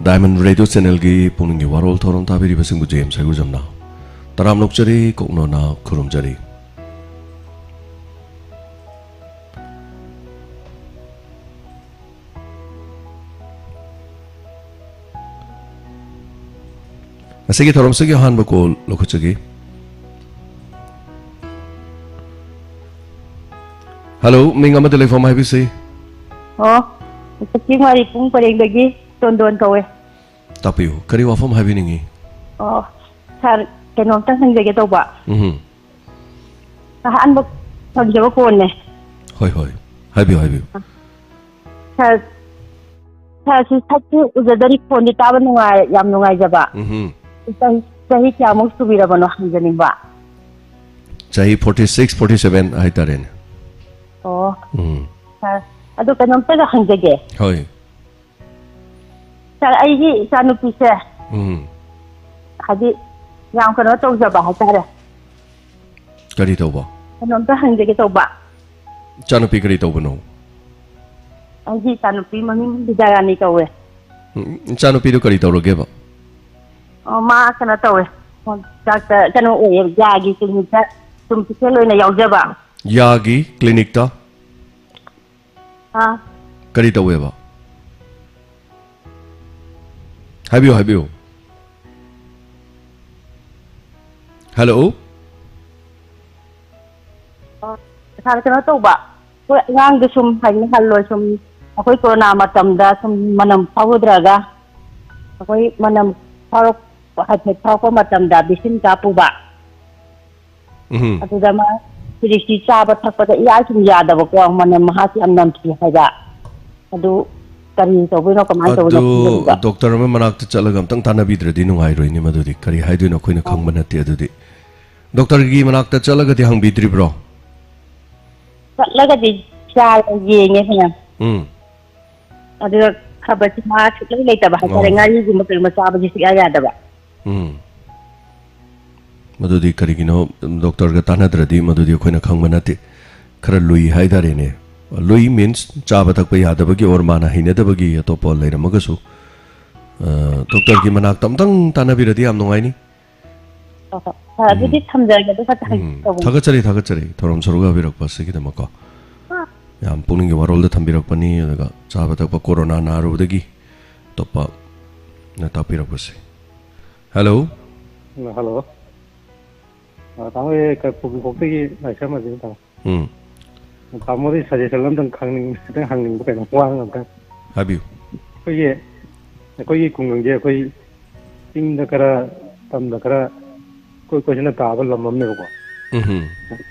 Diamond Radio Channel gi PUKNING WAROL thoron tabiri basingbu James Hagur jamna taram nokjari kokno na khurumjari asigi thorom sigi han ba kol lokhochagi hello minga ma telephone mai bisi Kiki mari pung paling lagi don kawe. Tapi kari wafam habi ningi. Sar kenom tang sang lagi tau ba. Tahan buk sam jawa kon ne. Hoi. Habi. Sar si satu udah dari kon di taban nungai yam nungai jaba. Sahi kya mung subira bano hanjani ba. Sahi 46, 47 ay tarin. Sar Aduh kan nampak dah hangjage. Hoi. Sar ayi sanu pise. Hadi yang kena tahu siapa hasara. Kari tahu ba? Kan nampak hangjage tahu ba. Canu pi kari tahu bano. Ayi sanu pi mami bicara ni kau eh. Canu pi tu kari tahu roge ba? Ma kena tahu eh. Doctor canu yagi klinik tum pise lo ina yau jaba. Yagi klinik ta? Kari tahu ba? Habiyo. Hello? Sar kena tahu ba? Kau ngang di sum hari hallo sum. Aku corona macam dah sum manam tahu draga. Aku manam tahu hati tahu macam dah bisin kapu ba. Atau dah mah Sisi sahabat pada ia cuma ada bahawa mana mahasi amnam sih saja. Aduh, kari tahu bino kemana tahu nak. Doktor memang manak tu cakap gam tang tanah bidra di nungai roi ni madu di kari hai tu nak kau nak khang mana tiada di. Doktor gigi manak tu cakap gati hang bidri bro. Cakap gati cakap ye ni kan. Aduh, khabar cuma cakap lagi tak bahasa ngari cuma termasuk apa jenis ayah ada bah. Madudi kari kino doktor ga tanah teradi madudi kau nak khang mana ti. Kara lui hai dah ni. Lui means caba tak payah ada bagi orang mana hina ada bagi atau pol lain magasu. Doktor ki manak tam tanah biradi am nungai ni. Jadi samjaya tu kata. Thagat cari. Thorom seruga birak pas kita maka. Yang PUKNING WAROL dah tambirak pani, ada caba tak pa corona naru dagi. Topa na tapirak pas. Hello. Hello. Tahu ke PUKNING macam mana sih tahu? Tamu di saja selam dan hangning bukan uang kan? Habiu. Kau ye kungang je kau ting dakara tam dakara kau cina tabal lamam ni kau.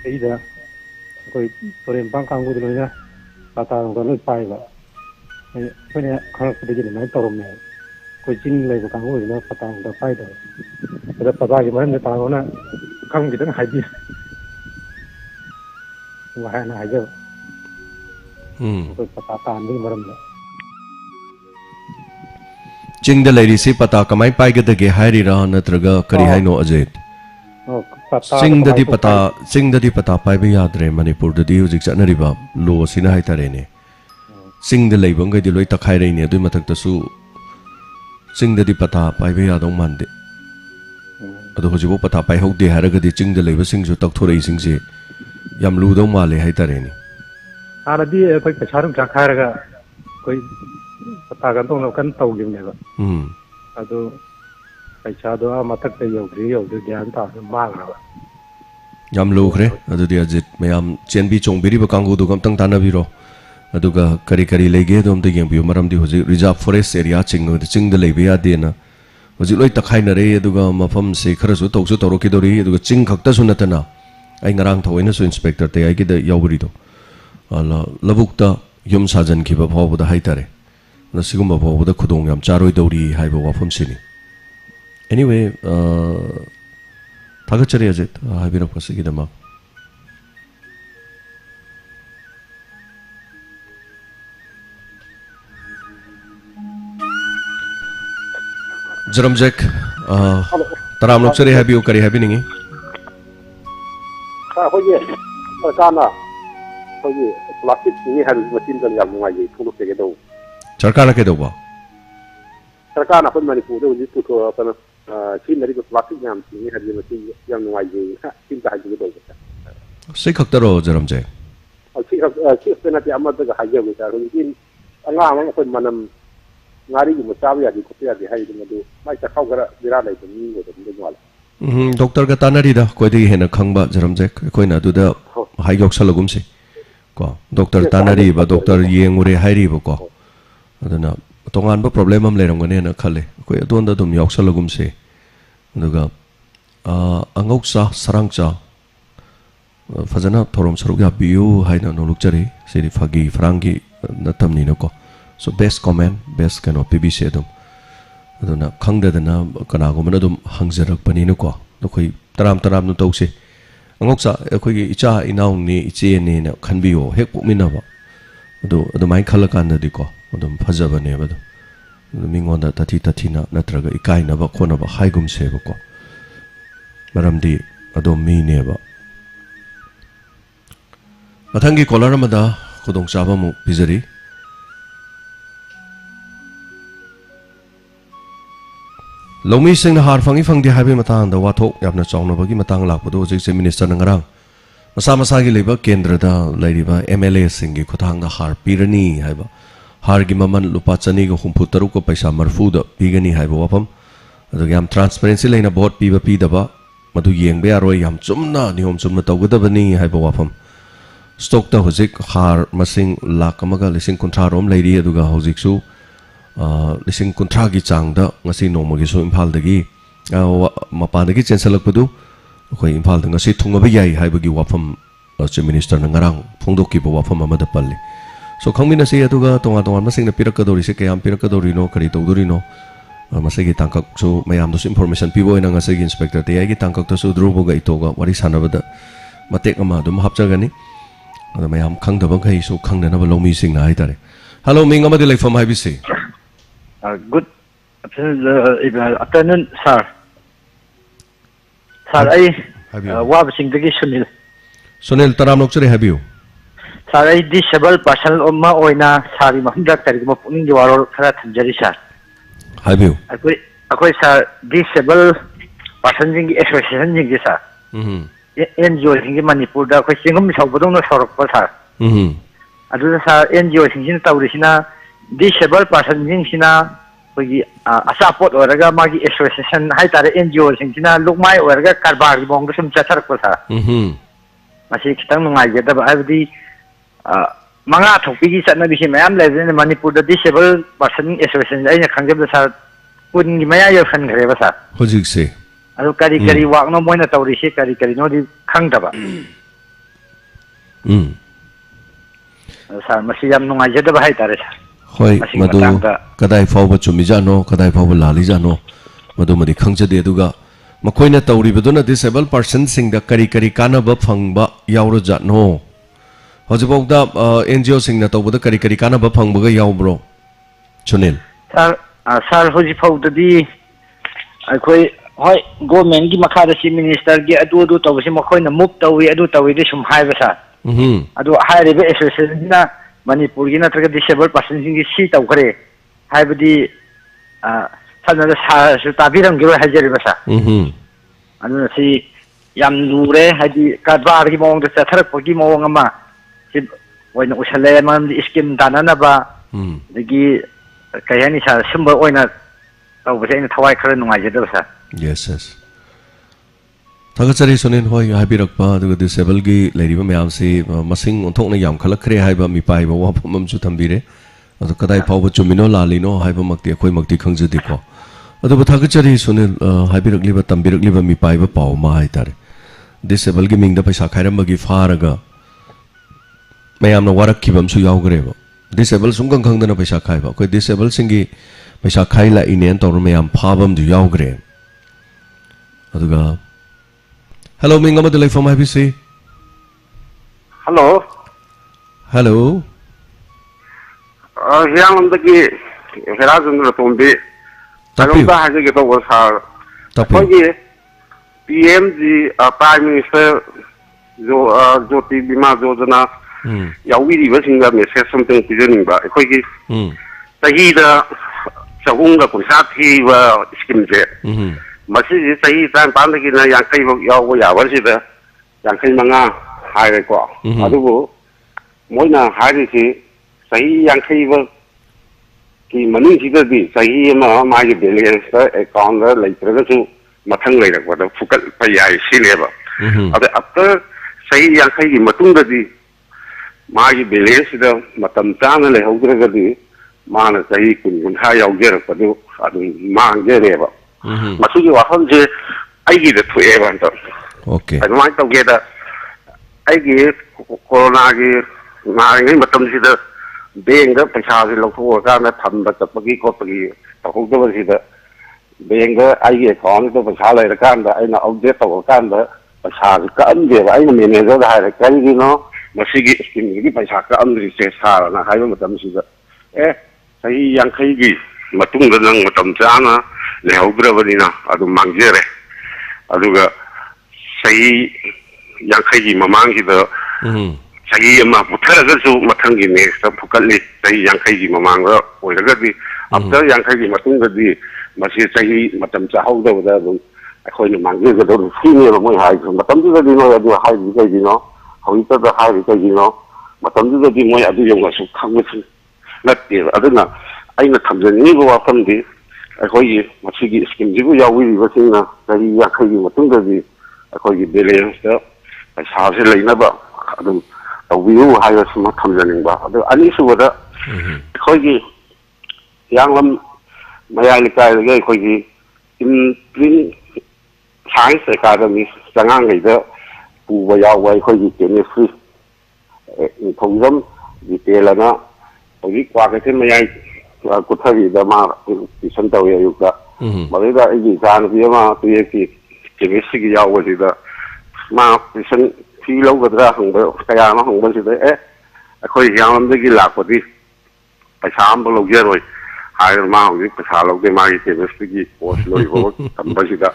Iya. Kau perempang kanggu dulu ya. Kata orang tu pai lah. Kau ni kalau kita jadi mana tahu ni. Kau cing lagi kanggu dulu kata orang tu pai dah. Ada pada gimana ni tahu na. Kang kita nak haji, wahai nak haji, perkataan ni macam mana? Cing dah lari si pata kamai pai kita ke hari rah natraga kari hai no ajit. Cing dah di pata pai be yad re Manipur dah di ujik cakna riba lo sina hai tare ne. Cing dah lari banggai di loi tak hai re ne tu matak tasu. Cing dah di pata pai be yad ong mande. Aduh hujibo pata pai hok de haraga di cing de leba sing ju tak thore sing je yam lu do male hai tare ni ada di koi pecarum jak haraga koi pata kan tong kan tau gim ne ba aduh pecado matak te yo gyan ta mang ra yam lu khre aduh dia jit mayam chen bi chong biri ba kangu du gam tang tana biro aduh ga kari lege dom de yeng bi maram di huji reserve forest area cing de leba ya de na Wajib loi tak hai nare aduga mafam se khara su tok su toro ki dori aduga ching khakta su natana ai ngarang thoi na su inspector te ai ki da yaubri do ala labuk ta yum sajan ki ba phaw da hai tare na sigum ba phaw da khudong yam charoi dori hai ba wafam sini anyway thaga chari ajit hai bi rak pasigi da ma Jeram Jack, taram lok seri happy kari happy ningi. Kau ye, kan lah. Kau ye, plastik ini harus mesin dan yang mengaji puluh sekitar. Sarkar ke doba. Sarkar na pun Manipur tu jadi tu apa Chin dari plastik yang ini hari ini yang nuai je, Chin tak jadi tu. Saya kaktaro jaram je. Chin nanti amat tu hajar kita. Mungkin orang pun manam ngari ju musawi adi kopi adi hai tu madu. Mai tak kau gara dira lagi tu ni tu tu jual. Doktor kata nari dah, kau di hena khangba jaram je. Kau na tu dah hajar salagum se. Kau doktor tanari ba doktor yang ure hari ba kau. Adana tongan ba problem am le rong ne na khale. Kau itu anda tu miyak salagum se. Aduga angoksa sarangcha fazana thorom sarugya biu haina no lukchari seri fagi frangi natam ni nako so best comment best kano pbc dum aduna khangda dana kana go mana dum hangjarak pani nako dokoi taram no tause angoksa khoi gi icha inaung ni iche ni na khanbiyo hek pukmina ba adu mai khalakan da diko adum phajaba ne ba mingonda tati na natraga ikai na ba khona ba haigum se ba ko maramdi adom mi ne ba mathangi kolar amada khudong chaba mu pizari lomi sing na har fangi fangdi habi matang da wathok yapna chawna bagi matang lakpado jik se minister na ngarang masa gi leba kendra da laiba mla singi khuthang da har pirani haiba har gi maman lupa chani go humpu taru ko paisa marfu da pigani haiba wapam adu yam transparency leina vote piba pidaba madu yengbe aroi yam chumna nihom chumna tawgadabani haiba wapam stock ta hojik har masing lak amaga lising kontra rom leiri aduga hojik su lising kontra gi changda ngasi noma gi so imphal dagi mapa dagi chensalak padu khoi imphal da ngasi thungaba yai haiba gi wafam chief minister na ngarang phongdok ki bo wafam amada palli so khangmina se aduga tonga masing na pirakadori se kayam pirakadori no kari tawdori no masagi tangkak so mayam dos information pibo ina ngasagi inspector te ai gi tangkak to su drubo ga itoga wari sanabada matek ama dum hapjagani ada mayam khangdaba gai so khangna ba lomi sing na haitare hello ming amadi like from ibc good afternoon sir ai wa sing dagi sunil taram lokchare habiu sir ai disabled person oma oina sari mahindra tari mo puning di warol khara thanjari sir habiu akoi sir disabled person jing association jing sir NGO singi Manipur da ko singum saubodong no sorok pa sir adu sa NGO singin tawrisina disabled person jing sina kogi asapot oraga magi association hai tare NGO singina lukmai oraga karbar gi bong sum chacharak pa sir masi kitang nungai jeda ba abdi manga thopi gi satna bi mayam lezen Manipur da disabled person association ai na khangjab da sir kun gi maya yo khan gare ba sir hojik se adu kari wak no moina tawri se kari no di khangdaba sir masi yam nungai jeda ba hai tare sir hoi madu kadai fawba chumi jano kadai fawba lali jano madu madi khangjade aduga makoina tawri beduna disabled person sing da kari kana ba phangba yauro jano hojibok da NGO sing na tawba da kari kana ba phangba ga yaubro chunil sir hoji fawda di akoi hoi government gi makhada si minister gi adu tawsi makoina move tawi adu tawi di sum haiba sa adu haire be association na Manipur gi natraga disabled person gi si tawkare haibadi sanada sa su tabiram gi hajari basa anu si yam lure haji kadbar gi mong da thatharak gi mong ama si oina usale mam di scheme danana ba digi kayani sa sumba oina tawbase ina thawai khara nungai jeda basa yes thagachari sonin hoi habirakpa aduga disabled gi leiriba mayam si masing onthokna yam khalakre haiba mi pai ba wa pham chu thambire adu kadai phawba chumino lalino haiba makti khoi makti khangjadi ko adu thagachari sonin habirakliba tambirakliba mi pai ba paw ma hai tare disabled gi mingda paisa khairam gi faraga mayam na warak kibam su yaugre ba disabled sungkang khangdana paisa khaiba koi disabled singi paisa khaila inen tor mayam phabam du yaugre aduga hello minga madulai from ibc hello yang ndagi herazun tombe tagum da haje ge to sar tapi PMG prime minister jyoti bima yojana yawi ri ba singa message something presenting ba koi gi ꯆꯍꯤꯗ ꯆꯍꯨꯝꯒ ꯀꯨꯟꯊ꯭ꯔꯥ ꯊꯤꯕ ꯁ꯭ꯀꯤꯝꯁꯦ ꯃꯁꯤꯁꯤ ꯆꯍꯤ 18ꯗꯒꯤꯅ 50ꯐꯥꯎ ꯌꯥꯎꯕ ꯌꯥꯕꯁꯤꯗ 55 ꯍꯥꯏꯔꯦꯀꯣ ꯑꯗꯨꯕꯨ ꯃꯣꯏꯅ ꯍꯥꯏꯔꯤꯁꯤ ꯆꯍꯤ 50ꯐꯥꯎꯒꯤ ꯃꯅꯨꯡꯁꯤꯗꯗꯤ ꯆꯍꯤ ꯑꯃ ꯃꯥꯒꯤ ꯕꯦꯂꯦꯟꯁꯇ ꯑꯦꯀꯥꯎꯟꯗ ꯂꯩꯇ꯭ꯔꯒꯁꯨ ꯃꯊꯪ ꯂꯩꯔꯛꯄꯗ ꯐꯨꯀꯠꯄ ꯌꯥꯏ ꯁꯤꯅꯦꯕ ꯑꯗ ꯑꯐꯇꯔ ꯆꯍꯤ 50ꯒꯤ ꯃꯇꯨꯡꯗꯗꯤ मागी बैलेंस मतम चाना लेहौद्रगदी माना चाही कुन-कुंथा यावजेरकपदु अदु मांगजेरेबा मसुगी वाफमजे आइगी थोएबा अंत ओके अदुमाय तौगेदा आइगी कोरोना गी नारिङै मतमसिदा बैंक दा पैसा से लौथोकाना थम्बा चपगी कोपगी तौदबसिदा बैंक दा आइगी अकाउंट दा पैसा लेरकांदा आइना अपडेट तौकांदा पैसा कांदेबा आइना मैनेजर दा हायरे करिगिनो मसीगी स्कीम की पैसा का अंदर से सारा है सही 50गी नंग चाना लेहौद्रबनीना मांगजेरे सही 50गी ममांगी सही पुथरगसु मथंगी नेक्स्ट फुकली सही 50गी ममांग आफ्टर 50गी मसी सही मतम चाहौदबदा अखोइना मांगजेगदो फ्रीनेबा मोय हाय मतमदुदि नो अदु हाय कइदिनो हौइतदा हाय कइदिनो मतमदुदि मोय अदु यंगसु खंगसु नत्तेबा अदुना अइना थमजनिबा वाफमदि अखोइगी मसीगी स्कीमजिबु याविबसिना सही 50गी मतुंगदि अखोइगी बैलेंसदा पैसासे लेनबा अदु तौबियु हायसु थमजनिबा अदु अनिसुबदा अखोइगी यांगलम मयालिकायगे अखोइगी इन साइंस अकादमी चंगांगैदा पुबा यावा अखोइगी केमिस्ट्री इंफोजम डिटेलना होगी क्वाकते मयाई कुथरीदा मा ट्यूशन तौय अयुक्ता मरेदा अगी जानबी मा तुये की केमिस्ट्री की यावसिदा मा ट्यूशन फी लौगदरा हंग कया मा हंगबसिदा अखोइ यांगलमदगी लापदि पैसा अम लौजेरोय हायर मा होगी पैसा लौगे मागी केमिस्ट्री की कोर्स लोइबो तंबसिदा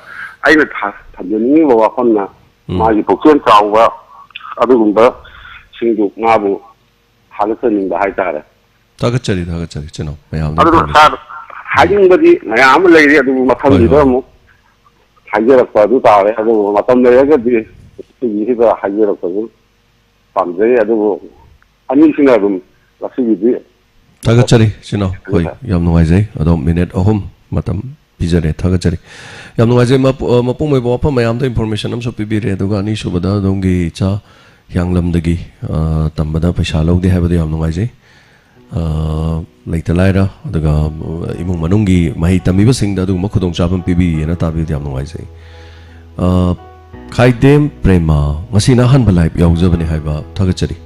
अइना थमजनी वाफमना मागी पोक्चन चावबा अदुगुंबा सिंगु माबु हागतनिंबा हाइतारे थागतचरी चनो मयाम अदु सर हाजिंबदी मयाम लेरि अदु मथमदिदा मु हाइजरकपा अदु तारे अदु मतम लेरगदि सिगिदा हाइजरकपा पामजे अदु अनिसिना अदु लसिगिदि थागतचरी चनो होय याम नुवाइजै अदो मिनिट अहम मतम पिजरे थागतचरी याम नुवाइजै मपुंग मै बफम मयाम द इन्फॉर्मेशन अमसो पिबिरे अदुगा अनि सुबदा दोंगी चा यांगलमदगी तंबदा पैसा लौदे हाबदो याम नुवाइजै लेतलायरा अदुगा इमुंग मनुंगी महि तमिबसिंगदा अदु मखुदोंग चाबम पिबि एना ताबि याम नुवाइजै खाइदेम प्रेमा ngasina hanba live yaujabani haiba thagachari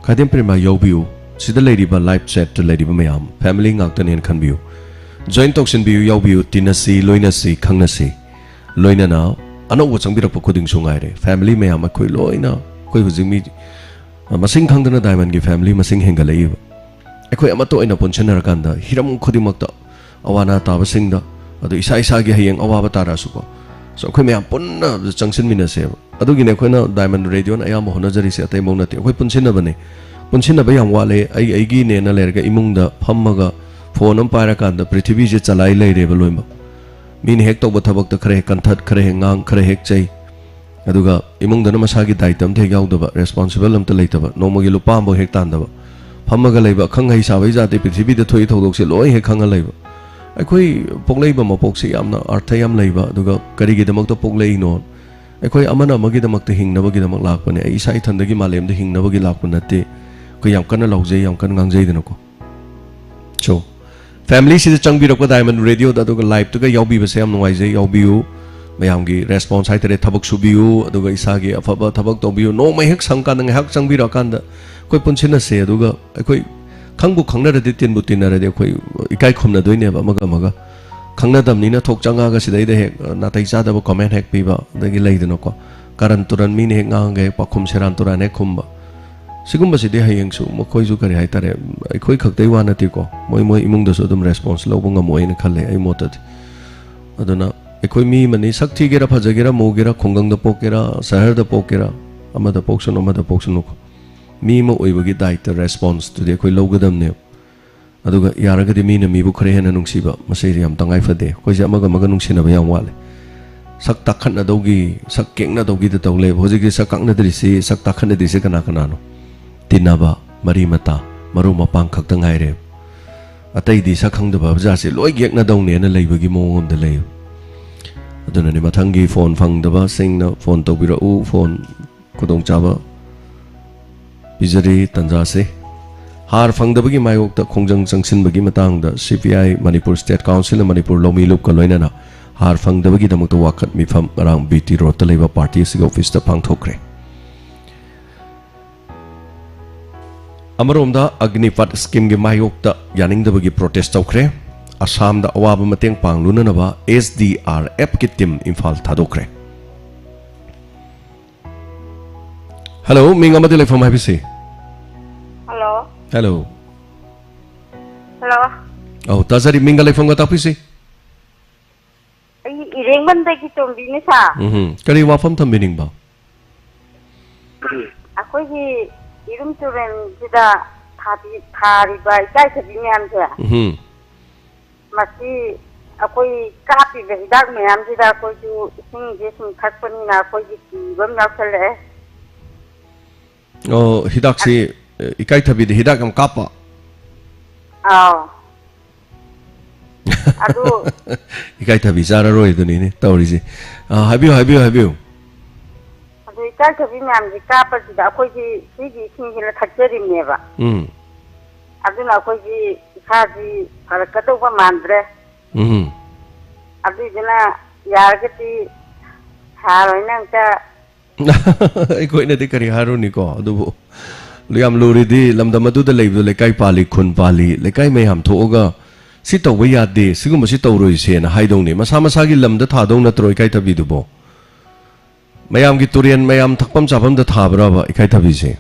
खाइदेम प्रेमा याउबिउ सिदा लेरिबा लाइव चैट तो लेरिबा मयाम family ngaktan en khanbiu join toksin biu याउबिउ tinasi loinasi khangnasi loinana anau changbirakpa khuding sungaire family mayam khoi loina khoi hujimi masing khangdana diamond gi family masing hengalai अखोई अमतो अइना पुनछनर कांदा Hiram खुदिमक्ता Awana ताबसिंगदा अदु इसा इसा गी हयेंग अवाबा तारासुको सो अखोई मयाम पुन्ना चंगसिन मिनसे अदुगिने अखोइना डायमंड रेडियो अयाम होनजरी से अतै मौनते अखोई पुनछिनबने पुनछिनबा याम वाले अगी नेना लेरगा इमुंगदा फम्मगा फोन अम पारा कांदा पृथ्वी जे चलाई लेरेबा लोइमा मीन हेक तौबा थबकता खरे कंथत खरे हेंगांग खरे हेक चै अदुगा इमुंगदना मसागी दायित्व थे याउदबा रेस्पोंसिबल अमता लेतबा नोमगी लुपामबो हेक तांदबा फमगा लेबा खंगै साबै जाते पृथ्वी द थोइ थौदोकसे लोइ हे खंगा लेबा अखोइ पोकलेबा मपोकसे यामना अर्थ याम लेबा दुगा करिगे दमक त पोकलेइ नो अखोइ अमना मगी दमक त हिंगनबगी दमक लाकपने आई साइ थंदगी मालेम द हिंगनबगी लाकपन नते को याम कन लौजे याम कन गांगजै दनको सो फैमिली से चंगबिरक डायमंड रेडियो द दुगा लाइव तुगा याउबी बसे याम नुवाइजे याउबिउ मयामगी रेस्पॉन्स हाइतरे थबक सुबिउ अदुगा इसागी अफबा थबक तोबिउ नो महेक संकान ngahak changbirakanदा कोई पुनसिना से अदुगा अखोई खंगबु खंगनरदि तिनबु तिनरदि अखोई इकाई खुमना दोइनेबा मगा खंगनदमनिना थोक चंगागा सिदैदे हे नातै चादबो कमेंट हेक पिबा दगी लेइदनको कारण तुरन मीन हेक ngange पाखुम सेरान तुरन हे खुमबा सिगुम्बसिदि हयेंसु मखोइजु करि हाइतारे अखोई खक्तै वानतिको मोय इमुंगदसु अदुम रेस्पॉन्स लौबो ngमोइना खले अइ मोतदि अदुना अखोई मी मनि सक्थिगेरा फजगेरा मोगेरा खुंगंगदा पोकेरा शहरदा पोकेरा अमदा पोक्सनो मी म ओइबगी दायित्व रेस्पॉन्स तुदे अखोई लौगदमने aduga yaragadi mi na mi bu khare hena nungsiba masai yam tangai fade koi ja maga maga nungsina ba yam wale sak takhan na dogi sak keng na dogi da tawle hoji gi sak kang na dri si sak takhan na dri si kana kana no tinaba mari mata maru mapang khak tang hai re atai di sak khang da ba ja se loi gek na dong ne na lei bagi mong da lei aduna ni mathangi phone phang da ba sing na phone to bira u phone kudong chaba bijari tanja se har phang da bagi mayok ta khongjang changsin bagi matang da CPI Manipur State Council Manipur lomi lup ka loina na har phang da bagi damuk to wakat mi pham rang BT road ta leba party sig office ta phang thokre amarom da agnipat scheme gi mayok ta yaning da bagi protest tokre Assam da awaba mateng pangluna na ba SDRF ki team Imphal thadokre hello minga ma telefon ha bisi hello hello hello oh tazari minga telefon ga tapisi ai ireng ban da ki tombi ni sa kari wafam thambining ba akoi gi irum turen sida thari ba kai sabi nyam se masi akoi kapi be hidak myam sida akoi ju sing je sing thakpani na akoi gi bam naksale oh hidak si ikai thabi de hidak am kapa aw adu ikai thabi sara roi duni ni tawri si habiu adu ikai thabi myam ji kapa sida akoi gi sigi sing ji la thakjeri meba aduna akoi gi saji karakado ba mandre adu jina yargati haroi nang ta ikoi na de kari haru ni ko adu liam luri di lamda madu da leibu lekai pali khun pali lekai mai ham thoga si to we ya de sigum si to roi se na haidong ni masa masa gi lamda thadong na troi kai tabi du bo mayam gi turian mayam thakpam chapam da thabra ba ikai tabi se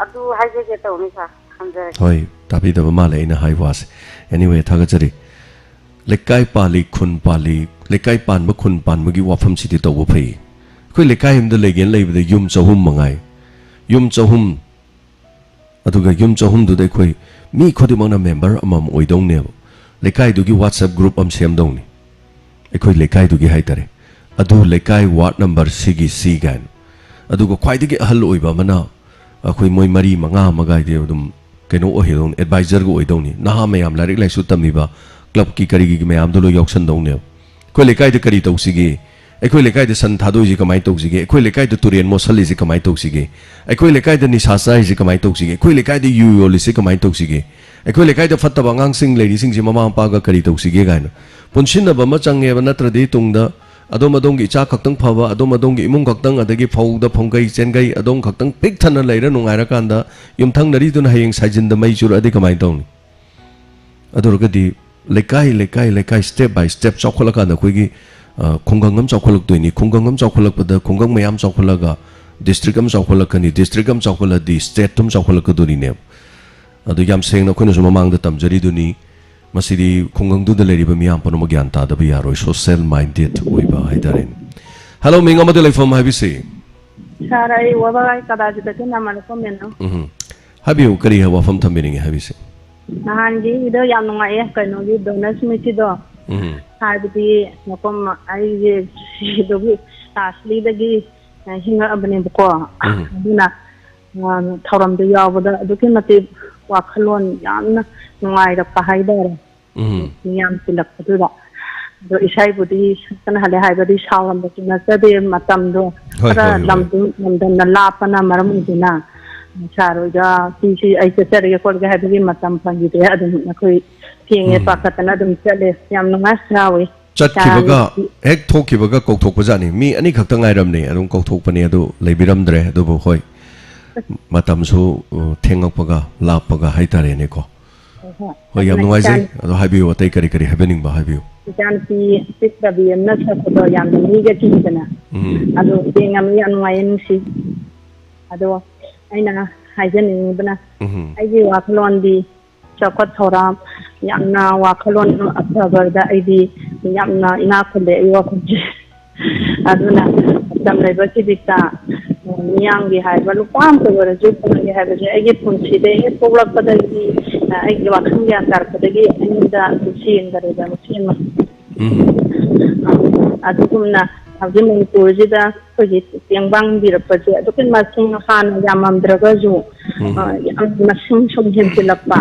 adu haije ge to ni sa khamjare hoi tabi da ma le na hai was anyway thaga chari lekai pali khun pali lekai pan ma khun pan ma gi wafam si ti to bo phei khoi lekai him da legen leibu da yum chahum mangai yum chahum aduga yum chahum du dai khoi mi khodi mangna member amam oidong ne lekai du gi WhatsApp group am sem dong ni ekhoi lekai du gi hai tare adu lekai ward number sigi si gan aduga khwai digi ahal oiba mana akhoi moi mari manga magai de dum keno o hedon advisor go oidong ni na ha mayam larik lai su tami ba club ki kari gi mayam do lo yoksan dong ne khoi lekai de kari tau sigi ekhoi lekai de san thadoi ji kamai tau sigi ekhoi lekai de turian mosali ji kamai tau sigi ekhoi lekai de nisa sai ji kamai tau sigi ekhoi lekai de yu yo li si kamai tau sigi ekhoi lekai de fatta bangang sing lady sing ji mama pa ga kari tau sigi gaina punsin na ba ma change ba natra de tungda adom adong gi cha khaktang phawa adom adong gi imung khaktang adagi phau da phongkai chengai adong khaktang pik thana leira nungai ra kan da yumthang nari dun hayeng sajin da mai chur adi kamai tong ni adur ga di lekai step by step chokhola kan da khoi gi khonggangam chokholak toini khonggangam chokholak pada khonggang mayam chokholaga district am chokholak kani district am chokhola di state tum chokholak ka duni ne adu yam seng na khone suma mang da tamjari duni masidi khongang du da leri ba miyam pano gyan ta da ba yaroi social minded oi ba haidarin hello minga ma telefon ha bi se sarai wabai kada ji da kana mal ko men no habiu kari ha wafam thamining ha bi se nahan ji ido yam nungai kaino gi donors miti do हाबदी मपम आई सिदोगी तासलीदगी हिंगा अबने बको अदुना थौरम दे यावदा अदुके मते वाखलोन यामना नुंगाई रप हाइदरे नियम तिलक अदुदा दो इसाई बुदी सतन हले हाइबदी सावम बचिना सदे मतम दो अरा लमदु लमदन लापना मरम दिना सारोजा तीसी आई चरे कोलगे हाइबदी मतम फंगिदे अदु नखोई tienge pakatana dum chale yam nunga srawi chatkibaga ek thokibaga kokthokpajani mi ani khakta ngairamne adum kokthokpani adu leibiramdre adu bo hoi matam su thengakpaga lapaga haitare ne ko hoi yam nungai jai adu habiu atai kari kari happening ba habiu jan pi sitrabi na chakdo yam ni ga tingana adu tengam yan ngai si adu aina haijani bana aiji waklon di chakot thoram yamna wakalon ababarda aidi yamna ina khole ayo khuje aduna tamle baki dikta ꯃꯤꯌꯥꯝꯒꯤ ꯍꯥꯏꯕ ꯅꯨꯄꯥ ꯑꯃꯇ ꯑꯣꯏꯔꯁꯨ ꯈꯨꯡꯒꯪꯒꯤ ꯍꯥꯏꯕꯁꯦ ꯑꯩꯒꯤ ꯄꯨꯟꯁꯤꯗ ꯍꯦꯛ ꯄꯣꯛꯂꯛꯄꯗꯒꯤ ꯑꯩꯒꯤ ꯋꯥꯈꯜ ꯒ꯭ꯌꯥꯟ ꯇꯥꯔꯛꯄꯗꯒꯤ ꯑꯩꯉꯣꯟꯗ ꯆꯦꯟꯈꯔꯦꯕ ꯃꯁꯤ ꯑꯃ ꯑꯗꯨꯒꯨꯝꯅ ꯍꯧꯖꯤꯛ ꯃꯅꯤꯄꯨꯔꯁꯤꯗ ꯑꯩꯈꯣꯏꯒꯤ ꯇꯦꯡꯕꯥꯡꯕꯤꯔꯛꯄꯁꯦ ꯑꯗꯨꯛꯀꯤ ꯃꯁꯤꯡ ꯍꯥꯟꯅ ꯌꯥꯝꯃꯝꯗ꯭ꯔꯒꯁꯨ ꯌꯥꯝ ꯃꯁꯤꯡ ꯁꯨꯝ ꯍꯦꯟꯖꯤꯜꯂꯛꯄ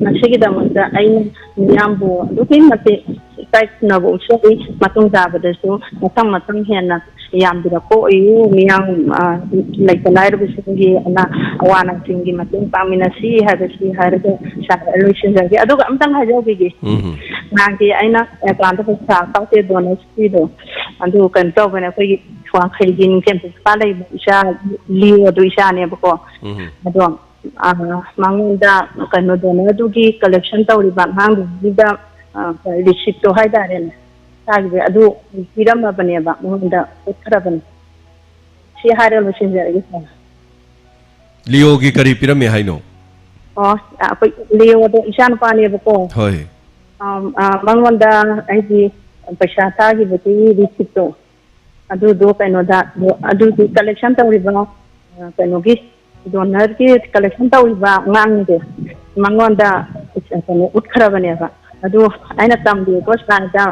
ꯃꯁꯤꯒꯤꯗꯃꯛꯇ ꯑꯩꯅ ꯃꯤꯌꯥꯝꯕꯨ ꯑꯗꯨꯛꯀꯤ ꯃꯇꯤꯛ ꯏꯀꯥꯏ ꯈꯨꯝꯅꯕ ꯎꯠꯆꯔꯤ ꯃꯇꯨꯡ ꯇꯥꯕꯗꯁꯨ ꯃꯊꯪ ꯍꯦꯟꯅ ꯌꯥꯝꯕꯤꯔꯛꯄ ꯑꯣꯏꯌꯨ ꯃꯤꯌꯥꯝ ꯂꯩꯇ ꯂꯥꯏꯔꯕꯁꯤꯡꯒꯤ ꯑꯋꯥ ꯑꯅꯥꯁꯤꯡꯒꯤ ꯃꯇꯦꯡ ꯄꯥꯡꯃꯤꯟꯅꯁꯤ ꯍꯥꯏꯕꯁꯤ ꯍꯥꯏꯔꯒ ꯂꯣꯏꯁꯤꯟꯖꯒꯦ ꯑꯗꯨꯒ ꯑꯝꯇꯪ ꯍꯥꯏꯖꯍꯧꯈꯤꯒꯦ ꯅꯍꯥꯟꯒꯤ ꯑꯩꯅ ꯑꯦꯀꯥꯎꯟꯗ ꯄꯩꯁꯥ ꯀꯥꯎꯇꯦ ꯗꯣꯅꯔꯁ ꯄꯤꯗꯣ ꯑꯗꯨ ꯀꯩꯅꯣ ꯇꯧꯕꯅꯦ ꯑꯩꯈꯣꯏꯒꯤ ꯋꯥꯡꯈꯩꯒꯤ ꯅꯤꯡꯊꯦꯝ ꯄꯨꯁꯄꯥ ꯂꯩꯕ ꯏꯆꯥ ꯂꯤꯌꯣꯗꯣ ꯏꯆꯥꯅꯦꯕꯀꯣ ꯑꯗꯣ ꯃꯉꯣꯟꯗ ꯀꯩꯅꯣ ꯗꯣꯅꯔꯗꯨꯒꯤ ꯀꯂꯦꯛꯁꯟ ꯇꯧꯔꯤꯕ ꯑꯉꯥꯡꯗꯨꯒꯤꯗ ꯔꯤꯁꯤꯞꯇꯣ ꯍꯥꯏꯇꯥꯔꯦꯅꯦ ꯏꯁꯥꯒꯤꯁꯦ ꯑꯗꯨ ꯄꯤꯔꯝꯃꯕꯅꯦꯕ ꯃꯉꯣꯟꯗ ꯎꯠꯈ꯭ꯔꯕꯅꯦ ꯁꯤ ꯍꯥꯏꯔꯒ ꯂꯣꯏꯁꯤꯟꯖꯔꯒꯦ ꯁꯥꯔ ꯂꯤꯌꯣꯒꯤ ꯀꯔꯤ ꯄꯤꯔꯝꯃꯦ ꯍꯥꯏꯅꯣ ꯑꯩꯈꯣꯏ ꯂꯤꯌꯣꯗꯣ ꯏꯆꯥ ꯅꯨꯄꯥꯅꯦꯕꯀꯣ ꯍꯣꯏ ꯃꯉꯣꯟꯗ ꯑꯩꯒꯤ ꯄꯩꯁꯥ ꯊꯥꯈꯤꯕꯒꯤ ꯔꯤꯁꯤꯞꯇꯣ ꯑꯗꯨꯗꯣ ꯀꯩꯅꯣꯗ ꯑꯗꯨꯗꯤ ꯀꯂꯦꯛꯁꯟ ꯇꯧꯔꯤꯕ ꯀꯩꯅꯣꯒꯤ ꯗꯣꯅꯔꯒꯤ ꯀꯂꯦꯛꯁꯟ ꯇꯧꯔꯤꯕ ꯑꯉꯥꯡꯁꯦ ꯃꯉꯣꯟꯗ ꯀꯩꯅꯣ ꯎꯠꯈ꯭ꯔꯕꯅꯦꯕ ꯑꯗꯨ ꯑꯩꯅ ꯇꯝꯕꯤꯌꯨꯀꯣ ꯁꯥꯔꯗ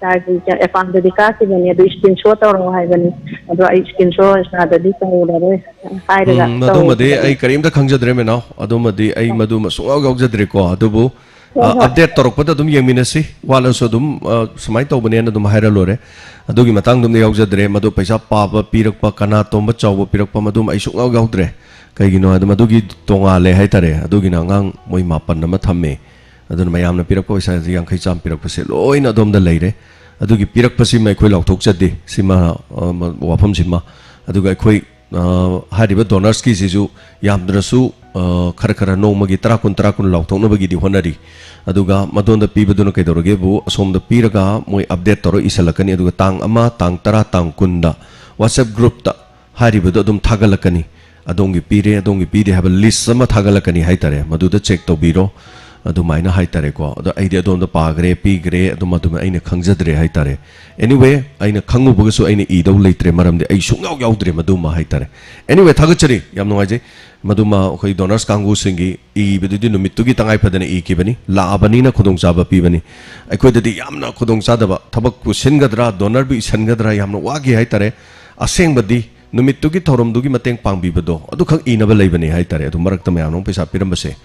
ꯁꯥꯔꯒꯤ ꯑꯦꯀꯥꯎꯟꯗꯗꯤ ꯀꯥꯈꯤꯕꯅꯤ ꯑꯗꯨ ꯏꯁꯀ꯭ꯔꯤꯟ ꯁꯣꯠ ꯇꯧꯔꯛꯑꯣ ꯍꯥꯏꯕꯅꯤ ꯑꯗꯣ ꯑꯩ ꯏꯁꯀ꯭ꯔꯤꯟ ꯁꯣꯠ ꯁꯥꯔꯗꯗꯤ ꯇꯧꯔꯔꯣꯏ ꯍꯥꯏꯔꯒ ꯃꯗꯨꯃꯗꯤ ꯑꯩ ꯀꯔꯤꯝꯇ ꯈꯪꯖꯗ꯭ꯔꯦ ꯃꯦꯅꯥꯎ ꯑꯗꯨꯃꯗꯤ ꯑꯩ ꯃꯗꯨꯃ ꯁꯨꯡꯌꯥꯎ ꯌꯥꯎꯖꯗ꯭ꯔꯦꯀꯣ ꯑꯗꯨꯕꯨ ꯑꯞꯗꯦꯠ ꯇꯧꯔꯛꯄꯗ ꯑꯗꯨꯝ ꯌꯦꯡꯃꯤꯟꯅꯁꯤ ꯋꯥꯠꯂꯁꯨ ꯑꯗꯨꯝ ꯁꯨꯃꯥꯏꯅ ꯇꯧꯕꯅꯦꯅ ꯑꯗꯨꯝ ꯍꯥꯏꯔ ꯂꯣꯏꯔꯦ ꯑꯗꯨꯒꯤ ꯃꯇꯥꯡꯗꯨꯝꯗ ꯌꯥꯎꯖꯗ꯭ꯔꯦ ꯃꯗꯨ ꯄꯩꯁꯥ ꯄꯥꯕ ꯄꯤꯔꯛꯄ ꯀꯅꯥ ꯇꯣꯝꯕ ꯆꯥꯎꯕ ꯄꯤꯔꯛꯄ ꯃꯗꯨꯃ ꯑꯩ ꯁꯨꯡꯌꯥꯎ ꯌꯥꯎꯗ꯭ꯔꯦ ꯀꯩꯒꯤꯅꯣ ꯍꯥꯏꯕꯗ ꯃꯗꯨꯒꯤ ꯇꯣꯉꯥꯜꯂꯦ ꯍꯥꯏꯇꯥꯔꯦ ꯑꯗꯨꯒꯤꯅ ꯑꯉꯥꯡ ꯃꯣꯏ 9 ꯑꯃ ꯊꯝꯃꯦ ꯑꯗꯨꯅ ꯃꯌꯥꯝꯅ ꯄꯤꯔꯛꯄ ꯄꯩꯁꯥꯁꯦ 50 ꯆꯥꯝ ꯄꯤꯔꯛꯄꯁꯦ ꯂꯣꯏꯅ ꯑꯗꯣꯝꯗ ꯂꯩꯔꯦ ꯑꯗꯨꯒꯤ ꯄꯤꯔꯛꯄꯁꯤꯃ ꯑꯩꯈꯣꯏ ꯂꯥꯎꯊꯣꯛꯆꯗꯦ ꯁꯤꯃ ꯋꯥꯐꯝꯁꯤꯃ ꯑꯗꯨꯒ ꯑꯩꯈꯣꯏ ꯍꯥꯏꯔꯤꯕ ꯗꯣꯅꯔꯁꯀꯤꯁꯤꯁꯨ ꯌꯥꯝꯗ꯭ꯔꯁꯨ ꯈꯔ ꯅꯣꯡꯃꯒꯤ 10 ꯂꯥꯎꯊꯣꯛꯅꯕꯒꯤꯗꯤ ꯍꯣꯠꯅꯔꯤ ꯑꯗꯨꯒ ꯃꯗꯣꯟꯗ ꯄꯤꯕꯗꯨꯅ ꯀꯩꯗꯧꯔꯒꯦꯕꯨ ꯑꯁꯣꯝꯗ ꯄꯤꯔꯒ ꯃꯣꯏ ꯑꯞꯗꯦꯠ ꯇꯧꯔ ꯏꯁꯜꯂꯛꯀꯅꯤ ꯑꯗꯨꯒ ꯇꯥꯡ 1 ꯇꯥꯡ 10 ꯇꯥꯡ 10ꯗ WhatsApp ꯒ꯭ꯔꯨꯞꯇ ꯍꯥꯏꯔꯤꯕꯗꯣ ꯑꯗꯨꯝ ꯊꯥꯒꯠꯂꯛꯀꯅꯤ ꯑꯗꯣꯝꯒꯤ ꯄꯤꯔꯦ ꯑꯗꯣꯝꯒꯤ ꯄꯤꯗꯦ ꯍꯥꯏꯕ ꯂꯤꯁ ꯑꯃ ꯊꯥꯒꯠꯂꯛꯀꯅꯤ ꯍꯥꯏꯇꯥꯔꯦ ꯃꯗꯨꯗ ꯆꯦꯛ ꯇꯧꯕꯤꯔꯣ ꯑꯗꯨꯃꯥꯏꯅ ꯍꯥꯏꯇꯥꯔꯦꯀꯣ ꯑꯗꯣ ꯑꯩꯗꯤ ꯑꯗꯣꯝꯗ ꯄꯥꯈ꯭ꯔꯦ ꯄꯤꯈ꯭ꯔꯦ ꯑꯗꯨꯃ ꯑꯩꯅ ꯈꯪꯖꯗ꯭ꯔꯦ ꯍꯥꯏꯇꯥꯔꯦ ꯑꯦꯅꯤꯋꯦ ꯑꯩꯅ ꯈꯪꯉꯨꯕꯒꯁꯨ ꯑꯩꯅ ꯏꯗꯧ ꯂꯩꯇ꯭ꯔꯦ ꯃꯔꯝꯗꯤ ꯑꯩ ꯁꯨꯡꯌꯥꯎ ꯌꯥꯎꯗ꯭ꯔꯦ ꯃꯗꯨꯃ ꯍꯥꯏꯇꯥꯔꯦ ꯑꯦꯅꯤꯋꯦ ꯊꯥꯒꯠꯆꯔꯤ ꯌꯥꯝ ꯅꯨꯡꯉꯥꯏꯖꯩ ꯃꯗꯨꯃ ꯑꯩꯈꯣꯏ ꯗꯣꯅꯔꯁ ꯀꯥꯡꯕꯨꯁꯤꯡꯒꯤ ꯏꯕꯗꯨꯗꯤ ꯅꯨꯃꯤꯠꯇꯨꯒꯤ ꯇꯉꯥꯏꯐꯗꯅ ꯏꯈꯤꯕꯅꯤ ꯂꯥꯛꯑꯕꯅꯤꯅ ꯈꯨꯗꯣꯡꯆꯥꯕ ꯄꯤꯕꯅꯤ ꯑꯩꯈꯣꯏꯗꯗꯤ ꯌꯥꯝꯅ ꯈꯨꯗꯣꯡꯆꯥꯗꯕ ꯊꯕꯛꯄꯨ ꯁꯤꯟꯒꯗ꯭ꯔꯥ ꯗꯣꯅꯔꯕꯨ ꯏꯁꯟꯒꯗ꯭ꯔꯥ ꯌꯥꯝꯅ ꯋꯥꯈꯤ ꯍꯥꯏꯇꯥꯔꯦ ꯑꯁꯦꯡꯕꯗꯤ ꯅꯨꯃꯤꯠꯇꯨꯒꯤ ꯊꯧꯔꯝꯗꯨꯒꯤ ꯃꯇꯦꯡ ꯄꯥꯡꯕꯤꯕꯗꯣ ꯑꯗꯨꯈꯛ ꯏꯅꯕ ꯂꯩꯕꯅꯤ ꯍꯥꯏꯇꯥꯔꯦ ꯑꯗꯨ ꯃꯔꯛꯇ ꯃꯌꯥꯝꯅ ꯄꯩꯁꯥ ꯄꯤꯔꯝꯕꯁꯦ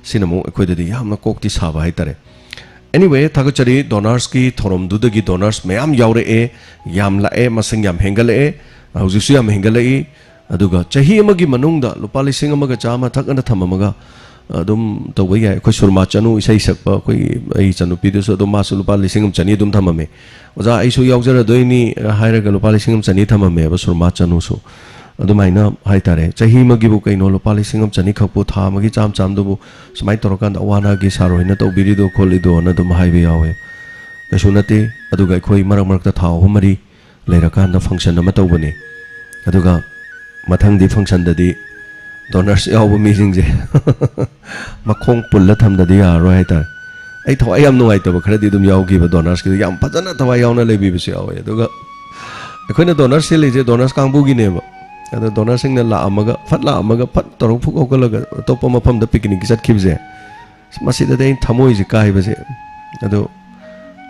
ꯁꯤꯅ ꯑꯃꯨꯛ ꯑꯩꯈꯣꯏꯗꯗꯤ ꯌꯥꯝꯅ ꯀꯣꯛꯇꯤ ꯁꯥꯕ ꯍꯥꯏꯇꯥꯔꯦ ꯑꯦꯅꯤꯋꯦ ꯊꯥꯒꯠꯆꯔꯤ ꯗꯣꯅꯔꯁꯀꯤ ꯊꯧꯔꯝꯗꯨꯗꯒꯤ ꯗꯣꯅꯔꯁ ꯃꯌꯥꯝ ꯌꯥꯎꯔꯛꯑꯦ ꯌꯥꯝ ꯂꯥꯛꯑꯦ ꯃꯁꯤꯡ ꯌꯥꯝ ꯍꯦꯟꯒꯠꯂꯛꯑꯦ ꯍꯧꯖꯤꯛꯁꯨ ꯌꯥꯝ ꯍꯦꯟꯒꯠꯂꯛꯏ ꯑꯗꯨꯒ ꯆꯍꯤ ꯑꯃꯒꯤ ꯃꯅꯨꯡꯗ ꯂꯨꯄꯥ 1,100 ꯆꯥꯝꯃ ꯊꯛꯅ ꯊꯝꯃꯝꯃꯒ ꯑꯗꯨꯝ ꯇꯧꯕ ꯌꯥꯏ ꯑꯩꯈꯣꯏ ꯁꯨꯔꯃꯥ ꯆꯅꯨ ꯏꯁꯩ ꯁꯛꯄ ꯑꯩꯈꯣꯏꯒꯤ ꯑꯩ ꯏꯆꯟꯅꯨꯄꯤꯗꯨꯁꯨ ꯑꯗꯨꯝ ꯃꯥꯁꯨ ꯂꯨꯄꯥ 1,100 ꯑꯗꯨꯝ ꯊꯝꯃꯝꯃꯦ ꯑꯣꯖꯥ ꯑꯩꯁꯨ ꯌꯥꯎꯖꯔꯗꯣꯏꯅꯤ ꯍꯥꯏꯔꯒ ꯂꯨꯄꯥ 1,100 ꯊꯝꯃꯝꯃꯦꯕ ꯁꯨꯔꯃꯥ ꯆꯅꯨꯁꯨ ꯑꯗꯨꯃꯥꯏꯅ ꯍꯥꯏꯇꯥꯔꯦ ꯆꯍꯤ ꯑꯃꯒꯤꯕꯨ ꯀꯩꯅꯣ ꯂꯨꯄꯥ 1,100 ꯈꯛꯄꯨ ꯊꯥ ꯑꯃꯒꯤ ꯆꯥꯝꯗꯨꯕꯨ ꯁꯨꯃꯥꯏꯅ ꯇꯧꯔꯀꯥꯟꯗ ꯑꯋꯥ ꯑꯅꯥꯒꯤ ꯁꯥꯔ ꯍꯣꯏꯅ ꯇꯧꯕꯤꯔꯤꯗꯣ ꯈꯣꯠꯂꯤꯗꯣꯅ ꯑꯗꯨꯝ ꯍꯥꯏꯕ ꯌꯥꯎꯋꯦ ꯀꯩꯁꯨ ꯅꯠꯇꯦ ꯑꯗꯨꯒ ꯑꯩꯈꯣꯏ ꯃꯔꯛꯇ ꯊꯥ 3-4 ꯂꯩꯔꯀꯥꯟꯗ ꯐꯪꯁꯟ ꯑꯃ ꯇꯧꯕꯅꯤ ꯑꯗꯨꯒ ꯃꯊꯪꯗꯤ ꯐꯪꯁꯟꯗꯗꯤ ꯗꯣꯅꯔꯁ ꯌꯥꯎꯕ ꯃꯤꯁꯤꯡꯁꯦ ꯃꯈꯣꯡ पुꯜꯂ ꯊꯝꯗꯗꯤ ꯌꯥꯔꯔꯣꯏ ꯍꯥꯏꯇꯥꯔꯦ ꯑꯩ ꯊꯋꯥꯏ ꯌꯥꯝ ꯅꯨꯡꯉꯥꯏꯇꯕ ꯈꯔꯗꯤ ꯑꯗꯨꯝ ꯌꯥꯎꯈꯤꯕ ꯗꯣꯅꯔꯁꯀꯤꯗ ꯌꯥꯝ ꯐꯖꯅ ꯊꯋꯥꯏ ꯌꯥꯎꯅ ꯂꯩꯕꯤꯕꯁꯨ ꯌꯥꯎꯋꯦ ꯑꯗꯨꯒ ꯑꯩꯈꯣꯏꯅ ꯗꯣꯅꯔꯁ ꯁꯤꯜꯂꯤꯁꯦ ꯗꯣꯅꯔꯁ ꯀꯥꯡꯕꯨꯒꯤꯅꯦꯕ ꯑꯗꯣ ꯗꯣꯅꯔꯁꯤꯡꯅ ꯂꯥꯛꯑꯝꯃꯒ ꯐꯠ ꯇꯧꯔꯒ ꯐꯨꯛ ꯍꯧꯒꯠꯂꯒ ꯑꯇꯣꯞꯄ ꯃꯐꯝꯗ ꯄꯤꯛꯅꯤꯛ ꯆꯠꯈꯤꯕꯁꯦ ꯃꯁꯤꯗꯗꯤ ꯑꯩꯅ ꯊꯃꯣꯏꯁꯦ ꯀꯥꯏꯕꯁꯦ ꯑꯗꯣ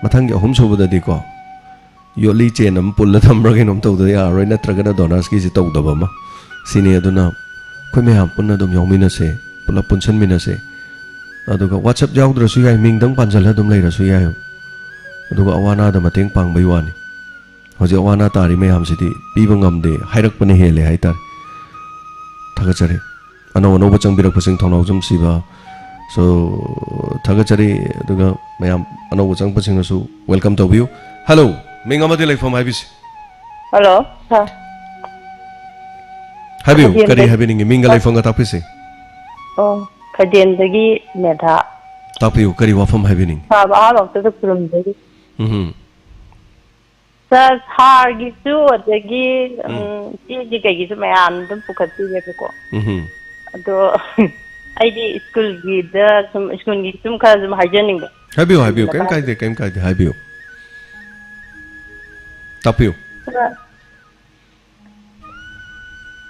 ꯃꯊꯪꯒꯤ 3ꯁꯨꯕꯗꯗꯤꯀꯣ ꯌꯣꯠꯂꯤ ꯆꯦꯟ ꯑꯃ ꯄꯨꯜꯂ ꯊꯝꯕ꯭ꯔꯥ ꯀꯩꯅꯣꯝ ꯇꯧꯗꯕ ꯌꯥꯔꯔꯣꯏ ꯅꯠꯇ꯭ꯔꯒꯅ ꯗꯣꯅꯔꯁꯀꯤꯁꯤ ꯇꯧꯗꯕ ꯑꯃ ꯁꯤꯅꯤ ꯑꯗꯨꯅ ꯑꯩꯈꯣꯏ ꯃꯌꯥꯝ ꯄꯨꯟꯅ ꯑꯗꯨꯝ ꯌꯥꯎꯃꯤꯟꯅꯁꯦ ꯄꯨꯂꯞ ꯄꯨꯟꯁꯟꯃꯤꯟꯅꯁꯦ ꯑꯗꯨꯒ WhatsApp ꯌꯥꯎꯗ꯭ꯔꯁꯨ ꯌꯥꯏ ꯃꯤꯡꯗꯪ ꯄꯥꯟꯁꯤꯜꯂ ꯑꯗꯨꯝ ꯂꯩꯔꯁꯨ ꯌꯥꯏ ꯑꯗꯨꯒ ꯑꯋꯥ ꯑꯅꯥꯗ ꯃꯇꯦꯡ ꯄꯥꯡꯕꯩ ꯋꯥꯅꯤ ꯍꯧꯖꯤꯛ ꯑꯋꯥ ꯑꯅꯥ ꯇꯥꯔꯤ ꯃꯌꯥꯝꯁꯤꯗꯤ ꯄꯤꯕ ꯉꯝꯗꯦ ꯍꯥꯏꯔꯛꯄꯅ ꯍꯦꯜꯂꯦ ꯍꯥꯏꯇꯥꯔꯦ ꯊꯥꯒꯠꯆꯔꯤ ꯑꯅꯧꯕ ꯆꯪꯕꯤꯔꯛꯄꯁꯤꯡ ꯊꯧꯅꯥꯎꯖꯝ ꯁꯤꯕ ꯁꯣ ꯊꯥꯒꯠꯆꯔꯤ ꯑꯗꯨꯒ ꯃꯌꯥꯝ ꯑꯅꯧꯕ ꯆꯪꯕꯁꯤꯡꯅꯁꯨ ꯋꯦꯜꯀꯝ ꯇꯧꯕꯤꯌꯨ ꯍꯜꯂꯣ ꯃꯤꯡ ꯑꯃꯗꯤ ꯂꯩꯐꯝ ꯍꯥꯏꯕꯤꯁꯤ ꯍꯜꯂꯣ ꯁꯥꯔ ꯍꯥꯏꯕꯤꯌꯨ ꯀꯔꯤ ꯍꯥꯏꯕꯤꯅꯤꯡꯉꯤ ꯃꯤꯡꯒ ꯂꯩꯐꯝꯒ ꯇꯥꯛꯄꯤꯁꯤ ꯈꯩꯗꯦꯟꯗꯒꯤ ꯃꯦꯙꯥ ꯇꯥꯛꯄꯤꯌꯨ ꯀꯔꯤ ꯋꯥꯐꯝ ꯍꯥꯏꯕꯤꯅꯤꯡꯉꯤ ꯁꯥꯔ ꯑꯍꯥꯟꯕꯃꯛꯇꯗ ꯈꯨꯔꯨꯝꯖꯔꯤ ꯁꯥꯔ ꯁꯥꯔꯒꯤꯁꯨ ꯑꯗꯒꯤ ꯆꯦꯒꯤ ꯀꯩꯒꯤꯁꯨ ꯃꯌꯥꯝ ꯑꯗꯨꯝ ꯄꯨꯈꯠꯄꯤꯔꯦꯕꯀꯣ ꯑꯗꯣ ꯑꯩꯗꯤ 스쿨ꯒꯤ ꯁꯨꯝ ꯈꯔ ꯁꯨꯝ ꯍꯥꯏꯖꯅꯤꯡꯕ 하비요 깸까지 하비요 답비요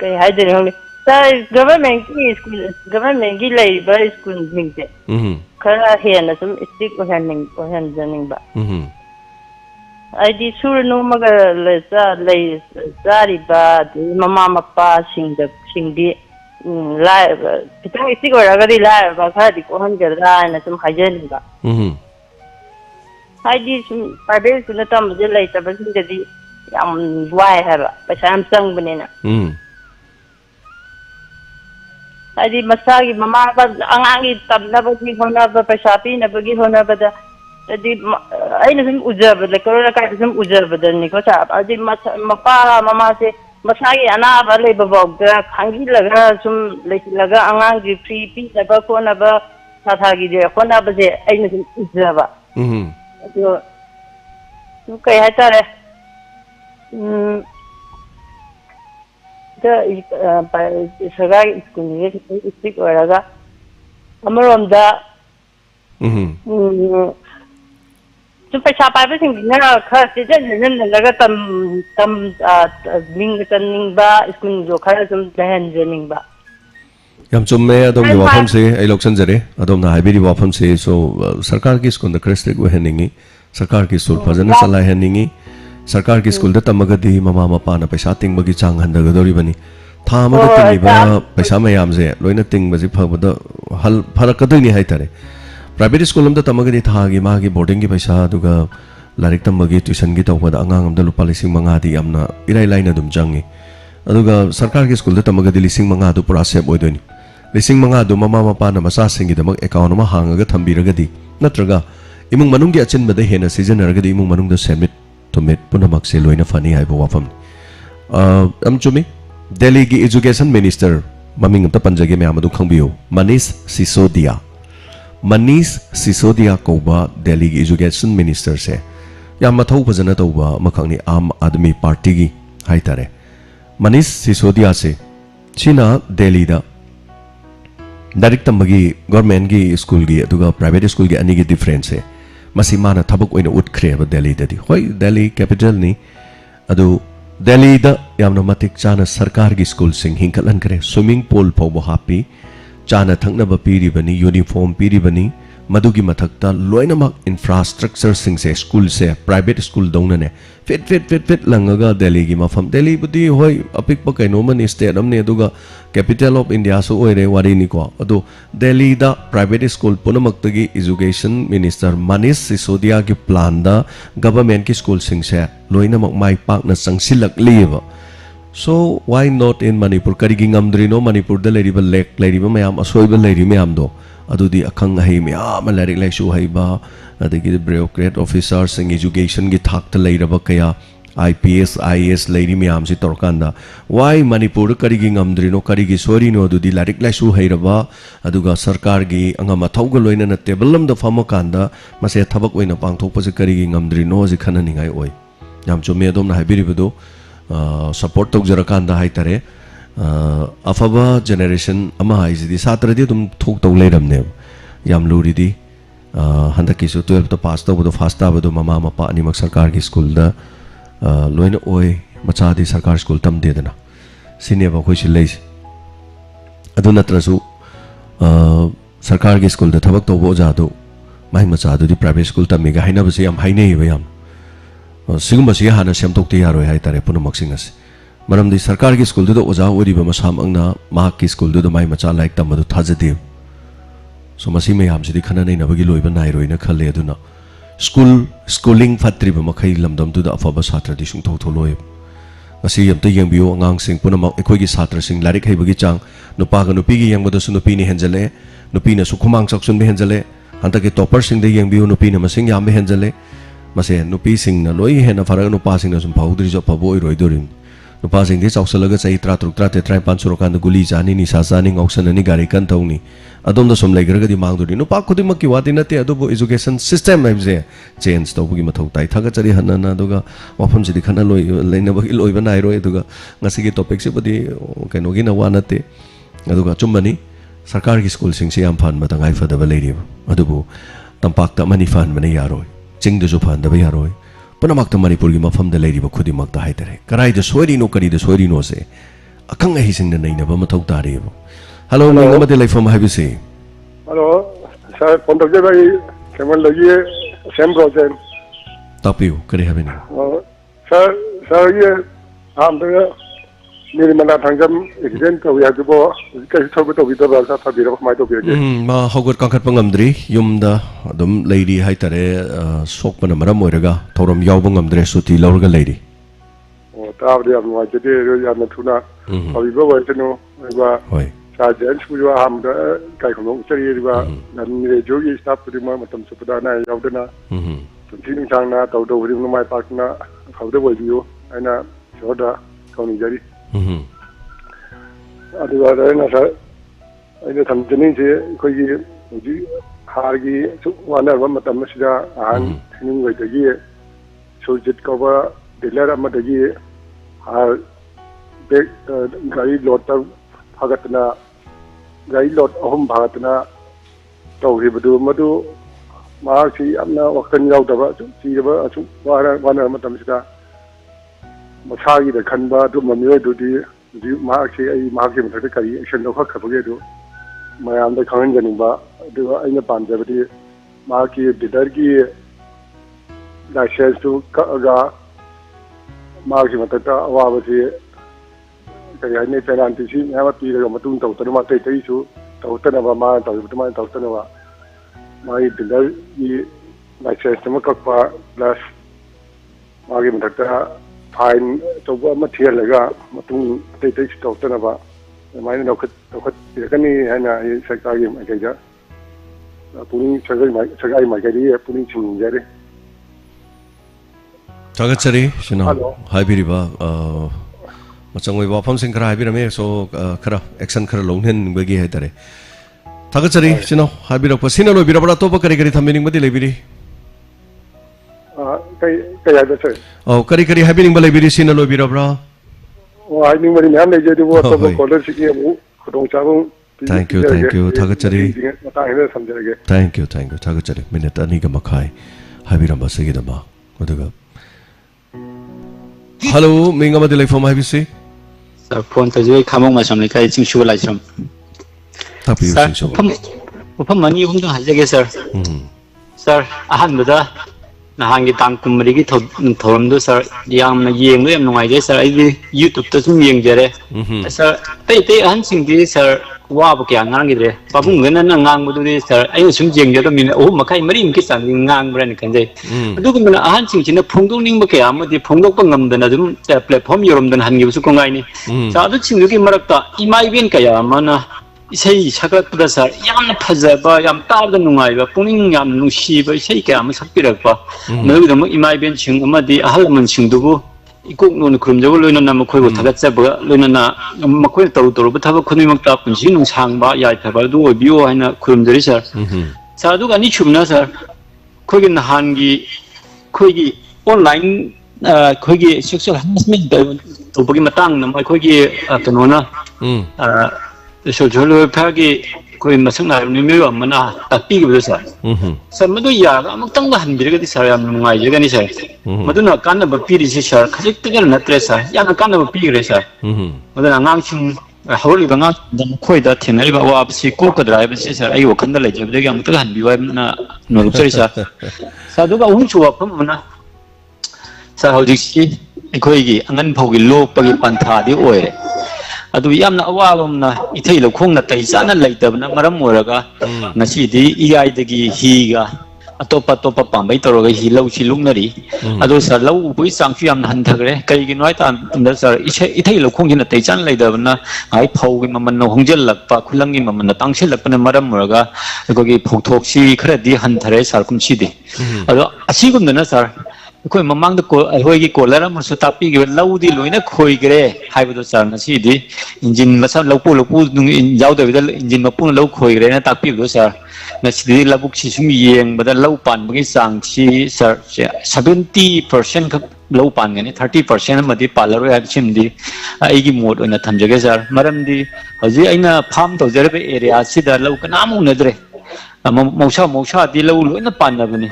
kay haidin hong sa government ki school government ki lay ba school ning te kara hena sum stick o handling ba ID sur no maga le sa lay sari ba mama mappa singdi live pitang stick o raga di live ba kha di ko han garda na sum hajen ba ID sum private school tam je lay ta ba sing di yam wai ha ba pa sam sang banina ID masagi mama ba angangi tabna ba ni hona ba pasapi na ba gi hona ba da adi ay na sum ujab le corona ka sum ujab da ni ko sa adi mapa mama se masagi ana ba le ba bog da khangi laga sum le laga angang gi free pi na ba ko na ba sa tha gi de ko na ba se ay na sum ujab ba ado su kai ha ta re da sarkari school ni stick oraga amarom da su paisa pa ba sing na kha se jen laga tam ning ning ba school jo khara sum dahan jening ba yam chumme adom gi wafam se ai loksan jare adom na haibiri wafam se so sarkar ki school da crest ko heningi sarkar ki school fajana chala heningi sarkar ki school da tamagadi mama mapa na paisa ting bagi chang handa gadori bani tha ma da tingi ba paisa mayam je loina ting baji phagda hal farak kadai ni haitare private school am da tamagadi tha gi ma gi boarding gi paisa duga larik tambagi tuition gi tawda angang am da lupa lising manga di amna irai laina dum jangi aduga sarkar ki school da tamagadi lising manga du pura sep oidoni lising manga du mama mapa na masa singi da mag account ma hangaga thambiraga di natraga imung manung gi achin bada hena season araga di imung manung da semit tumit punamak se loina fani hai wafam am chumi Delhi gi education minister maming ta panjage me amadu khangbiyo Manish Sisodia koba Delhi gi education minister se ya mathau phajana tawba makhangni am admi party gi haitare Manish Sisodia se china Delhi da direct tambagi government gi school gi aduga private school gi ani gi difference se masi mana thabak oina utkhre ba Delhi da di hoi Delhi capital ni adu Delhi da yamna matik chana sarkar gi school sing hingkalan kare swimming pool pawbo happy chana thangna ba piri bani uniform piri bani madugi mathakta loinamak infrastructure sing se school se private school dongna ne fit langaga Delhi gi mafam Delhi budi hoi apik pa kaino man state amne aduga capital of India so oire wari ni ko adu Delhi da private school punamak tagi education minister Manish Sisodia gi plan da government ki school sing se loinamak mai pak na sangsilak liba so why not in Manipur karigi ngamdrino Manipur da leriba lek leriba mayam asoiba leri mayam do adudi akhang hai mayam larik leksu haiba adigi bureaucrat officer sing education gi thak ta leiraba kaya IPS IAS leri mayam si torkanda why Manipur karigi ngamdrino karigi sorino adudi larik leksu hairaba aduga sarkar gi angama thauga loina na table lam da famakanda mase thabak oina pangthok pa karigi ngamdrino ji khana ningai oi yam chume adom na haibiribudo support tok jarakanda haitare afaba generation ama haisidi satradi dum thok tau leiramne yam luri di handaki su 12 to pass to bodo fast ta bodo mama mapa ani mak sarkar ki school da loina oi macha di sarkar school tam de dana sine ba khoi silai adu natrasu sarkar ki school da thabak to bo ja do mai macha du di private school tam mi ga haina ba se yam hainei ba yam sigumba si hana semtok te yaroi hai tare puno maxing as maram di sarkar ki school do oja ori ba masam angna ma ki school do mai macha like tam du thajade so masi me ham si di khana nei na bagi loi ba nai roi na khale aduna schooling fatri ba makhai lamdam du da afa ba satra di sung thok tholoi asi yam te yang bio angang sing puno mak ekoi gi satra sing larik hai bagi chang nupa ga nupi gi yang ba do su nupi ni henjale nupi na su khumang chak sun be henjale hanta ki topper sing de yang bio nupi na masing yam be henjale mase nupi sing na loi hena farag nupa sing na sum phaudri jo phaboi roi dorin nupa sing de chausalaga chai 3 kan guli jani ni sa jani ngausan ani gari kan thongni adom da sum leigraga di mangduri nupa khudi makki wati nate adobo education system aimje change to bugi mathau tai thaga chari hanana doga wafam ji di khana loi leina bagi loi ba nai roi doga ngasi gi topic se budi kaino gi na wanate adoga chummani sarkar gi school sing se am phan ma tangai fa da ba leiri adobo tampak ta mani fan bane yaroi ching de fan da ba yaroi punamak ta Manipur gi mafam da leiri ba khudi mak ta haitare karai da soiri no kari da soiri no se akang ahising na nainaba matog tari bo. Hello, may nga matilay from Habisi. Hello, sir, contact by Kemal Lagi, same project. Tapiw, kari habi ni. Sir, ye, मेरे मना थांगम accident तो या जो कैसे थोड़ा तो भीतर रास्ता था बिरव माय तो बिरव ma hogot kangkat pangamdri yumda adum lady hai tare sok pana maram oiraga thoram yawbang amdre suti lawrga lady o ta abri am wa jete ya na thuna abi ba wa teno ba hoi sa jen su wa ham da kai khong chari ba nan ni jo gi staff pri ma matam su pada na yawdana tin chang na to do ri no mai park na khawde wa ju aina joda kauni jari अदुगा रहना sir अइने थमजनी से कोई जी हार की वानर मतम सिदा आन thinning वैदगी सोजित कबा डीलर अमदगी हार बेग गाड़ी लोड तक भागतना गाड़ी लोड अहम भागतना तौरिबदु मदु मासी अपना वखन यावदबा सीबा असु वानर मतम सिदा मसागी द खनबा दु ममियो दुदी जी मार्क्सी आई मार्क्सी मथक करी एक्शन दो खबगे दो मयाम द खंगन जनिबा दु आइना पांजबदी मार्की डीलर की लाइसेंस टू कगा मार्क्सी मथक अवाबसी करी आइने पेनाल्टी सी मेवा पीरगा मतुंग तौतनमा तैसु तौतनबा मा तौतमा तौतनबा माई डीलर की लाइसेंस तम कक्पा प्लस मार्की मथक फाइन तब थियल तैतै तौतनब अमायन लौखनी है सरकार की माइकद पुनिंग सरकार माइकद पुनिंग चिंजरी थागतचरी सिनो हाइबिरिबा मचंगोय वाफमसिंग खरा हाइबिरमे सो खरा एक्शन खरा लौनहेन बगी हाइतरे थागतचरी सिनो हाइबिरप सिनो लोबिरबरा तोप करी करी थमिनिंग बदि लेबिरि Oh, kari kari habining balay biri sina lo birabra. Oh, I think very many days ago, so college city amu khudong chabung. Thank you, thagachari. Thank you, thagachari. Minute ani ka makai. Habiramba sige dama. Odaga. Hello, minga madilay from Habisi. Sir, phone to joy kamong masam likai sing shu lai sum. Tapi sing shu. Upam mani hung dong hajage sir. Sir, ahan bada. Nahangi tang kumrigi thoram do sir yam na yeng lo yam nungai je sir ai YouTube to sum yeng jare sir tei han sing di sir wa ba kya ngang gi re pa bung ngana na ngang bu di sir ai sum jeng je to min o ma kai mari ki sang ngang bra ni kan je adu kum na han sing chin na phongdong ning ba kya ma di phongdok pa ngam da na dum platform yorom dan han gi su ko ngai ni sa adu sing gi marak ta imai ben kaya ma na isai saklat da sir yam na phaja ba yam ta da nungai ba puning yam nu shi ba isai kya ma sakpirak ba no da mo imai ben ching ma di ahal man ching du bu ikok no khrum jaw loina na makhoi bo thagat cha ba loina na makhoi taru taru ba thaba khuni mak ta punji nung sang ba yai pha ba du bio haina khrum jari sir sa du ga ni chumna sir khoi gi nahan gi khoi gi online khoi gi sexual harassment to ba gi matang na mai khoi gi kano na social welfare कोई मसंग ना निमे मना तापी के sir sir मदु या अमक्तंग हन बिरग दि sir याम नुंगाइ जगनि sir मदुना कान बपीरि से sir खजिक तगर नत्रे sir yam can't बपीगरे sir मदुना ngang chung hawli ba ngang dam khoi da thenari ba wa bsi ko ka drive se sir ai wakhanda le jab de am ta han bi wa na no lu sari sa sa du ba ung chu wa pham na sa hawji ki khoi gi angan phau gi lok pa gi pantha di oire adu yamna awalom na ithei lokhong na tai sana leitabna maram oraga ngasi di iai dagi hi ga atopa topa pambai toroga hi lau chi lungnari adu sar lau bui sang chu yam han thagre kai gi noi ta da sar ithei lokhong hin tai chan leidabna ai phau gi maman no hongjel lakpa khulang gi maman na tangshel lakpa maram oraga ko gi phokthok si khara di han thare sar kum chi di adu asigum na sar कोई ममांग the को होगी collar म सु तापी गे लौदी लोइना खोइ गरे हाइबदो सरना सिदी engine मसा लौपु जाउ the Bidal engine मपु लौ खोइ गरे ना तापी दो सर न सिदी लबुक छि सुम येंग बदा लौ पान बगे सांग छि सर 70% ख लौ पान गने 30% मदि पालरो या छिमदी आइगी मोड ओना थमजगे सर मरमदी हजि आइना फार्म तौजरबे एरिया सिदा लौ कनाम उनद्रे मौसा दी लौ लोइना पानबने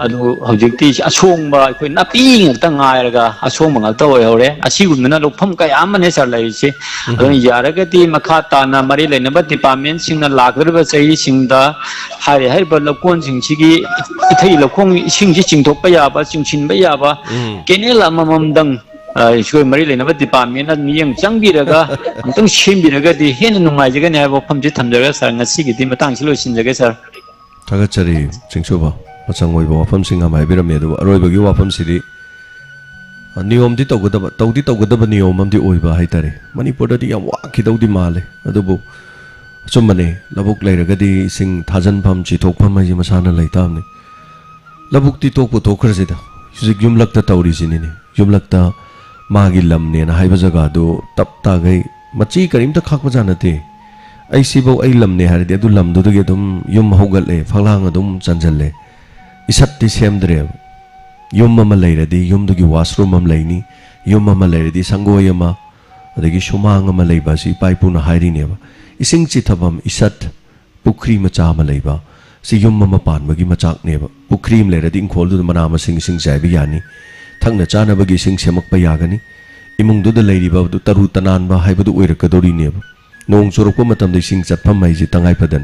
adu hojikti asongba koi napi ngakta ngairaga asongba ngakta oyore asigumna lokpham kaya amane sar laisi adu yaragati makha tana mari leinaba department singna lagrba chai singda hai ba lokon singsigi ithai lokong singji chingthokpa yaba chingchinba yaba kenel amamamdang इसको मरी लेना but department मियंग चंगबिरगा अंतंग शेमबिरगा दि हेन नुंगाइजगा ने हाबो फमजि थमजगा sir ngasi gi di matang silo sinjage sir थागतचरी चिंगसुबा मचंग ओइबो वाफम सिंगा माइबिरम ने दो अरोइबगी वाफम सिदि नियम दि तौगदब नियम अमदि ओइबा हाइतारे मणिपुर दि याम वाखि दौदि माले अदुबो चुमने लबुक लेरगदि सिंग थाजन फम चिथोकफम हाइजि मसाना लैतामने लबुक ति तोकपो तोखरसिदा जुजिक युमलकता तौरि सिनिने युमलकता मागी लमने ना हाइबा जगह दो तप तागै मची करीमता खाकबा जानते आई सिबो आई लमने हारदि अदु लमदो दगे दुम युम होगले फलांग दुम चंजले इसत्ति सेमद्रे युम मम लैरदि युम दुगी वाशरूम मम लैनी युम मम लैरदि संगोय मा अदगी सुमांग मा लैबा सि पाइपुना हाइरिनेबा इसिंग चिथबम इसत पुखरी मचा मा लैबा सि युम मम पानबगी मचाक नेबा पुखरी म लैरदि इंखोल दु मना मा सिंग सिंग जायबि यानी थंगना चानबगी सिंग सेमकपा यागनी इमुंग दु लैरिबा दु तरु तनानबा हाइबदु ओइरकदोरिनेबा नोंग चोरकपा मतम दि सिंग चतफम हाइजि तंगाइ फदन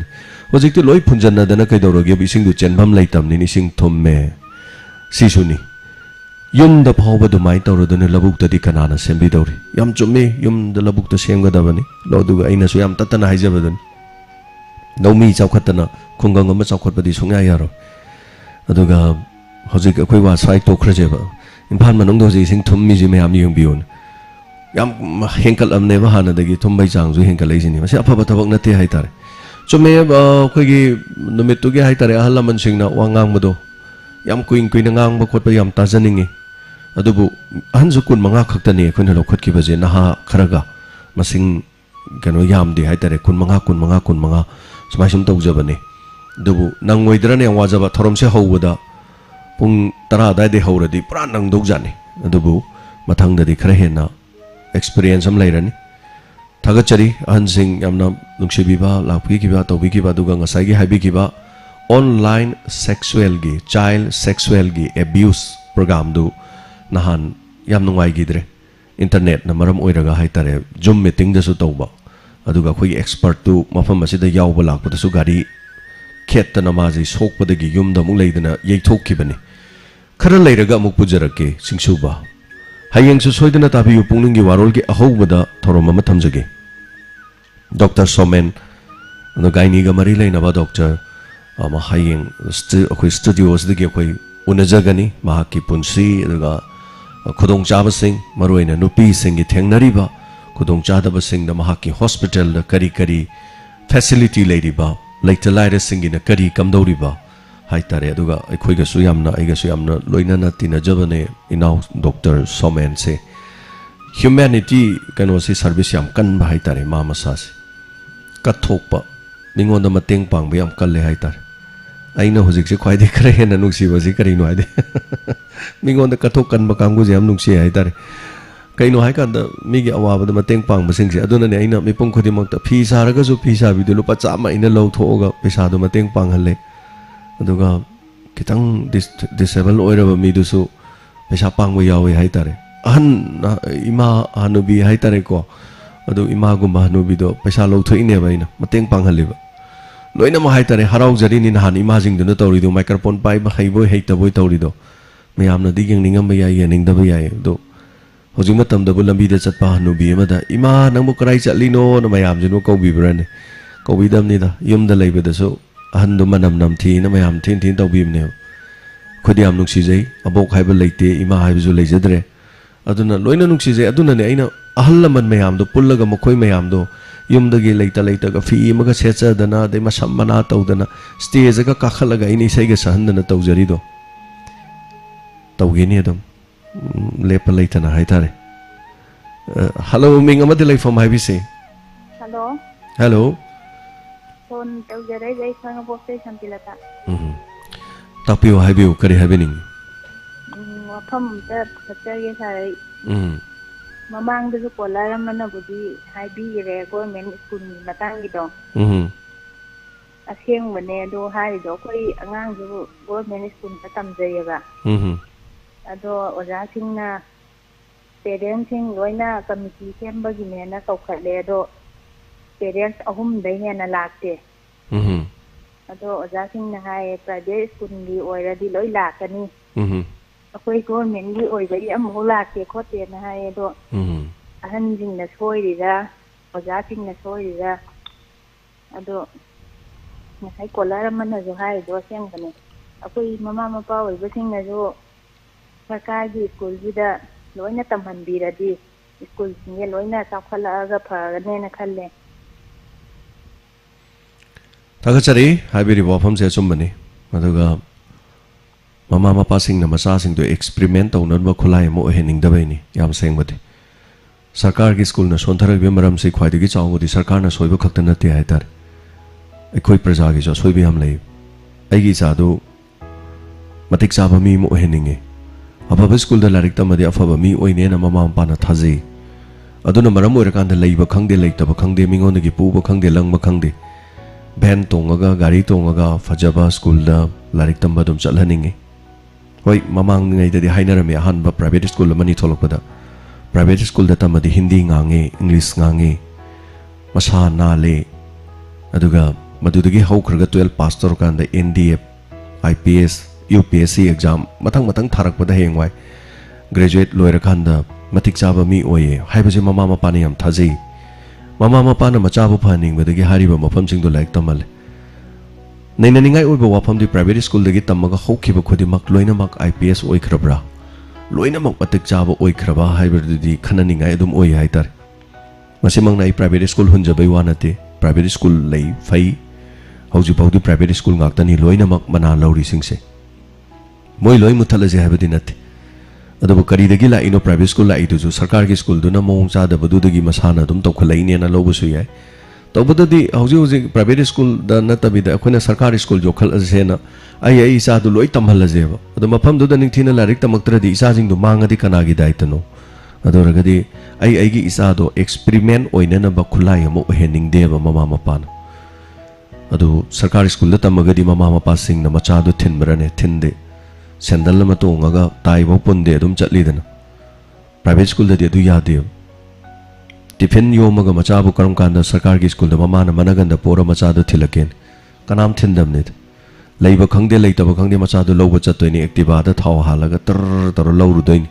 होजिकति लोइ फुंजन्नदना कैदौरगे इसिंग दु चेनफम लैतमनि इसिंग थुम्मे सिसुनि युमदा फावबा दुमाइ तौरदने लबुक्तदि कनाना सेमबिदौरि याम चुम्मे युमदा लबुक्ता सेमगदबनि लोदुगा अइनासु याम ततना हाइजबदन नौमी चावखतना खुंगंग अमा चावखतबदि सुंगा यारो अदुगा होजिक अखोइ वा साइ तोखरजेबा इम्फाल मनोंग दोजे इसिंग थुम्मि जि मयाम यंबियोन याम हेंकल अमनेबा हानदगी थुम्बै चांगजु हेंकल लैजिनि मसे अफबा थबक नते हाइतारे चुम्मे अखोइगी नुमितुगे हाइतारे अहल लमन सिंगना वा ngangbado याम कुइन ngang खोटप याम ताजनिंगे अदुबु अहनजु कुन मंगा खक्तने अखोइना लौखतकिबजे नहा खरगा मसिंग कनो यामदि हाइतारे कुन मंगा समाइसम तौजबने दुबु नंगोइद्रने वाजबा थरमसे हौबदा पुंग 10 दाइदे हौरदि पुरा नंगदौजाने अदुबु मथंगदि खरा हेना एक्सपीरियंस हम लैरनी थागतचरी अहनसिंग यामना नुंगसिबिबा लाखपिकिबा तौबिकिबा दुगा ngसाइगी हाइबिकिबा ऑनलाइन सेक्सुअल गी चाइल्ड सेक्सुअल गी एब्यूज प्रोग्राम दु नहान याम नुंगाइगिद्रे इंटरनेट न मरम ओइरगा हाइतारे जूम मीटिंग दसु तौबा अदुगा खोइ एक्सपर्ट तु मफम असिदा यावबा लाखपदसु गाड़ी खेतना माजि सोकपदगी युमदा मु लैदना यैथोखिबनी खरा लैरगा मु पुजरके सिंगसुबा हयेंगसु सोइदना ताबियु पुंगनिंगी वारोलगी अहौबदा थोरम अमा थमजगे डॉक्टर सोमेन न गाइनीगा मरी लैनबा डॉक्टर अमा हयेंग अखोइ स्टूडियोस दगी अखोइ उनजगनी महाकी पुंसी अदुगा खुदोंग चाबसिंग मरोइना नुपी सिंगी थेंगनरिबा खुदोंग चादबसिंग द महाकी हॉस्पिटल द करी फैसिलिटी लैरिबा लैता लाइरा सिंगिना करी कमदौरिबा हाइतारे अदुगा अखोइगसु यामना आइगसु यामना लोइनाना तिनजबने इनाउ डॉक्टर सोमेन से ह्यूमैनिटी कनोसी सर्विस याम कनबा हाइतारे मामसासे कथोकपा निंगोंदा मतेंग पांगबा याम कल्ले हाइतारे आइना हुजिकसे ख्वाइदे खरा हेना नुंगसिबसि करिनो हाइदे निंगोंदा कथोक कनबा कांगुजे याम नुंगसि हाइतारे कईनो हाइकांदा मिगी अवाबदा मतेंग पांगबसिंगसे अदुनाने आइना मिपुंग खुदिमक्ता फी सारगसु फी साबिदु लुपा चामा इना लौथोगा पैसादो मतेंग पांगहले अदुगा खितंग डिसेबल ओइरबा मिदुसु पैसा पांगबा यावे हाइतारे अहन इमा हानुबी हाइतारे को अदु इमा गुमा हानुबीदो पैसा लौथोइनेबा इना मतेंग पांगहलेबा लोइना मा हाइतारे हराउजरिनि नहान इमाजिंगदुना तौरिदो माइक्रोफोन पाइबा हैबोय हैतबोय तौरिदो मयामना दि यंगनिंगम याय यनिंगदबा याय दो होजिंग मतमदबु लंबीदा चतपा हानुबी अमदा इमा नंबु कराइ चतलिनो न मयामजिनो कौबिब्रने कौबिदमनिदा युमदा लैबदसु अहनदु मनम नमथि न मयाम थिन थिन तौबिबने खुदियाम नुक्सिजै अबोक हाइबा लैते इमा हाइबजु लैजद्रे अदुना लोइना नुक्सिजै अदुनाने आइना अहल लमन मयामदो पुल्लगा मखोइ मयामदो युमदगी लैता फी अमगा सेचदना दे मसम मना तौदना स्टेजगा काखलगा इनि सैगा सहन्दना तौजरिदो तौगेनि अदम लेप लैतना हाइतारे हेलो मिंग अमदि लैफम हाइबिसे हेलो हेलो फोन तौजरै जै संगबोसे संतिलता तापियो हाइबियो करि हाइबिनिंग वफम त खतरगे सारै ममांगदसु कोलारमनबुदि हाइबिरे गवर्नमेंट स्कूल मतांगिदो ꯑꯁꯦꯡꯕꯅꯦ ꯑꯗꯣ ꯍꯥꯏꯔꯤꯗꯣ ꯑꯩꯈꯣꯏ ꯑꯉꯥꯡꯁꯨ ꯒꯣꯔꯃꯦꯟ ꯁ꯭ꯀꯨꯜꯗ ꯇꯝꯖꯩꯌꯦꯕ ꯑꯗꯣ ꯑꯣꯖꯥꯁꯤꯡꯅ ꯄꯦꯔꯦꯟꯁꯁꯤꯡ ꯂꯣꯏꯅ ꯀꯃꯤꯇꯤ ꯁꯦꯝꯕꯒꯤꯅꯦꯅ ꯀꯧꯈꯠꯂꯦ ꯑꯗꯣ ꯄꯦꯔꯦꯟꯁ 3ꯗꯩ ꯍꯦꯟꯅ ꯂꯥꯛꯇꯦ ꯑꯗꯣ ꯑꯣꯖꯥꯁꯤꯡꯅ ꯍꯥꯏꯌꯦ ꯄ꯭ꯔꯥꯏꯚꯦꯠ ꯁ꯭ꯀꯨꯜꯒꯤ ꯑꯣꯏꯔꯗꯤ ꯂꯣꯏ ꯂꯥꯛꯀꯅꯤ ꯑꯩꯈꯣꯏ ꯒꯣꯔꯃꯦꯟꯒꯤ ꯑꯣꯏꯕꯒꯤ ꯑꯃꯐꯥꯎ ꯂꯥꯛꯇꯦ ꯈꯣꯠꯇꯦꯅ ꯍꯥꯏꯌꯦ ꯑꯗꯣ ꯑꯍꯟꯁꯤꯡꯅ ꯁꯣꯏꯔꯤꯔꯥ ꯑꯣꯖꯥꯁꯤꯡꯅ ꯁꯣꯏꯔꯤꯔꯥ ꯑꯗꯣ ngài ꯀꯣꯂꯔ ꯑꯃꯅꯁꯨ ꯍꯥꯏꯔꯤꯗꯣ ꯑꯁꯦꯡꯕꯅꯦ ꯑꯩꯈꯣꯏ ꯃꯃꯥ ꯃꯄꯥ ꯑꯣꯏꯕꯁꯤꯡꯅꯁꯨ ꯁꯔꯀꯥꯔꯒꯤ ꯁ꯭ꯀꯨꯜꯁꯤꯗ ꯂꯣꯏꯅ ꯇꯝꯍꯟꯕꯤꯔꯗꯤ ꯁ꯭ꯀꯨꯜꯁꯤꯡꯁꯦ ꯂꯣꯏꯅ ꯆꯥꯎꯈꯠꯂꯛꯑꯒ ꯐꯒꯅꯦꯅ ꯈꯜꯂꯦ ꯊꯥꯒꯠꯆꯔꯤ ꯍꯥꯏꯕꯤꯔꯤꯕ ꯋꯥꯐꯝꯁꯦ ꯑꯆꯨꯝꯕꯅꯤ ꯑꯗꯨꯒ ꯃꯃꯥ ꯃꯄꯥꯁꯤꯡꯅ ꯃꯆꯥꯁꯤꯡꯗꯣ ꯑꯦꯛꯁꯄ꯭ꯔꯤꯃꯦꯟ ꯇꯧꯅꯕ ꯈꯨꯠꯂꯥꯏ ꯑꯃ ꯑꯣꯏꯍꯟꯅꯤꯡꯗꯕꯩꯅꯤ ꯌꯥꯝ ꯁꯦꯡꯕꯗꯤ ꯁꯔꯀꯥꯔꯒꯤ ꯁ꯭ꯀꯨꯜꯅ ꯁꯣꯟꯊꯔꯛꯏꯕ ꯃꯔꯝꯁꯤ ꯈ꯭ꯋꯥꯏꯗꯒꯤ ꯆꯥꯎꯕꯗꯤ ꯁꯔꯀꯥꯔꯅ ꯁꯣꯏꯕ ꯈꯛꯇ ꯅꯠꯇꯦ ꯍꯥꯏꯇꯥꯔꯦ ꯑꯩꯈꯣꯏ ꯄ꯭ꯔꯖꯥꯒꯤꯁꯨ ꯑꯁꯣꯏꯕ ꯌꯥꯝ ꯂꯩ ꯑꯩꯒꯤ ꯏꯆꯥꯗꯨ ꯃꯇꯤꯛ ꯆꯥꯕ ꯃꯤ ꯑꯃ ꯑꯣꯏꯍꯟꯅꯤꯡꯉꯤ ꯑꯐꯕ ꯁ꯭ꯀꯨꯜꯗ ꯂꯥꯏꯔꯤꯛ ꯇꯝꯃꯗꯤ ꯑꯐꯕ ꯃꯤ ꯑꯣꯏꯅꯦꯅ ꯃꯃꯥ ꯃꯄꯥꯅ ꯊꯥꯖꯩ ꯑꯗꯨꯅ ꯃꯔꯝ ꯑꯣꯏꯔꯀꯥꯟꯗ ꯂꯩꯕ ꯈꯪꯗꯦ ꯂꯩꯇꯕ ꯈꯪꯗꯦ ꯃꯤꯉꯣꯟꯗꯒꯤ ꯄꯨꯕ ꯈꯪꯗꯦ ꯂꯪꯕ ꯈꯪꯗꯦ ꯚꯦꯟ ꯇꯣꯡꯉꯒ ꯒꯥꯔꯤ ꯇꯣꯡꯉꯒ ꯐꯖꯕ ꯁ꯭ꯀꯨꯜꯗ ꯂꯥꯏꯔꯤꯛ ꯇꯝꯕ ꯑꯗꯨꯝ ꯆꯠꯍꯟꯅꯤꯡꯉꯤ ꯍꯣꯏ ꯃꯃꯥꯡꯉꯩꯗꯗꯤ ꯍꯥꯏꯅꯔꯝꯃꯤ ꯑꯍꯥꯟꯕ ꯄ꯭ꯔꯥꯏꯚꯦꯠ ꯁ꯭ꯀꯨꯜ ꯑꯃꯅꯤ ꯊꯣꯛꯂꯛꯄꯗ ꯄ꯭ꯔꯥꯏꯚꯦꯠ ꯁ꯭ꯀꯨꯜꯗ ꯇꯝꯃꯗꯤ ꯍꯤꯟꯗꯤ ꯉꯥꯡꯉꯤ ꯏꯪꯂꯤꯁ ꯉꯥꯡꯉꯤ ꯃꯁꯥ ꯅꯥꯜꯂꯤ ꯑꯗꯨꯒ ꯃꯗꯨꯗꯒꯤ ꯍꯧꯈ꯭ꯔꯒ 12 ꯄꯥꯁ ꯇꯧꯔꯀꯥꯟꯗ NDF IPS UPSC ꯑꯦꯛꯖꯥꯝ ꯃꯊꯪ ꯃꯊꯪ ꯊꯥꯔꯛꯄꯗ ꯍꯌꯦꯡꯋꯥꯏ ꯒ꯭ꯔꯦꯖꯨꯑꯦꯠ ꯂꯣꯏꯔꯀꯥꯟꯗ ꯃꯇꯤꯛ ꯆꯥꯕ ꯃꯤ ꯑꯣꯏꯌꯦ ꯍꯥꯏꯕꯁꯦ ꯃꯃꯥ ꯃꯄꯥꯅ ꯌꯥꯝ ꯊꯥꯖꯩ ꯃꯃꯥ ꯃꯄꯥꯅ ꯃꯆꯥꯕꯨ ꯐꯍꯟꯅꯤꯡꯕꯗꯒꯤ ꯍꯥꯏꯔꯤꯕ ꯃꯐꯝꯁꯤꯡꯗꯣ ꯂꯥꯏꯔꯤꯛ ꯇꯝꯍꯜꯂꯦ ꯅꯩꯅꯅꯤꯡꯉꯥꯏ ꯑꯣꯏꯕ ꯋꯥꯐꯝꯗꯤ ꯄ꯭ꯔꯥꯏꯚꯦꯠ ꯁ꯭ꯀꯨꯜꯗꯒꯤ ꯇꯝꯃꯒ ꯍꯧꯈꯤꯕ ꯈꯨꯗꯤꯡꯃꯛ ꯂꯣꯏꯅꯃꯛ IPS ꯑꯣꯏꯈ꯭ꯔꯕ꯭ꯔꯥ ꯂꯣꯏꯅꯃꯛ ꯃꯇꯤꯛ ꯆꯥꯕ ꯑꯣꯏꯈ꯭ꯔꯕ ꯍꯥꯏꯕꯗꯨꯗꯤ ꯈꯟꯅꯅꯤꯡꯉꯥꯏ ꯑꯗꯨꯝ ꯑꯣꯏ ꯍꯥꯏꯇꯥꯔꯦ ꯃꯁꯤꯃꯛꯅ ꯑꯩ ꯄ꯭ꯔꯥꯏꯚꯦꯠ ꯁ꯭ꯀꯨꯜ ꯍꯨꯟꯖꯕꯩ ꯋꯥ ꯅꯠꯇꯦ ꯄ꯭ꯔꯥꯏꯚꯦꯠ ꯁ꯭ꯀꯨꯜ ꯂꯩ ꯐꯩ ꯍꯧꯖꯤꯛꯐꯥꯎꯗꯤ ꯄ꯭ꯔꯥꯏꯚꯦꯠ ꯁ꯭ꯀꯨꯜ ꯉꯥꯛꯇꯅꯤ ꯂꯣꯏꯅꯃꯛ ꯃꯅꯥ ꯂꯧꯔꯤꯁꯤꯡꯁꯦ ꯃꯣꯏ ꯂꯣꯏ ꯃꯨꯠꯊꯠꯂꯁꯦ ꯍꯥꯏꯕꯗꯤ ꯅꯠꯇꯦ ꯑꯗꯨꯕꯨ ꯀꯔꯤꯗꯒꯤ ꯂꯥꯛꯏꯅꯣ ꯄ꯭ꯔꯥꯏꯚꯦꯠ ꯁ꯭ꯀꯨꯜ ꯂꯥꯛꯏꯗꯨꯁꯨ ꯁꯔꯀꯥꯔꯒꯤ ꯁ꯭ꯀꯨꯜꯗꯨꯅ ꯃꯑꯣꯡ ꯆꯥꯗꯕꯗꯨꯗꯒꯤ ꯃꯁꯥꯅ ꯑꯗꯨꯝ ꯇꯧꯈꯠꯂꯛꯏꯅꯦꯅ ꯂꯧꯕꯁꯨ ꯌꯥꯏ ꯇꯧꯕꯗꯗꯤ ꯍꯧꯖꯤꯛ ꯍꯧꯖꯤꯛ ꯄ꯭ꯔꯥꯏꯚꯦꯠ ꯁ꯭ꯀꯨꯜꯗ ꯅꯠꯇꯕꯤꯗ ꯑꯩꯈꯣꯏꯅ ꯁꯔꯀꯥꯔꯒꯤ ꯁ꯭ꯀꯨꯜ ꯌꯣꯛꯈꯠꯂꯁꯦꯅ ꯑꯩ ꯏꯆꯥꯗꯨ ꯂꯣꯏ ꯇꯝꯍꯜꯂꯁꯦꯕ ꯑꯗꯣ ꯃꯐꯝꯗꯨꯗ ꯅꯤꯡꯊꯤꯅ ꯂꯥꯏꯔꯤꯛ ꯇꯝꯃꯛꯇ꯭ꯔꯗꯤ ꯏꯆꯥꯁꯤꯡꯗꯨ ꯃꯥꯡꯉꯗꯤ ꯀꯅꯥꯒꯤ ꯗꯥꯏꯇꯅꯣ ꯑꯗꯨ ꯑꯣꯏꯔꯒꯗꯤ ꯑꯩꯒꯤ ꯏꯆꯥꯗꯣ ꯑꯦꯛꯁꯄ꯭ꯔꯤꯃꯦꯟ ꯑꯣꯏꯅꯅꯕ ꯈꯨꯠꯂꯥꯏ ꯑꯃ ꯑꯣꯏꯍꯟꯅꯤꯡꯗꯦꯕ ꯃꯃꯥ ꯃꯄꯥꯅ ꯑꯗꯨ ꯁꯔꯀꯥꯔ ꯁ꯭ꯀꯨꯜꯗ ꯇꯝꯃꯒꯗꯤ ꯃꯃꯥ ꯃꯄꯥꯁꯤꯡꯅ ꯃꯆꯥꯗꯨ ꯊꯤꯟꯕ꯭ꯔꯅꯦ ꯊꯤꯟꯗꯦ ꯁꯦꯟꯗꯜ ꯑꯃ ꯇꯣꯡꯉꯒ ꯇꯥꯏꯐꯥꯎ ꯄꯨꯟꯗꯦ ꯑꯗꯨꯝ ꯆꯠꯂꯤꯗꯅ ꯄ꯭ꯔꯥꯏꯚꯦꯠ ꯁ꯭ꯀꯨꯜꯗꯗꯤ ꯑꯗꯨ ꯌꯥꯗꯦꯕ टिफिन योमग मचाबु करम कांदा सरकार की स्कूल ममाना मनगंदा पोरा मचादु थिलकेन कनाम थिंदमने लैब खंगदे लैतब खंगदे मचादु लौब चतोइनी एक्टिवादा थाव हालगा तर तर लौरुदोइनी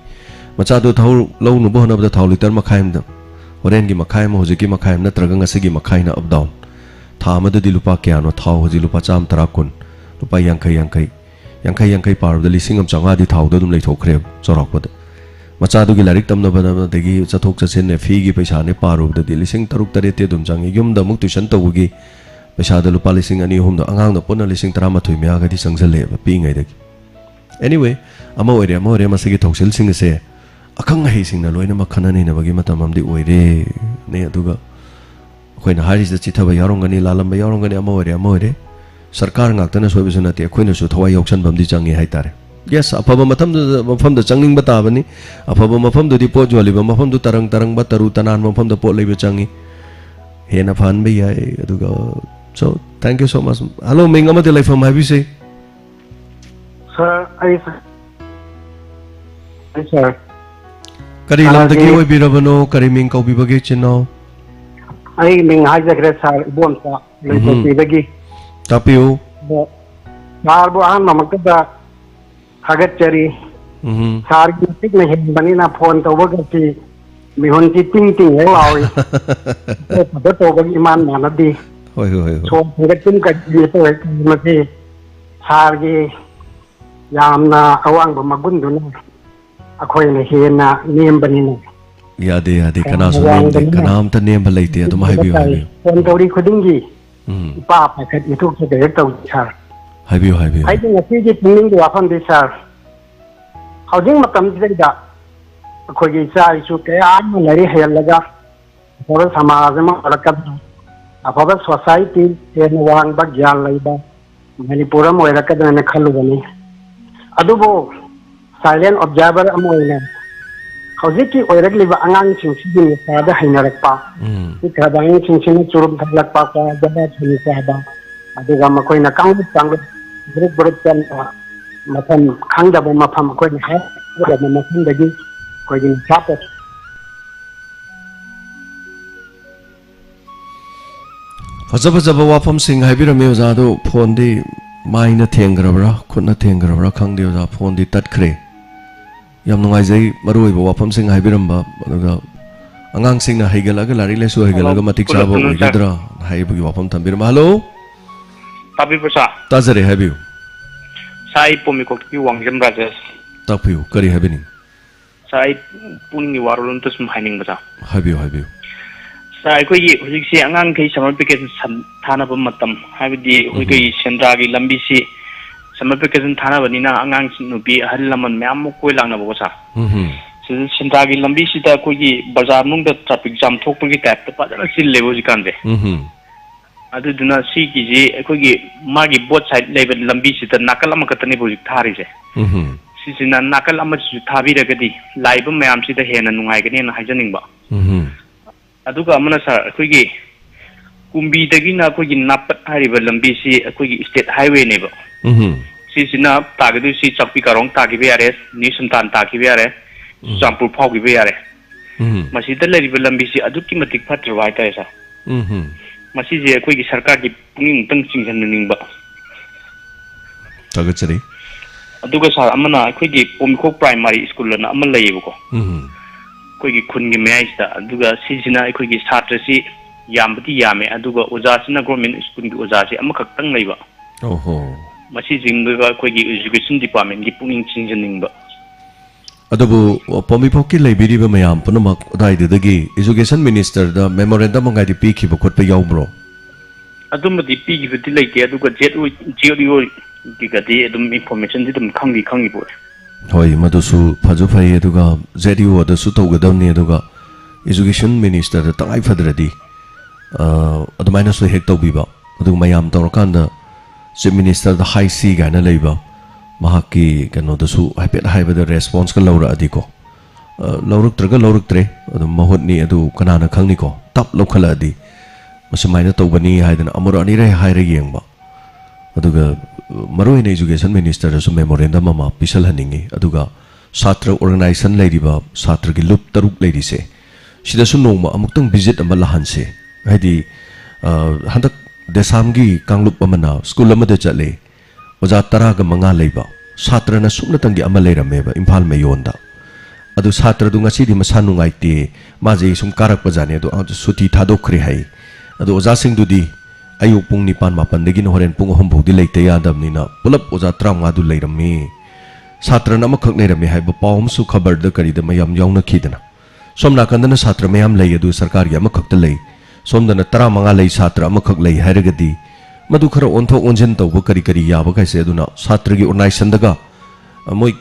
मचादु थाव लौनुबो हनबदा थाव लिटर मखाइमदा होरेनगी मखाइम होजिकी मखाइम नत्रगा ngasiगी मखाइना अप डाउन था मददि लुपा क्यानो थाव होजि लुपा चाम तरा कुन लुपा यांखै यांखै यांखै यांखै पारबदा लिसिंग अम चांगादि थावदो दुम लैथोखरे चौराकपद मचादुगी लारिक तमनबदगी चथोक चसेन फीगी पैसा ने पारुबदि लिसिंग तरुक तरेते दुम चांगे युमदा मुक ट्यूशन तौगी पैसाद लुपा लिसिंग अनि हुम अंगांग पुनः लिसिंग 13 म्यागदि संगजले पीङैदगी एनीवे अमा ओरे मसगी थौसिल सिंग से अखंग हेसिंग लोइना मखननि नबगी मतम अमदि ओइरे ने अदुगा अखोइना हारिस चिथब यारोंगनि लालंब यारोंगनि अमा ओरे सरकार ngaktana soibsu nate अखोइना सु थवाइ यौक्सन बमदि चांगे हाइतारे yes afaba mafam da changning batabani afaba mafam do di po joli ba mafam do tarang ba taru tanan mafam da po leiba changi hena fan be ya aduga so thank you so much hello minga mate life from have you say sir sir kari lam da gi oi birabano kari ming kau bi bage chino ai ming hai jagre sir bon sa leiba bi bage tapiu mar bo an mamakda Hagachari, Sargi, Banana Pond over the Mihonti Ting, Hello, but over Iman Manadi. So, getting Mati, Sargi, Yamna, Awang, Magunduna, Aquina, Hena, name Banina. Yadi, Kanam, the name Balati, the Mahabi. Tori Kudingi, Papa, you took the director of her. Have you? I think a fidget meaning to upon this housing Matam Zeda. Kogisa should Larry Helaga for Samazama or a couple of society in one but Jan Labor, Manipuram or a couple and a Kaluvani. Adubo, silent observer Amoina. Hosiki or regular Angan Chin, father Hinarapa. It had an ancient Churum Papa, the Bat Hinaba. ꯑꯗꯨꯒ ꯃꯈꯣꯏꯅ ꯀꯥꯡꯂꯨꯞ group ꯃꯐꯝ ꯈꯪꯗꯕ ꯃꯐꯝ ꯑꯩꯈꯣꯏꯅ ꯍꯥꯏꯒꯗꯕ ꯃꯐꯝꯗꯒꯤ ꯑꯩꯈꯣꯏꯒꯤ ꯅꯤꯁꯥ ꯐꯖꯕ ꯋꯥꯐꯝꯁꯤꯡ ꯍꯥꯏꯕꯤꯔꯝꯃꯤ ꯑꯣꯖꯥꯗꯣ ꯐꯣꯟꯗꯤ ꯃꯥꯏꯅ ꯊꯦꯡꯈ꯭ꯔꯕ꯭ꯔꯥ ꯈꯨꯠꯅ ꯊꯦꯡꯈ꯭ꯔꯕ꯭ꯔꯥ ꯈꯪꯗꯦ ꯑꯣꯖꯥ ꯐꯣꯟꯗꯤ ꯇꯠꯈ꯭ꯔꯦ ꯌꯥꯝ ꯅꯨꯡꯉꯥꯏꯖꯩ ꯃꯔꯨꯑꯣꯏꯕ ꯋꯥꯐꯝꯁꯤꯡ ꯍꯥꯏꯕꯤꯔꯝꯕ ꯑꯗꯨꯒ ꯑꯉꯥꯡꯁꯤꯡꯅ ꯍꯩꯒꯠꯂꯒ ꯂꯥꯏꯔꯤꯛ ꯂꯥꯏꯁꯨ ꯍꯩꯒꯠꯂꯒ ꯃꯇꯤꯛ ꯆꯥꯕ ꯑꯣꯏꯒꯗ꯭ꯔꯥ ꯍꯥꯏꯕꯒꯤ ꯋꯥꯐꯝ ꯊꯝꯕꯤꯔꯝꯕ ꯍꯜꯂꯣ ꯇꯥꯕꯤꯕ꯭ꯔꯥ ꯁꯥ ꯇꯥꯖꯔꯦ ꯍꯥꯏꯕꯤꯌꯨ ꯁꯥꯏ ꯄꯣꯃꯤꯀꯣꯛꯀꯤ ꯋꯥꯡꯖꯝ ꯔꯥꯖꯦꯁ ꯇꯥꯛꯄꯤꯌꯨ ꯀꯔꯤ ꯍꯥꯏꯕꯤꯅꯤ ꯁꯥꯏ ꯄꯨꯛꯅꯤꯡꯒꯤ ꯋꯥꯔꯣꯜ ꯑꯝꯇ ꯁꯨꯝ ꯍꯥꯏꯅꯤꯡꯕ ꯁꯥ ꯍꯥꯏꯕꯤꯌꯨ ꯍꯥꯏꯕꯤꯌꯨ ꯁꯥ ꯑꯩꯈꯣꯏꯒꯤ ꯍꯧꯖꯤꯛꯁꯦ ꯑꯉꯥꯡꯈꯩ ꯁꯝꯃꯔ ꯚꯦꯀꯦꯁꯟ ꯊꯥꯅꯕ ꯃꯇꯝ ꯍꯥꯏꯕꯗꯤ ꯑꯩꯈꯣꯏꯒꯤ ꯁꯦꯟꯗ꯭ꯔꯥꯒꯤ ꯂꯝꯕꯤꯁꯤ ꯁꯝꯃꯔ ꯚꯦꯀꯦꯁꯟ ꯊꯥꯅꯕꯅꯤꯅ ꯑꯉꯥꯡꯁꯤꯡ ꯅꯨꯄꯤ ꯑꯍꯜ ꯂꯃꯟ ꯃꯌꯥꯝ ꯑꯃ ꯀꯣꯏ ꯂꯥꯡꯅꯕꯀꯣ ꯁꯥ ꯁꯤꯗ ꯁꯦꯟꯗ꯭ꯔꯥꯒꯤ ꯂꯝꯕꯤꯁꯤꯗ ꯑꯩꯈꯣꯏꯒꯤ ꯕꯖꯥꯔ ꯃꯅꯨꯡꯗ ꯇ꯭ꯔꯥꯐꯤꯛ ꯖꯥꯝ ꯊꯣꯛꯄꯒꯤ ꯇꯥꯏꯞꯇ ꯐꯖꯅ ꯆꯤꯜꯂꯦꯕ ꯍꯧꯖꯤꯛꯀꯥꯟꯁꯦ ꯑꯗꯨꯗꯨꯅ ꯁꯤꯒꯤꯁꯤ ꯑꯩꯈꯣꯏꯒꯤ ꯃꯥꯒꯤ ꯕꯣꯠ ꯁꯥꯏꯠ ꯂꯩꯕ ꯂꯝꯕꯤꯁꯤꯗ ꯅꯥꯀꯜ ꯑꯃꯈꯛꯇꯅꯦꯕ ꯍꯧꯖꯤꯛ ꯊꯥꯔꯤꯁꯦ ꯁꯤꯁꯤꯅ ꯅꯥꯀꯜ ꯑꯃꯁꯤꯁꯨ ꯊꯥꯕꯤꯔꯒꯗꯤ ꯂꯥꯛꯏꯕ ꯃꯌꯥꯝꯁꯤꯗ ꯍꯦꯟꯅ ꯅꯨꯡꯉꯥꯏꯒꯅꯦꯅ ꯍꯥꯏꯖꯅꯤꯡꯕ ꯑꯗꯨꯒ ꯑꯃꯅ ꯁꯥꯔ ꯑꯩꯈꯣꯏꯒꯤ ꯀꯨꯝꯕꯤꯗꯒꯤꯅ ꯑꯩꯈꯣꯏꯒꯤ ꯅꯥꯄꯠ ꯍꯥꯏꯔꯤꯕ ꯂꯝꯕꯤꯁꯤ ꯑꯩꯈꯣꯏꯒꯤ ꯁ꯭ꯇꯦꯠ ꯍꯥꯏꯋꯦꯅꯦꯕ ꯁꯤꯁꯤꯅ ꯇꯥꯒꯗꯣꯏꯁꯤ ꯆꯥꯛꯄꯤ ꯀꯥꯔꯣꯡ ꯇꯥꯈꯤꯕ ꯌꯥꯔꯦ ꯅ꯭ꯌꯨ ꯁꯨꯜꯇꯥꯟ ꯇꯥꯈꯤꯕ ꯌꯥꯔꯦ ꯆꯨꯔꯆꯥꯟꯄꯨꯔ ꯐꯥꯎꯈꯤꯕ ꯌꯥꯔꯦ ꯃꯁꯤꯗ ꯂꯩꯔꯤꯕ ꯂꯝꯕꯤꯁꯤ ꯑꯗꯨꯛꯀꯤ ꯃꯇꯤꯛ ꯐꯠꯇ꯭ꯔꯕ ꯍꯥꯏꯇꯥꯔꯦ ꯁꯥꯔ ꯃꯁꯤꯁꯦ ꯑꯩꯈꯣꯏꯒꯤ ꯁꯔꯀꯥꯔꯒꯤ ꯄꯨꯛꯅꯤꯡ ꯑꯃꯨꯛꯇꯪ ꯆꯤꯡꯁꯤꯟꯅꯤꯡꯕ ꯊꯥꯒꯠꯆꯔꯤ ꯑꯗꯨꯒ ꯁꯥꯔ ꯑꯃꯅ ꯑꯩꯈꯣꯏꯒꯤ ꯄꯣꯃꯤꯈꯣꯛ ꯄ꯭ꯔꯥꯏꯃꯥꯔꯤ ꯁ꯭ꯀꯨꯜ ꯑꯅ ꯑꯃ ꯂꯩꯌꯦꯕꯀꯣ ꯑꯩꯈꯣꯏꯒꯤ ꯈꯨꯟꯒꯤ ꯃꯌꯥꯏꯁꯤꯗ ꯑꯗꯨꯒ ꯁꯤꯁꯤꯅ ꯑꯩꯈꯣꯏꯒꯤ ꯁꯥꯇ꯭ꯔꯁꯤ ꯌꯥꯝꯕꯗꯤ ꯌꯥꯝꯃꯦ ꯑꯗꯨꯒ ꯑꯣꯖꯥꯁꯤꯅ ꯒꯣꯔꯃꯦꯟ ꯁ꯭ꯀꯨꯜꯒꯤ ꯑꯣꯖꯥꯁꯤ ꯑꯃꯈꯛꯇꯪ ꯂꯩꯕ ꯃꯁꯤꯁꯤꯡꯗꯨꯒ ꯑꯩꯈꯣꯏꯒꯤ ꯏꯖꯨꯀꯦꯁꯟ ꯗꯤꯄꯥꯔꯠꯃꯦꯟꯒꯤ ꯄꯨꯛꯅꯤꯡ ꯆꯤꯡꯁꯤꯟꯅꯤꯡꯕ ꯑꯗꯨꯕꯨ ꯄꯣꯃꯤꯐꯣꯛꯀꯤ ꯂꯩꯕꯤꯔꯤꯕ ꯃꯌꯥꯝ ꯄꯨꯝꯅꯃꯛ ꯑꯗꯥꯏꯗꯨꯗꯒꯤ ꯏꯖꯨꯀꯦꯁꯟ ꯃꯤꯅꯤꯁꯇꯔꯗ ꯃꯦꯃꯣꯔꯦꯟꯗꯝ ꯑꯃꯒꯥꯏꯗꯤ ꯄꯤꯈꯤꯕ ꯈꯣꯠꯄ ꯌꯥꯎꯕ꯭ꯔꯣ ꯑꯗꯨꯃꯗꯤ ꯄꯤꯈꯤꯕꯗꯤ ꯂꯩꯇꯦ ꯑꯗꯨꯒ ꯖꯦꯠꯒꯤꯒꯗꯤ ꯑꯗꯨꯝ ꯏꯟꯐꯣꯔꯃꯦꯁꯟꯗꯤ ꯑꯗꯨꯝ ꯈꯪꯉꯤ ꯄꯣꯠ ꯍꯣꯏ ꯃꯗꯨꯁꯨ ꯐꯖꯨ ꯐꯩ ꯑꯗꯨꯒ ZEOꯗꯁꯨ ꯇꯧꯒꯗꯕꯅꯤ ꯑꯗꯨꯒ ꯏꯖꯨꯀꯦꯁꯟ ꯃꯤꯅꯤꯁꯇꯔꯗ ꯇꯉꯥꯏ ꯐꯗ꯭ꯔꯗꯤ ꯑꯗꯨꯃꯥꯏꯅꯁꯨ ꯍꯦꯛ ꯇꯧꯕꯤꯕ ꯑꯗꯨꯒ ꯃꯌꯥꯝ ꯇꯧꯔꯀꯥꯟꯗ ꯆꯤꯞ ꯃꯤꯅꯤꯁꯇꯔꯗ ꯍꯥꯏ ꯁꯤ ꯀꯥꯏꯅ ꯂꯩꯕ ꯃꯍꯥꯛꯀꯤ ꯀꯩꯅꯣꯗꯁꯨ ꯍꯥꯏꯐꯦꯠ ꯍꯥꯏꯕꯗ ꯔꯦꯁꯄꯣꯟꯁꯀ ꯂꯧꯔꯛꯑꯗꯤꯀꯣ ꯂꯧꯔꯛꯇ꯭ꯔꯒ ꯂꯧꯔꯛꯇ꯭ꯔꯦ ꯑꯗꯨꯝ ꯃꯍꯨꯠꯅꯤ ꯑꯗꯨ ꯀꯅꯥꯅ ꯈꯪꯅꯤꯀꯣ ꯇꯞ ꯂꯧꯈꯠꯂꯛꯑꯗꯤ ꯃꯁꯨꯃꯥꯏꯅ ꯇꯧꯕꯅꯤ ꯍꯥꯏꯗꯅ ꯑꯃꯨꯔꯛ ꯑꯅꯤꯔꯛ ꯍꯥꯏꯔ ꯌꯦꯡꯕ ꯑꯗꯨꯒ ꯃꯔꯨꯑꯣꯏꯅ ꯏꯖꯨꯀꯦꯁꯟ ꯃꯤꯅꯤꯁꯇꯔꯗꯁꯨ ꯃꯦꯃꯣꯔꯦꯟꯗꯝ ꯑꯃ ꯄꯤꯁꯜꯍꯟꯅꯤꯡꯉꯤ ꯑꯗꯨꯒ ꯁꯥꯇ꯭ꯔ ꯑꯣꯔꯒꯅꯥꯏꯖꯦꯁꯟ ꯂꯩꯔꯤꯕ ꯁꯥꯇ꯭ꯔꯒꯤ ꯂꯨꯞ 6 ꯂꯩꯔꯤꯁꯦ ꯁꯤꯗꯁꯨ ꯅꯣꯡꯃ ꯑꯃꯨꯛꯇꯪ ꯚꯤꯖꯤꯠ ꯑꯃ ꯂꯥꯛꯍꯟꯁꯦ ꯍꯥꯏꯗꯤ ꯍꯟꯗꯛ ꯗꯦꯁꯥꯝꯒꯤ ꯀꯥꯡꯂꯨꯞ ꯑꯃꯅ ꯁ꯭ꯀꯨꯜ ꯑꯃꯗ ꯆꯠꯂꯦ ꯑꯣꯖꯥ 15 ꯂꯩꯕ ꯁꯥꯇ꯭ꯔꯅ ꯁꯨꯞꯅꯇꯪꯒꯤ ꯑꯃ ꯂꯩꯔꯝꯃꯦꯕ ꯏꯝꯐꯥꯜ ꯃꯌꯣꯟꯗ ꯑꯗꯨ ꯁꯥꯇ꯭ꯔꯗꯨ ꯉꯁꯤꯗꯤ ꯃꯁꯥ ꯅꯨꯡꯉꯥꯏꯇꯦ ꯃꯥꯁꯦ ꯁꯨꯝ ꯀꯥꯔꯛꯄꯖꯥꯠꯅꯦ ꯑꯗꯣ ꯁꯨꯇꯤ ꯊꯥꯗꯣꯛꯈ꯭ꯔꯦ ꯍꯥꯏ ꯑꯗꯣ ꯑꯣꯖꯥꯁꯤꯡꯗꯨꯗꯤ ꯑꯌꯨꯛ ꯄꯨꯡ 9-10ꯗꯒꯤꯅ ꯍꯣꯔꯦꯟ ꯄꯨꯡ 3 ꯐꯥꯎꯗꯤ ꯂꯩꯇ ꯌꯥꯗꯕꯅꯤꯅ ꯄꯨꯂꯞ ꯑꯣꯖꯥ 15ꯗꯨ ꯂꯩꯔꯝꯃꯤ ꯁꯥꯇ꯭ꯔꯅ ꯑꯃꯈꯛ ꯂꯩꯔꯝꯃꯤ ꯍꯥꯏꯕ ꯄꯥꯎ ꯑꯃꯁꯨ ꯈꯕꯔꯗ ꯀꯔꯤꯗ ꯃꯌꯥꯝ ꯌꯥꯎꯅꯈꯤꯗꯅ ꯁꯣꯝ ꯅꯥꯀꯟꯗꯅ ꯁꯥꯇ꯭ꯔ ꯃꯌꯥꯝ ꯂꯩ ꯑꯗꯨ ꯁꯔꯀꯥꯔꯒꯤ ꯑꯃꯈꯛꯇ ꯂꯩ ꯁꯣꯝꯗꯅ 15 ꯂꯩ ꯁꯥꯇ꯭ꯔ ꯑꯃꯈꯛ ꯂꯩ ꯍꯥꯏꯔꯒꯗꯤ मधु खर ओंथोक ओंजन तौब करी करी याब कैसे अदुना छात्र की ऑर्गेनाइजेशन दगा मोय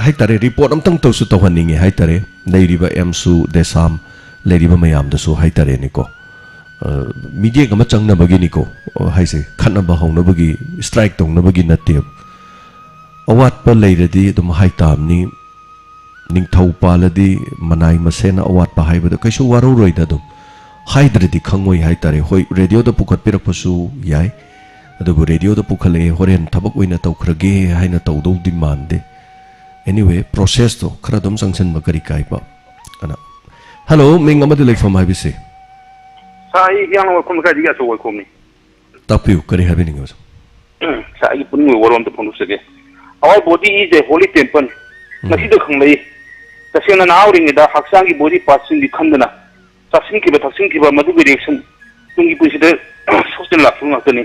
हाय तारे रिपोर्ट अमतंग तौसु तौहनिंगे हाय तारे लेरिबा एमसु देसाम लेरिबा मयाम दसु हाय तारे निको मीडिया गम चंगना बगी निको हाय से खन्ना बहावना बगी स्ट्राइक तौना बगी नते अवात पर लेरदी दुम हाय तामनी निंगथौ पालदी मनाई मसेना अवात पा हायबद कैसु वारो रोइदा दुम हाइद्रदी खंगोई हाय तारे होय रेडियो द पुखत पिरकपसु याय अदुबु रेडियो द पुखले होरेन थबक ओइना तौखरगे हायना तौदौ दि मानदे एनीवे प्रोसेस तो खरा दम संगसन बकरी काइबा अना हेलो मिंग अमदु लेफम हायबिसे साई यांग वखम का दिया सो वखम नि तापिउ करी हाबिनिंग वस साई पुनु वरोम त फनुसगे अवाय body is a holy temple मसी द खंगलै तसेना नावरिंग दा हक्सांगी बॉडी पार्ट्स दि खंदना तसिंग की मधु रिएक्शन तुंगी पुसिदे सोशल लाफुंग आतनी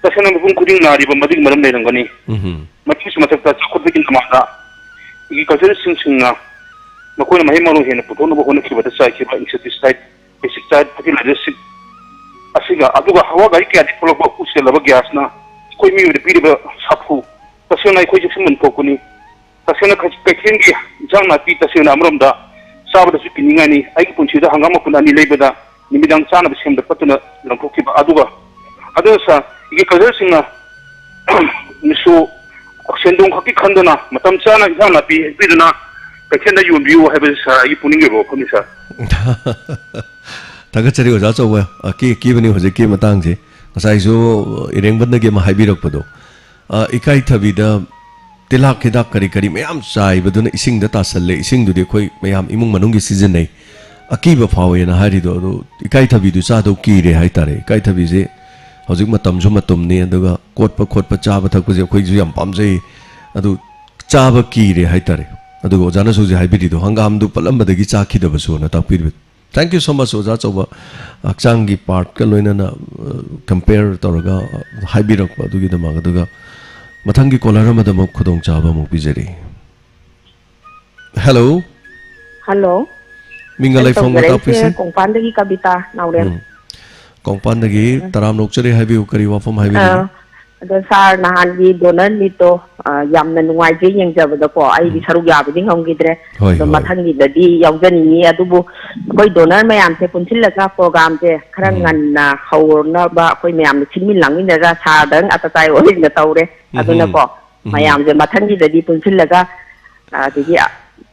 तसेना बुं कुदिंग नारिबा मदिग मरम लेरंगनी मथिस मथकता चखुदगिन कमादा इगी कजन सिंगसिंगना मकोना महे मरो हेना पुथोना बहोना खिबदा साइखिबा इंसेक्टिसाइड पेस्टिसाइड फर्टिलाइजर असिगा अदुगा हवा गाई क्या दिफलोबा उसेलबा ग्यासना कोई मी उदे पीरिबा साफु तसेना कोई जिक्सन मनथोकुनी तसेना कखेंगी जांग नापी तसेना अमरमदा साबदसु पिनिंगानी आइक पुंसीदा हंगाम कुनानी लेबदा निमिदांग चाना बसेमदा पतुना लंथोखिबा अदुगा अदुसा इगे कजरसिंगना निसु सेंदों खकी खंदना मतम चाना इजाना पी पिदना कखेंदा योबियो हाइबसा आइ पुनिंगे बो खमिसा तगचरी ओजा चौवा की बनी होजे की मतंग जे ꯉꯁꯥꯏꯁꯨ ꯏꯔꯦꯡꯕꯟꯗꯒꯤ ꯑꯃ ꯍꯥꯏꯕꯤꯔꯛꯄꯗꯣ ꯏꯀꯥꯏ ꯊꯕꯤꯗ ꯇꯤꯜꯍꯥꯠ ꯍꯤꯗꯥꯛ ꯀꯔꯤ ꯀꯔꯤ ꯃꯌꯥꯝ ꯆꯥꯏꯕꯗꯨꯅ ꯏꯁꯤꯡꯗ ꯇꯥꯁꯜꯂꯦ ꯏꯁꯤꯡꯗꯨꯗꯤ ꯑꯩꯈꯣꯏ ꯃꯌꯥꯝ ꯏꯃꯨꯡ ꯃꯅꯨꯡꯒꯤ ꯁꯤꯖꯤꯟꯅꯩ ꯑꯀꯤꯕ ꯐꯥꯎꯋꯦꯅ ꯍꯥꯏꯔꯤꯗꯣ ꯑꯗꯨ ꯏꯀꯥꯏ ꯊꯕꯤꯗꯨ ꯆꯥꯗꯧ ꯀꯤꯔꯦ ꯍꯥꯏꯇꯥꯔꯦ ꯏꯀꯥꯏ ꯊꯕꯤꯁꯦ ꯍꯧꯖꯤꯛ ꯃꯇꯝꯁꯨ ꯃꯇꯝꯅꯤ ꯑꯗꯨꯒ ꯀꯣꯠꯄ ꯈꯣꯠꯄ ꯆꯥꯕ ꯊꯛꯄꯁꯦ ꯑꯩꯈꯣꯏꯁꯨ ꯌꯥꯝ ꯄꯥꯝꯖꯩ ꯑꯗꯨ ꯆꯥꯕ ꯀꯤꯔꯦ ꯍꯥꯏꯇꯥꯔꯦ ꯑꯗꯨꯒ ꯑꯣꯖꯥꯅꯁꯨ ꯍꯧꯖꯤꯛ ꯍꯥꯏꯕꯤꯔꯤꯗꯣ ꯍꯪꯒꯥꯝꯗꯨ ꯄꯠꯂꯝꯕꯗꯒꯤ ꯆꯥꯈꯤꯗꯕꯁꯨꯅ ꯇꯥꯛꯄꯤꯔꯤꯕ ꯊꯦꯡꯛ ꯌꯨ ꯁꯣ ꯃꯆ ꯑꯣꯖꯥ ꯑꯆꯧꯕ ꯍꯛꯆꯥꯡꯒꯤ ꯄꯥꯔꯠꯀ ꯂꯣꯏꯅꯅ ꯀꯝꯄꯦꯌꯔ ꯇꯧꯔꯒ ꯍꯥꯏꯕꯤꯔꯛꯄ ꯑꯗꯨꯒꯤꯗꯃꯛ ꯑꯗꯨꯒ ꯃꯊꯪꯒꯤ ꯀꯣꯂꯔ ꯑꯃꯗ ꯑꯃꯨꯛ ꯈꯨꯗꯣꯡꯆꯥꯕ ꯑꯃꯨꯛ ꯄꯤꯖꯔꯤ ꯍꯦꯜꯂꯣ ꯍꯜꯂꯣ ꯃꯤꯡꯒ ꯂꯩꯐꯝꯒ ꯇꯥꯛꯄꯤꯁꯦ ꯀꯣꯡꯄꯥꯟꯗꯒꯤ ꯀꯕꯤꯇꯥ ꯅꯥꯎꯔꯦꯝ ꯀꯣꯡꯄꯥꯟꯗꯒꯤ ꯇꯔꯥꯝꯅꯣꯛꯆꯔꯤ ꯍꯥꯏꯕꯤꯌꯨ ꯀꯔꯤ ꯋꯥꯐꯝ ꯍꯥꯏꯕꯤꯅꯤꯡꯉꯤ ꯑꯗꯣ ꯁꯥꯔ ꯅꯍꯥꯟꯒꯤ ꯗꯣꯅꯔ ꯃꯤꯠꯇꯣ ꯌꯥꯝꯅ ꯅꯨꯡꯉꯥꯏꯖꯩ ꯌꯦꯡꯖꯕꯗꯀꯣ ꯑꯩꯗꯤ ꯁꯔꯨꯛ ꯌꯥꯕꯗꯤ ꯉꯝꯈꯤꯗ꯭ꯔꯦ ꯑꯗꯣ ꯃꯊꯪꯒꯤꯗꯗꯤ ꯌꯥꯎꯖꯅꯤꯡꯉꯤ ꯑꯗꯨꯕꯨ ꯑꯩꯈꯣꯏ ꯗꯣꯅꯔ ꯃꯌꯥꯝꯁꯦ ꯄꯨꯟꯁꯤꯜꯂꯒ ꯄ꯭ꯔꯣꯒ꯭ꯔꯥꯝꯁꯦ ꯈꯔ ꯉꯟꯅ ꯍꯧꯅꯕ ꯑꯩꯈꯣꯏ ꯃꯌꯥꯝꯅ ꯁꯤꯟꯃꯤꯟ ꯂꯥꯡꯃꯤꯟꯅꯔꯒ ꯁꯥꯔꯗꯪ ꯑꯇꯇꯥꯏ ꯑꯣꯏꯅ ꯇꯧꯔꯦ ꯑꯗꯨꯅꯀꯣ ꯃꯌꯥꯝꯁꯦ ꯃꯊꯪꯒꯤꯗꯗꯤ ꯄꯨꯟꯁꯤꯜꯂꯒ ꯑꯗꯒꯤ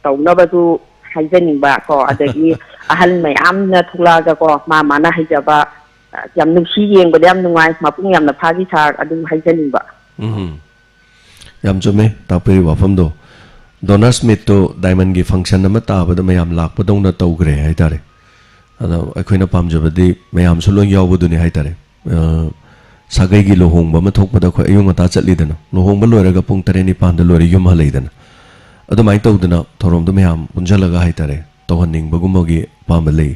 ꯇꯧꯅꯕꯁꯨ ꯍꯥꯏꯖꯅꯤꯡꯕ ꯀꯣ ꯑꯗꯒꯤ ahal mayam na thulaga ko mana hijaba yam nungsi yengba yam nungai mapung yam na phagi thar adu haijaninba yam chome tapiri wafam do donor smith to diamond gi function na mata bada mayam lak padong na tawgre haitare ada akoina pamjabadi mayam su lon yawbu ni haitare sagai gi lohongba ma thokpada khoi ayung ata chatlidana lohongba loiraga pung 3-9 da lori yum haleidana adu mai tawdana thorom do mayam punjalaga haitare tawhaning bagumagi pambalei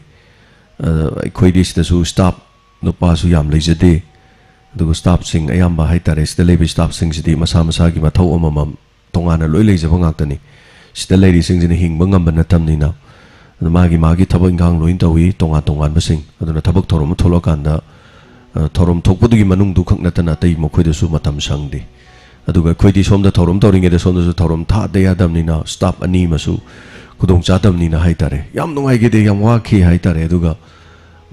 akhoi dis da su stop no pa su yam leijade adugo staff sing ayamba haitare sida leibi staff sing sidi masa masa gi mathau amamam tongana loi leijaba ngaktani sida leiri sing jini hingba ngamba na tamni na magi thabak ingang loin tawi tonga tongan basing aduna thabak thorom tholokanda thorom thokpudugi manung du khak natana tai mokhoi da su matam sangdi aduga khoidi somda thorom tawringe da somda su thorom tha de yadamni na staff ani masu kudong chatamni na haitare yam nungai ge de yam wa khi haitare aduga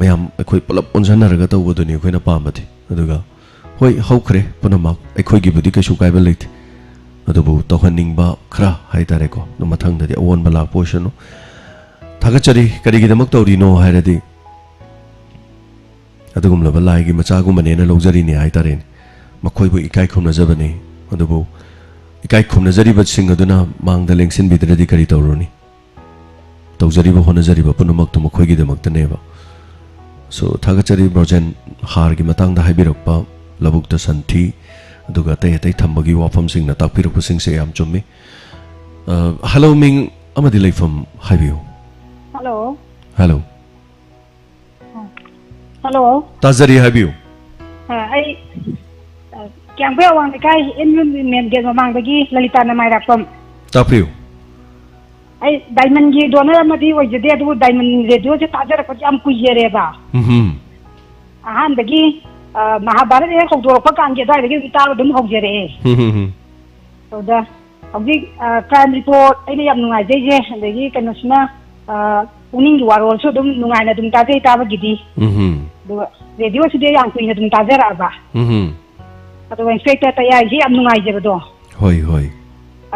mayam akhoi palap onjanaraga tawbuduni akoina pambati aduga hoi haukhre punamak akhoi gi budi kaisu kaiba leite adubu tawhaningba khra haitare ko no mathang dadi awon bala potion thagachari karigi damak tawrino hairadi adugum laba lai gi macha gum ne na lojari ni haitare makhoi bu ikai khumna jabani adubu ikai khumna jari bat sing aduna mangda lengsin bidradi kari tawroni tawjari ba hona jari ba punamak to makhoi gi damak taneba so thagachari brojen har gi matang da haibirakpa labuk da santhi aduga tay thambagi wafam sing na takpirakpa sing se yam chummi hello ming amadi leifam haibiu hello tazari haibiu ai kyang be wang kai environment ge mamang dagi lalita na mai rakpam tapiu ai diamond gi donor amadi wajde adu diamond radio je tajar ko jam kujere ba ahan dagi mahabharat e khogdor pa kan ge dai dagi vitar dum hogjere so da hogi crime report ai yam nungai je dagi kanusna puning warol so dum nungai na dum ta je ta ba gidi do radio su de yang kuina dum tajar aba ado inspector ta ya ji am nungai je do hoi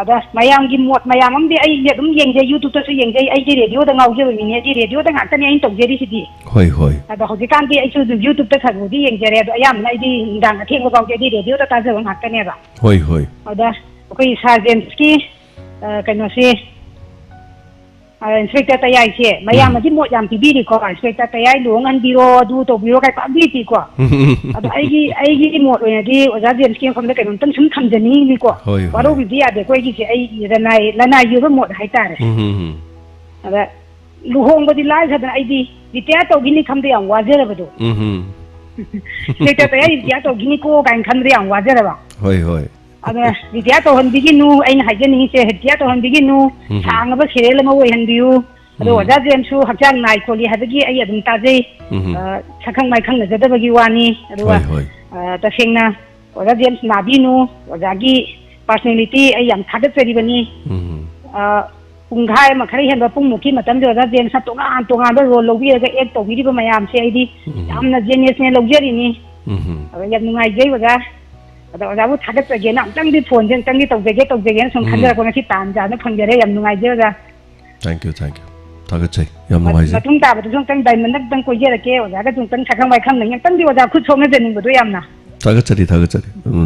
ada mayam gi mot mayam am de ai ye dum yeng je youtube ta su yeng je ai ji radio da ngau je mi ne ji radio da ngak ta ne ai tok je ri sidi hoi ada hoji kan di ai su youtube ta khagu di yeng je re do ayam nai di dang theng ba je di radio ta ta je ngak ta ne ba hoi ada koi sergeant ki kaino si inspector ta ya che mayam ji mot yam pi bi ko inspector ta ya lu ngan biro du to biro kai pa bi ti ko ada ai gi mot ne di oja james ki khom da kai tan sum tham jani ni ko waro bi dia de ko gi che ai lanai yu ba mot hai ta re ada lu hong ba di lai sa da ai di tia to gi ni kham de yang wa je ba do inspector ta ya dia to gi ni ko kan kham de yang wa je ba hoi ada dia to han biginu ai na hajani che dia to han biginu sang ba sirel ma woi han biu ado oja james su hakjang nai ko li hadagi ai adum ta je sakhang mai khang na jada bagi wani ado ta singna oja james na binu oja gi personality ai yam thagat cheri bani punghai ma khari hen ba pung muki matam oja james sa tonga ba role lobi ga ek to bi ba mayam se ai di yamna genius ne lojari ni yam nungai jei oja ada ojabu thagat ge na tang di phone tang di tawjege sum khanjara ko na si tan ja na phangjare yam nungai je oja thank you थागतचै याम नुंगाइजे मतुंग ताबदु जोंतंग diamond नक्तंग कोइजेरके ओजागा जोंतंग साखंग वाइखंग नंग तंदि ओजा खुद सोंग जेनिंगबदु यामना थागतचरि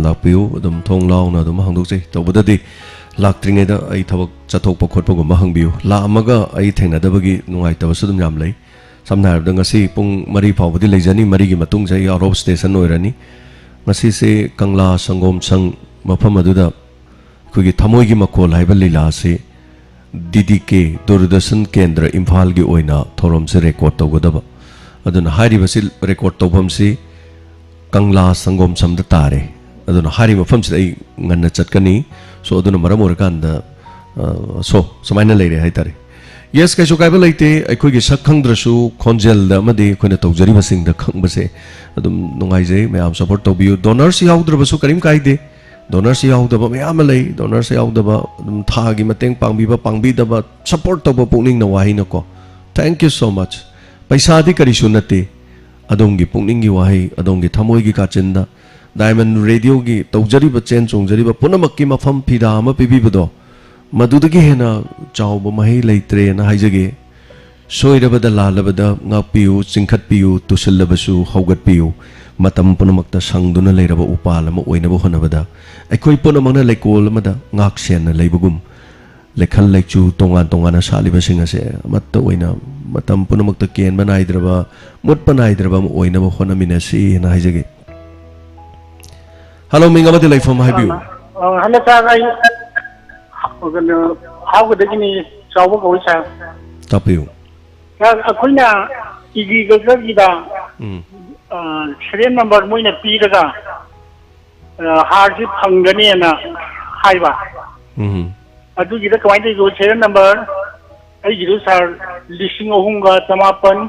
लापियो अदम थोंग लाउना अदम हांदोकचै तौबददि लाक्ट्रिङैदा आई थबक चथोकप खोटपगुम हांबियो लामगा आई थेंगनदबगी नुंगाइतबसु दum याम लै samna harda ngasi pung mari phawbudi leijani mari gi matung jai out of station oirani ngasi se kangla sangom sang mafam aduda kugi thamoi gi makol haiba lila se DDK Doordarshan Kendra Imphal gi oina thorom se record tawgadaba aduna hari basil record tawbam se kangla sangom samda tare aduna hari mafam se ai nganna chatkani so aduna maram orakanda so samaina leire haitare yes kaisu kaiba leite aikoi gi sakhangdrasu khonjel da madi koina tawjari basing da khangbase adum nungaijai mayam support tawbiu donors yaudраbasu karim kaide donors yaudaba mayam lei donors yaudaba adum tha gi mateng pangbiba pangbi-daba support tawba pukning na wahi na ko thank you so much paisa di karisu nate adom gi pukning gi wahi adom gi thamoi gi kachinda diamond radio gi tawjari ba chen chongjari ba punamak ki mafam phida ama pibibado madudagi hena chawba mahi leitre na haijage soirabada lalabada ngapiu chingkhatpiu tusillabasu haugatpiu matam punamakta sangduna leiraba upal ama oinaba honabada aikoi punamana leikol amada ngak sen leibagum lekhal leichu tongan tongana saliba singa se amatta oina matam punamakta ken banaidraba mut banaidraba oinaba honamina si na haijage hello mingabadi leifam haibiu hello sir how could they travel go sir tap you akhuna igi gida serial number moina piraga harji phangani na haiba adu gida kwai de go serial number ai gidu sir lising ohunga tamapan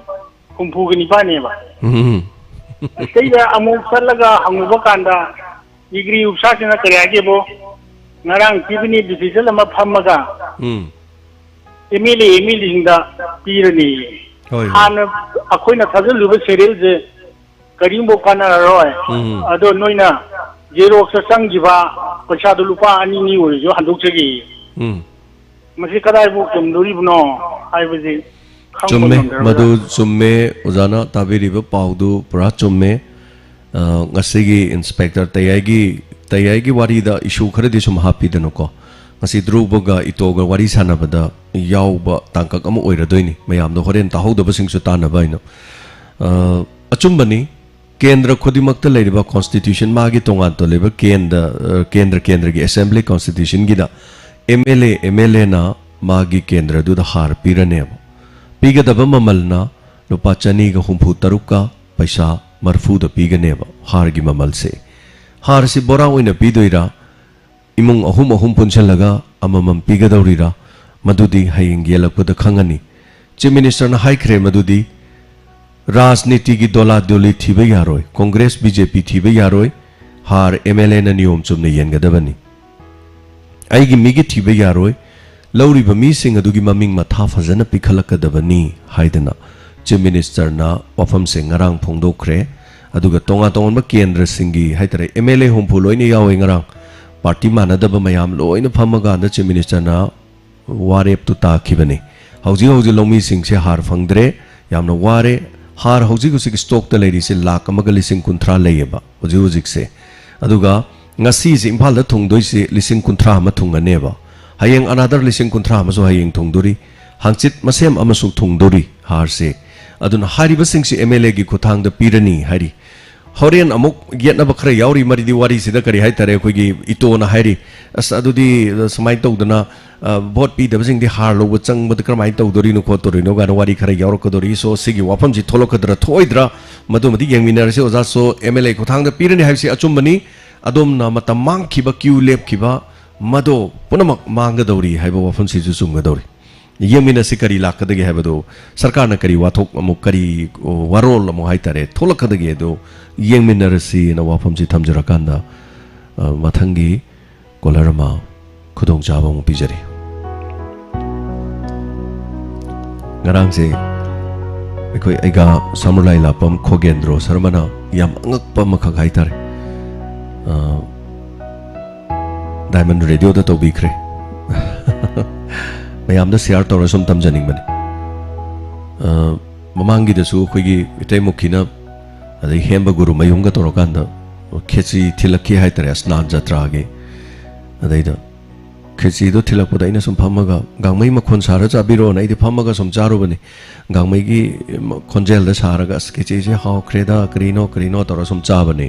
kumpu gani ba ne ba sai da amu sallaga hanguba kanda igri upsa na kariage bo ngarang tibini decision ama phamaga emili hinda pirani han akoina thajaluba serial je karimbo kana roy ado noina xerox sangjiba paisa du lupa ani ni ori jo handuk chegi masi kadai bu kum duri buno haibaji chumme madu chumme ojana tabiriba paudu pura chumme ngasigi inspector tayagi wari da issue kharadi sum hapi dano ngasi druboga itoga wari sanabada yauba tangkak ama oiradoini mayam do horen tahauda basing su tanaba ino achumbani kendra khodimakta leiriba constitution magi tongan to leba kendra gi assembly constitution gi da MLA na magi kendra du da har pirane piga da mamalna lupa chani ga humpu taruka paisa marfu da piga neba har gi mamal se har si bora oina pidoira imung ahum punchalaga amamam piga daurira madudi haying yelakpada khangani chief minister na haikre madudi rajniti gi dola doli thibe yaroi congress BJP thibe yaroi har MLA na niyom chumne yengadabani aigi migi thibe yaroi lauriba mi sing adugi maming matha fazana pikhalakadabani haidana chief minister na wafam sing ngarang phongdokre aduga tonga ba kendra singi haitare MLA hompu loini yawe ngarang party manadaba mayam loina phamaga na chief minister na warep tu ta khibani hauji lomi sing se har phangdre yamna ware har hauji gu sig stock ta leiri se lakh amaga lising kunthra leyeba hauji se aduga ngasi se imphal da thungdoi se lising kunthra ma thunganeba hayeng another lising kunthra ma so hayeng thungdori hangchit masem amasuk thungdori har se aduna hari basing se MLA gi khuthang da pirani hari horen amuk yetna bakhra yauri mari di wari sida kari hai tare khoi gi ito na hari as adudi samai tawdana vote pi da basing di har lo chang bad kramai tawdori no khotori no gan wari khara yaur ko dori so sigi wafam ji tholokadra thoidra madumadi yengminar se oza so MLA khuthang da pirani hai se achumbani adom na matam mang khiba queue lep khiba mado punamak manga dori hai ba wafam si ju sumga dori yemina sikari lakadagi habado sarkar na kari wathok amuk kari warol amu haitare tholakadagi do yemina rasi na wafam ji thamjarakanda mathangi kolarama khudong jaba mu pijari ngarang se ekoi aiga samulai lapam khogendro sarmana yam angakpa makhak haitare diamond radio da to bikre mayam da share tawra sum tamjaning bani ꯃꯃꯥꯡꯒꯤꯗꯁꯨ ꯑꯩꯈꯣꯏꯒꯤ ꯏꯇꯩꯃꯨꯈꯤꯅ ꯑꯗꯩ ꯍꯦꯝꯕ ꯒꯨꯔꯨ ꯃꯌꯨꯝꯒ ꯇꯧꯔꯀꯥꯟꯗ ꯈꯦꯆꯤ ꯊꯤꯜꯂꯛꯈꯤ ꯍꯥꯏꯇꯥꯔꯦ ꯁ꯭ꯅꯥꯟ ꯖꯇ꯭ꯔꯥꯒꯤ ꯑꯗꯩꯗ ꯈꯦꯆꯤꯗꯣ ꯊꯤꯜꯂꯛꯄꯗ ꯑꯩꯅ ꯁꯨꯝ ꯐꯝꯃꯒ ꯒꯥꯡꯃꯩ ꯃꯈꯣꯟ ꯁꯥꯔ ꯆꯥꯕꯤꯔꯣꯅ ꯑꯩꯗꯤ ꯐꯝꯃꯒ ꯁꯨꯝ ꯆꯥꯔꯨꯕꯅꯤ ꯒꯥꯡꯃꯩꯒꯤ ꯈꯣꯟꯖꯦꯜꯗ ꯁꯥꯔꯒ ꯑꯁ ꯈꯦꯆꯤꯁꯦ ꯍꯥꯎꯈ꯭ꯔꯦꯗ ꯀꯔꯤꯅꯣ ꯇꯧꯔ ꯁꯨꯝ ꯆꯥꯕꯅꯤ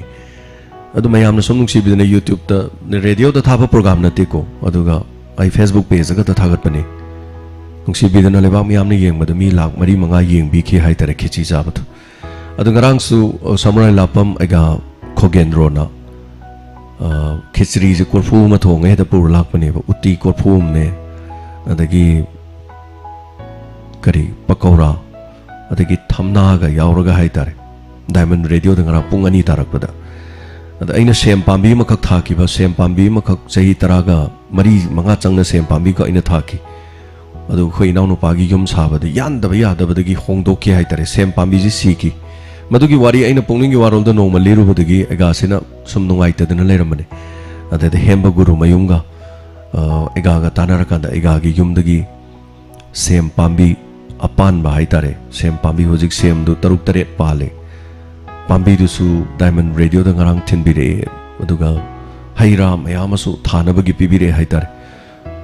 ꯑꯗꯨ ꯃꯌꯥꯝꯅ ꯁꯨꯝ ꯅꯨꯡꯁꯤꯕꯤꯗꯅ ꯌꯨꯇ꯭ꯌꯨꯕꯇ ꯔꯦꯗꯤꯑꯣꯗ ꯊꯥꯕ ꯄ꯭ꯔꯣꯒ꯭ꯔꯥꯝ ꯅꯠꯇꯦꯀꯣ ꯑꯗꯨꯒ ꯑꯩ ꯐꯦꯁꯕꯨꯛ ꯄꯦꯖꯇꯒ ꯊꯥꯒꯠꯄꯅꯤ ꯅꯨꯡꯁꯤꯕꯤꯗꯅ ꯂꯩꯕꯥꯛ ꯃꯌꯥꯝꯅ ꯌꯦꯡꯕꯗ ꯃꯤ ꯂꯥꯛ 4-5 ꯌꯦꯡꯕꯤꯈꯤ ꯍꯥꯏꯇꯥꯔꯦ ꯈꯦꯆꯤ ꯆꯥꯕꯗꯣ ꯑꯗꯨ ꯉꯔꯥꯡꯁꯨ ꯁꯃꯨꯔꯥꯏ ꯂꯥꯄꯝ ꯑꯩꯒ ꯈꯣꯒꯦꯟꯗ꯭ꯔꯣꯅ ꯈꯦꯆ꯭ꯔꯤꯁꯦ ꯀꯣꯔꯐꯨ ꯑꯃ ꯊꯣꯡꯉꯦ ꯍꯦꯛꯇ ꯄꯨꯔ ꯂꯥꯛꯄꯅꯦꯕ ꯎꯇꯤ ꯀꯣꯔꯐꯨ ꯑꯃꯅꯦ ꯑꯗꯒꯤ ꯀꯔꯤ ꯄꯀꯧꯔꯥ ꯑꯗꯒꯤ ꯊꯝꯅꯥꯒ ꯌꯥꯎꯔꯒ ꯍꯥꯏꯇꯥꯔꯦ ꯗꯥꯏꯃꯟ ꯔꯦꯗꯤꯑꯣꯗ ꯉꯔꯥꯡ ꯄꯨꯡ 2 ꯇꯥꯔꯛꯄꯗ ꯑꯗ ꯑꯩꯅ ꯁꯦꯝ ꯄꯥꯝꯕꯤ ꯑꯃꯈꯛ ꯊꯥꯈꯤꯕ ꯁꯦꯝ ꯄꯥꯝꯕꯤ ꯑꯃꯈꯛ ꯆꯍꯤ 10-5 ꯆꯪꯅ ꯁꯦꯝ ꯄꯥꯝꯕꯤꯒ ꯑꯩꯅ ꯊꯥꯈꯤ ꯑꯗꯨ ꯑꯩꯈꯣꯏ ꯏꯅꯥꯎꯅꯨꯄꯥꯒꯤ ꯌꯨꯝ ꯁꯥꯕꯗ ꯌꯥꯗꯕꯗꯒꯤ ꯍꯣꯡꯗꯣꯛꯈꯤ ꯍꯥꯏꯇꯥꯔꯦ ꯁꯦꯝ ꯄꯥꯝꯕꯤꯁꯤ ꯁꯤꯈꯤ ꯃꯗꯨꯒꯤ ꯋꯥꯔꯤ ꯑꯩꯅ ꯄꯨꯛꯅꯤꯡꯒꯤ ꯋꯥꯔꯣꯜꯗ ꯅꯣꯡꯃ ꯂꯤꯔꯨꯕꯗꯒꯤ ꯑꯩꯒꯥꯁꯤꯅ ꯁꯨꯝ ꯅꯨꯡꯉꯥꯏꯇꯗꯅ ꯂꯩꯔꯝꯕꯅꯦ ꯑꯗꯩꯗ ꯍꯦꯝꯕ ꯒꯨꯔꯨ ꯃꯌꯨꯝꯒ ꯑꯩꯒꯥꯒ ꯇꯥꯟꯅꯔꯀꯥꯟꯗ ꯑꯩꯒꯥꯒꯤ ꯌꯨꯝꯗꯒꯤ ꯁꯦꯝ ꯄꯥꯝꯕꯤ ꯑꯄꯥꯟꯕ ꯍꯥꯏꯇꯥꯔꯦ ꯁꯦꯝ ꯄꯥꯝꯕꯤ ꯍꯧꯖꯤꯛ ꯁꯦꯝꯗꯨ 6-7 ꯄꯥꯜꯂꯦ ꯄꯥꯝꯕꯤꯗꯨꯁꯨ ꯗꯥꯏꯃꯟ ꯔꯦꯗꯤꯑꯣꯗ ꯉꯔꯥꯡ ꯊꯤꯟꯕꯤꯔꯛꯑꯦ ꯑꯗꯨꯒ ꯍꯩ ꯔꯥ ꯃꯌꯥꯝ ꯑꯃꯁꯨ ꯊꯥꯅꯕꯒꯤ ꯄꯤꯕꯤꯔꯛꯑꯦ ꯍꯥꯏꯇꯥꯔꯦ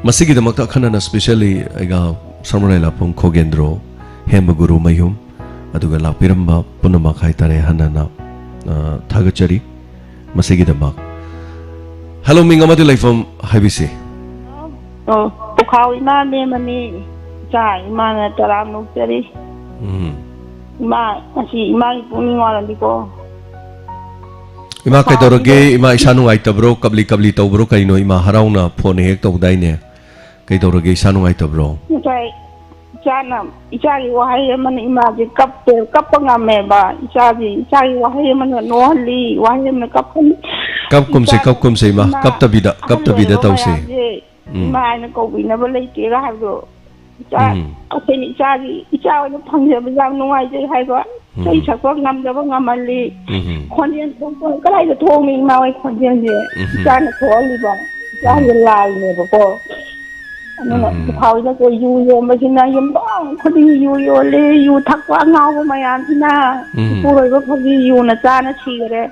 ꯃꯁꯤꯒꯤꯗꯃꯛꯇ ꯑꯈꯟꯅꯅ ꯁ꯭ꯄꯦꯁꯤꯌꯦꯜꯂꯤ ꯑꯩꯒ ꯁꯃꯨꯔꯥꯏ ꯂꯥꯄꯝ ꯈꯣꯒꯦꯟꯗ꯭ꯔꯣ ꯍꯦꯝꯕ ꯒꯨꯔꯨ ꯃꯌꯨꯝ ꯑꯗꯨꯒ ꯂꯥꯛꯄꯤꯔꯝꯕ ꯄꯨꯝꯅꯃꯛ ꯍꯥꯏꯇꯥꯔꯦ ꯍꯟꯅꯅ ꯊꯥꯒꯠꯆꯔꯤ ꯃꯁꯤꯒꯤꯗꯃꯛ ꯍꯜꯂꯣ ꯃꯤꯡ ꯑꯃꯗꯤ ꯂꯩꯐꯝ ꯍꯥꯏꯕꯤꯁꯤ ꯄꯨꯈꯥꯎ ꯏꯃꯥ ꯃꯦꯝꯃꯅꯤ ꯏꯆꯥ ꯏꯃꯥꯅ ꯇꯔꯥ ꯅꯣꯛꯆꯔꯤ ꯏꯃꯥ ꯉꯁꯤ ꯏꯃꯥꯒꯤ ꯄꯨꯛꯅꯤꯡ ꯋꯥꯔꯝꯗꯤꯀꯣ Ima kay dorage ima isa nungay tabro kabli tawbro kayno ima haraw na phone hek tawday ne kay dorage isa nungay tabro kay chana ichagi wahay man imaji kapangame ba ichagi wahay man no hali wahay man kapkum se ima kaptabida tawse ima na ko binaba leyte ga habdo asen ichagi no phangja bijam nungay je hay ba say sakwa ngamjaba ngamali khonjen kalai da thong mi ma wai khonjen je chana tholi ba chana lal ne ba ko anuna phau da ko yu ma sina yum bang khodi yu le yu thakwa ngaw ma yan sina puroi ba khodi yu na chana chi gare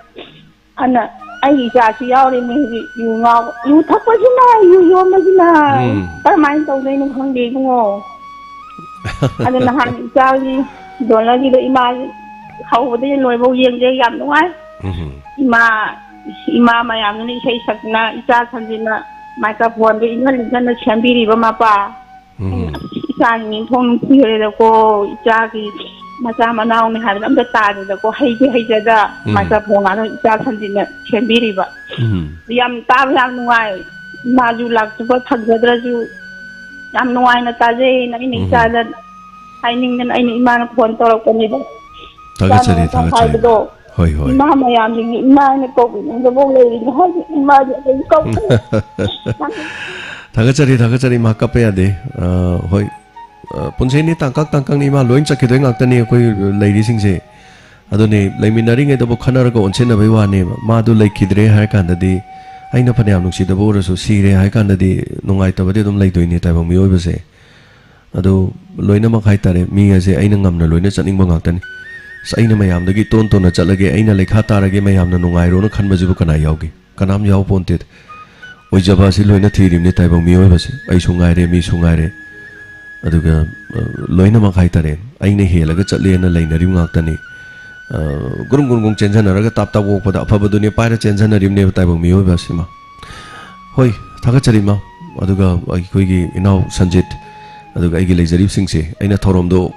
ana ai ja chi yaw le mi yu ngaw yu thakwa sina yu ma sina par mai tau dai nu khang de ngo anuna han ja ji Dola di ima khâu bữa lôi bầu yên chơi gặm đúng không? Ima mà làm nó chơi sạch na, cha thằng gì na, microphone với nhân nó chém bì đi vào mà pa, cha những thôn kia là cô cha thì mà cha mà nào này hay lắm cái ta thì là cô hay chơi ra, microphone nó cha thằng gì na chém bì đi vào, yam ta yam nuai, mà dù lạc chúng có thật ra dù yam nuai nó ta dễ, nó ini cha là ai ninh anh ima nó phone to con đi đâu Tagachari hoi ima mayam ji ima ne ko ne bo le hoi ima je ko Tagachari ma kape ade hoi punse ni tangkang ni ma loin chakhe doi ngak tani koi leiri sing se adone leiminari nge do khanar ko onche na bai wa ne ma du leikidre har kan da di aina phanyam nungsi da bo rasu sire har kan da di nungai ta bade dum leidoi ni tai bang mi oi ba se ado loina ma khai tare mi ase aina ngamna loina chaning ba ngak tani Saina mayam dagi ton na chalage aina lekha tarage mayam na nungai ro na khanba jibu kana yaugi kanam yaw ponte oi jaba si loina thirim ni taibang mi oi base ai sungai re mi sungai re aduga loina ma khai tare aina helaga chatle na leina rim ngak tani gurung chenjana raga tap tap wok pada apha baduni paira chenjana rim ne taibang mi oi base ma hoi thaga chari ma aduga ai koi gi inau sanjit aduga ai gi leijarib sing se aina thorom do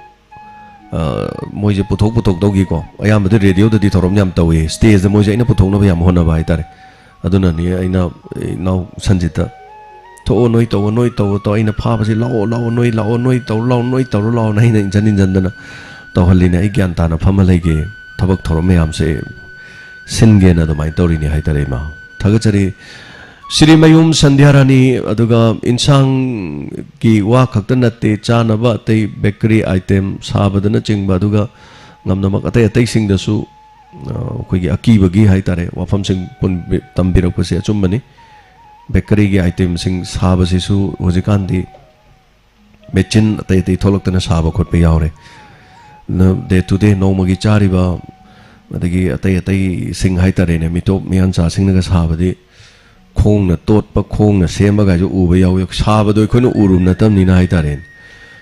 moje puthok dogi ko ayam de radio de thorom yam tawi stage de moje ina puthok no yam hona ba itare aduna ni aina now sanjita to noi to aina pha ba si lao noi to nai na janin jandana to halina ai gyan ta na phama lege thabak thorom yam se singe na do mai tori ni haitare ma thagachari Sri Mayum Sandhyarani aduga insang ki wa khakta natte chana ba tai bakery item sabadana chingba aduga ngamna mak atai sing da su khoi gi akiba gi haitare wafam sing pun tambirak pase achumbani bakery gi item sing saba se su hojikan di mechin atai tholok tana saba khot pe yaure day to day nongmagi chariba adagi atai sing hai tare ne mitop mian cha sing naga sabadi khong na tot pa khong na semba ga ju uba yaw yak sabado khono urum na tam ni na hai tare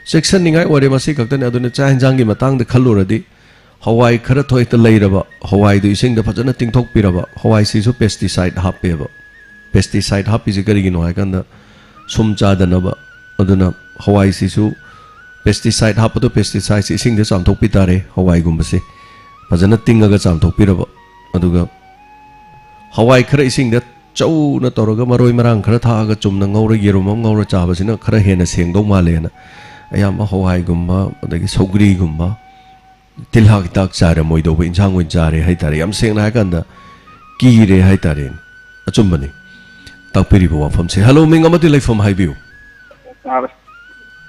section ningai ore masi kaktan aduna cha hinjang gi matang de khalluradi hawai khara thoi ta leiraba hawai du ising da phajana tingthok piraba hawai si su pesticide hapeba pesticide hapi ji gari gi no hai kanda sum cha danaba aduna hawai si su pesticide hapado pesticide si ising de chamthok pitare hawai gumbase phajana tingaga chamthok piraba aduga hawai khara ising da chau na toraga maroi marang khara thaga chumna ngaura yerum ngaura chaba sina khara hena sengdong male na ayam hawai gumba adagi sogri gumba tilhak tak chare moido bo injang win chare hai tare yam seng na kan da ki re hai tare achum bani tak piri bo wafam se hello ming amati lai from high view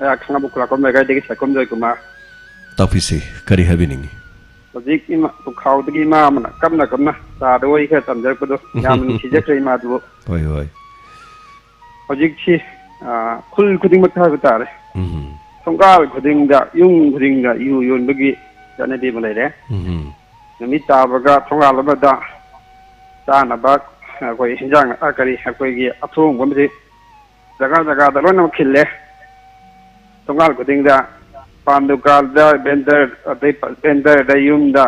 ya khana bu kula ko me ga degi sakom joi kuma tak pi se kari happening ojik ima bu khau degi ma mana kamna ta do i kha tamjak ko do yam ni sije kai ma do hoi hoi ojik chi khul khuding mak tha ko tare songkal khuding da yung khuding da yu yon bagi jane di mulai re nami ta baga songkal ba da ta na ba ko hinjang akari ko gi athong bom ji jaga jaga da lon khille songkal khuding da pandukal da bender da yung da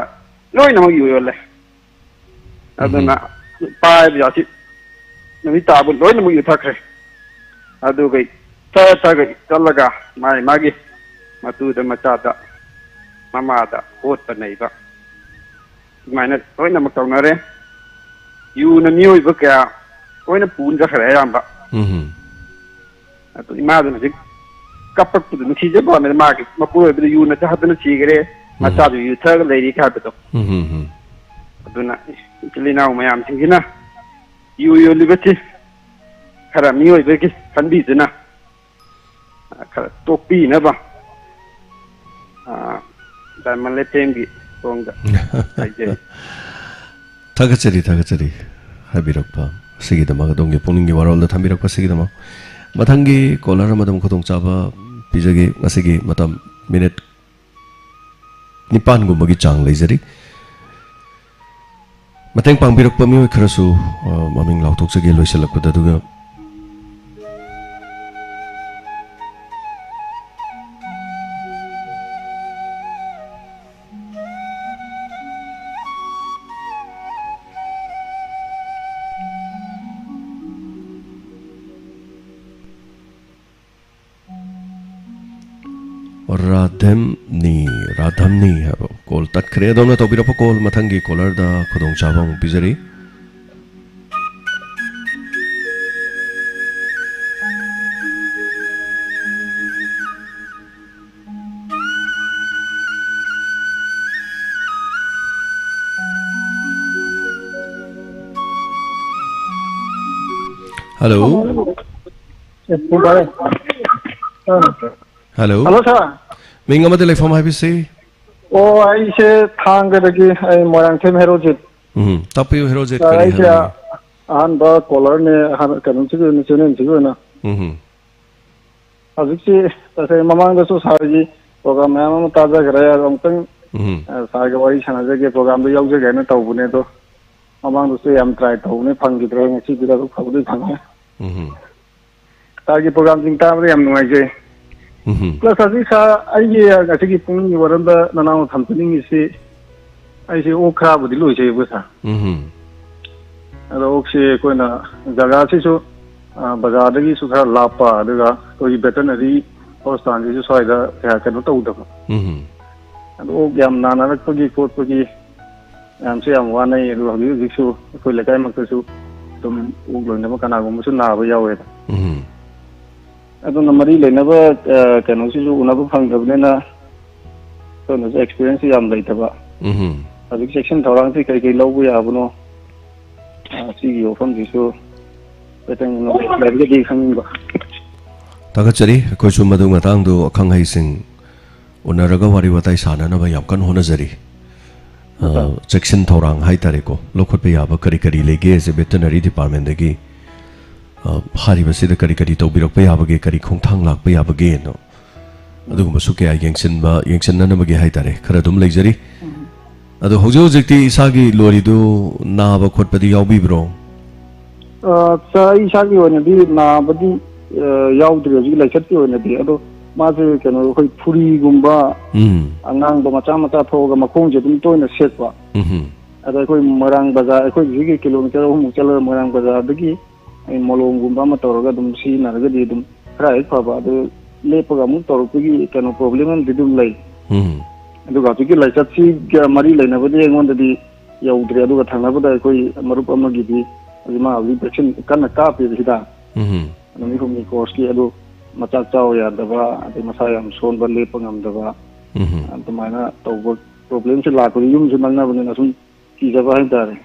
loi na yu yo le aduna pa ya si nami ta bu loi na yu thakre adu gai ta gai talaga mai magi matu da mata da mama da hot pa nei ba mai na loi na mak na re yu na mioi ba ka loi na pun ja khare ram ba atu ima da ni kapak tu ni chi je ba na ma ki ma pu ba yu na ta ha na chi gre mata du yu tha le ri ka ba to aduna kilina mayam singina yu libati khara mioi ba ki kan bi na topi na ba dan man le tembi songa aje thagachari habirakpa sigi dama dongge puning gi warol da thambirakpa sigi dama mathangi kolar madam khotong chaba pijagi ngasigi matam minute nipan gumagi chang leizari mateng pangbirakpa mi kharasu maming lautok sagi loisalakpa da duga Radhamni call tat kre dona to bira call mathangi caller da khudong chabang pizari hello hello sir Minga mate like from IBC. Oh, I say Thanga dagi I morang them herojit. Tapi herojit kali. kali. I say an ba caller ne han kanun chigu ne chune chigu na. Aziksi tase mamang da so sarji program ma taza garaya amtang saga wari chana jage program do yaw jage na tawbune to mamang do se am try tawne phangi dre ngsi bira ko khawdu phanga. Tagi program jing ta am nuai je. Plus azisa ai ngasi pung ni waranda nanang thamtning isi ai se okra budi loi je busa. Ado okse koina jaga se so bazar dagi su khara lapa daga koi veterinary hospital ji so ida ya kanu tau da. Ado yam nana rak pagi kot pagi am se am wanai ru hagi jisu koi lekai mak su tum uglong na kana gum su na ba yawe. Ado namari le na ba kanu su una ba phang da ne na to na experience yam lai ta ba. Ado section thorang se kai kai lo bu ya bu no. Si yo pham ji su beteng no le ga di khang ba. Tagachari ko chu madu matang do akhang hai sing unaraga wari watai sana na ba yam kan hona jari. Section thorang hai tare ko lokhot pe ya ba kari kari lege se veterinary department degi hari basi da kari kari to birok pe ya ba ge kari khong thang lak pe ya ba ge no ꯑꯗꯨꯒꯨꯝꯕꯁꯨ ꯀꯌꯥ ꯌꯦꯡꯁꯤꯟꯅꯅꯕꯒꯤ ꯍꯥꯏꯇꯥꯔꯦ ꯈꯔ ꯑꯗꯨꯝ ꯂꯩꯖꯔꯤ ꯑꯗꯣ ꯍꯧꯖꯤꯛ ꯍꯧꯖꯤꯛꯇꯤ ꯏꯁꯥꯒꯤ ꯂꯣꯔꯤꯗꯨ ꯅꯥꯕ ꯈꯣꯠꯄꯗꯤ ꯌꯥꯎꯕꯤꯕ꯭ꯔꯣ ꯑꯩ ꯏꯁꯥꯒꯤ ꯑꯣꯏꯅꯗꯤ ꯅꯥꯕꯗꯤ ꯌꯥꯎꯗ꯭ꯔꯤ ꯍꯧꯖꯤꯛ ꯂꯥꯏꯆꯠꯀꯤ ꯑꯣꯏꯅꯗꯤ ꯑꯗꯣ ꯃꯥꯁꯦ ꯀꯩꯅꯣ ꯑꯩꯈꯣꯏ ꯐꯨꯔꯤꯒꯨꯝꯕ ꯑꯉꯥꯡꯕ ꯃꯆꯥ ꯃꯆꯥ ꯊꯣꯛꯑꯒ ꯃꯈꯣꯡꯁꯦ ꯑꯗꯨꯝ ꯇꯣꯏꯅ ꯁꯦꯠꯄ ꯑꯗ ꯑꯩꯈꯣꯏ ꯃꯣꯏꯔꯥꯡ ꯕꯖꯥꯔ ꯑꯩꯈꯣꯏ ꯁꯤꯒꯤ ꯀꯤꯂꯣꯃꯤꯇꯔ 3 ꯆꯠꯂꯒ ꯃꯣꯏꯔꯥꯡ ꯕꯖꯥꯔꯗꯒꯤ ꯑꯩ ꯃꯣꯂꯣꯝꯒꯨꯝꯕ ꯑꯃ ꯇꯧꯔꯒ ꯑꯗꯨꯝ ꯁꯤꯖꯤꯟꯅꯔꯒꯗꯤ ꯑꯗꯨꯝ ꯈꯔ ꯍꯦꯛ ꯐꯕ ꯑꯗꯨ लेपगा अमुक तौरपगी कनो प्रॉब्लम हम दिदुम लई अदुगा हजिकी लाइचतसिगा मरी लेनबदि एंगोंददि यौद्रे अदुगा थांनाबदा कोई मरुप अमगिदि अजिमा अबि वैक्सीन कन्ना कापि हिदा नमी हुमनि कोर्स की अदु मचा चाव यादबा अदि मसा याम सोनबा लेप ngamdaba अदुमाना तौबो प्रॉब्लम से लाखरि युम से नंगनाबनि नसुम किजबा हाइदारे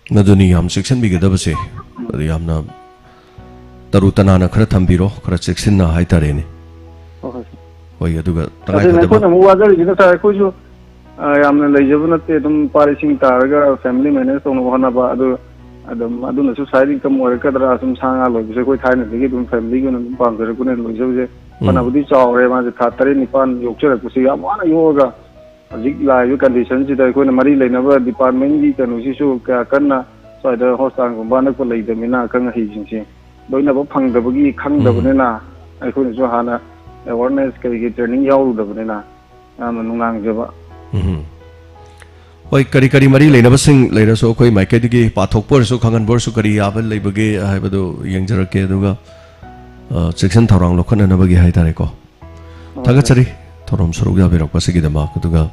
नदुनि याम सेक्शन बिगदबसे अदि यामना तरु तनाना खरा थंबिरो खरा सेक्शन ना हाइतारेने होय अदुगा तंगाय अदे खदबा नको नमु वाजर जिना सा कोजु यामना लेजबु नते तुम पारिसिंग तारगा फैमिली मैनेज तोनो हनाबा अदु अदम अदुना सु साइड इनकम ओरकदरा सुम सांगा लोबिसे कोई थाइना दिगे तुम फैमिली को नम पांजर कुने लोजबजे पनाबुदि चावरे माजे था तरे निपान योक्चर कुसी याम वाना योगा हजिक लाइव कंडीशन सिदा कोई मरी लेनबा डिपार्टमेंट की कनुसिसु क्या करना साइड हॉस्पिटल गुंबा नक लेदमिना कंग हिजिंसे लोइनबो फंगदबगी खंगदबनेना अखोनसु हाना awareness kari training yaudabnena amna nungangjaba होय करी करी मरी लेनबसिंग लेरसो कोई माइकेदगी पाथोकपोरसो खंगनबोरसो करी याबल लेबगे हाइबदो यंगजरके दुगा सेक्शन थौरांग लोखननबगी हाइतारे को थागचरी थोरम सरुग याबिरकपसिगी दमा दुगा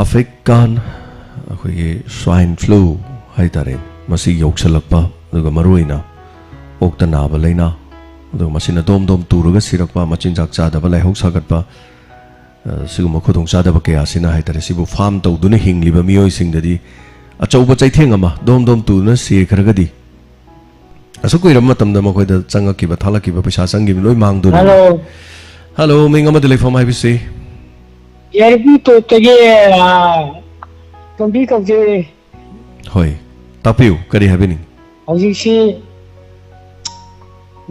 अफ्रीकान अखोई स्वाइन फ्लू हाइतारे मसी योक्सलकपा दुगा मरुइना ओक्ता नाबा लेना अदो मसिना दोम दोम तुरुगा सिरकपा मचिनजाक चादबा लाइहौ सागतपा सिगुम खुदों चादबा कया सिना हाइतारे सिबु फार्म तौदुना हिंग्लिबा मियोय सिंगददी अचौबा चैथेंग अमा दोम दोम तुना सिखरगदी असु कोइरम मतमदा मखोइदा चंगकिबा थालकिबा पैसा चंगिबा लोय मांगदुना हेलो हेलो मिंग अमा दिलेफम हाइबिसि यारबी तो तगे कंबी कजे होय तापिउ करी हाबिनी हौजिसि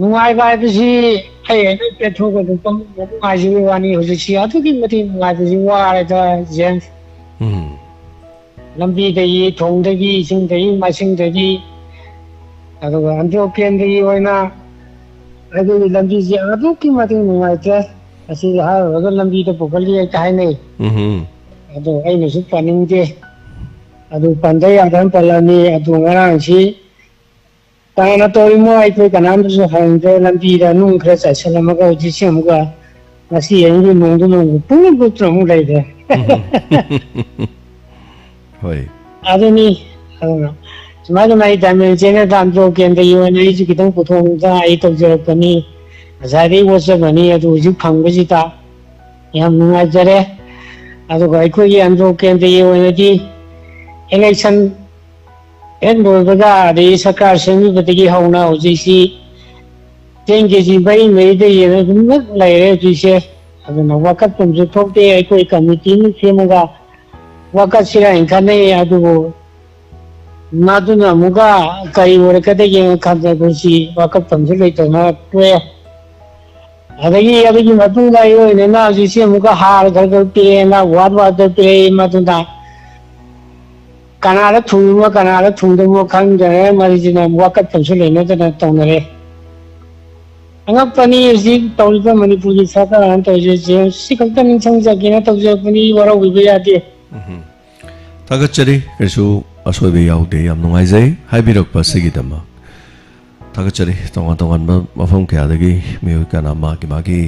नुआइबा बिसि ai पेट्रोल को पंप नुआइजि वानी हौजिसि अतुकी मति नुआइबि वारे ता जेम्स लंबी दई थोंग दगी सिंग दई मासिंग दगी अदुगा अंजो केन दगी ओइना अदु लंबी जे अतुकी मति नुआइते असि हारगा लंबी तो पोकली काइ नै अदु आइने सु पानिंग जे अदु पंदे यादन पलानी अदु ngaraंगसि ताना तोरी मो आई कोई कनाम जो हंगे लंबी दा नु खरे सैसल मगा जिसे मगा नसी यंगी नोंदु नोंगु पुंग गुत्र मु लाइदे होय आदमी समाज में दामे जेने दाम जो केंद्र यो ने जी कितन पुथों दा आई तो जे कनी जारी वस बनी अदु जि फंगबजिता याम नुआ जरे अदु गाय को ये अंजो केंद्र यो ने जी इलेक्शन एक लोबगा दे सरकार सेमी बतगी हौना होजिसि तेंगे जी बाई मेदे ये नक लाइरे जिसे अदु नवाकत तुमजु थोकते आई कोई कमिटी नि सेमगा वाकत सिरा इनखाने अदु नादुना मुगा कई वरकते ये खादे गुसी वाकत तुमजु लेतो ना टवे अदगी मतुं लायो ने ना जिसे मुगा हार घर पे ना वाद पे मतुदा कनाला थुंगो कनाला थुंगदो खंगरे मरिजिना वाकत पंसु लेने तना तोंगरे अंगपनी जी तौलिबा मणिपुर की सरकार अन तौजे जे सिकल्ता निंसंग जगिना तौजे पनी वरा विबे यादे थागचरी कैसु असोइबे याउदे याम नुंगाइजै हाइबिरकपा सिगिदमा थागचरी तोंगा तोंगानबा मफम कयादगी मियोय काना मागी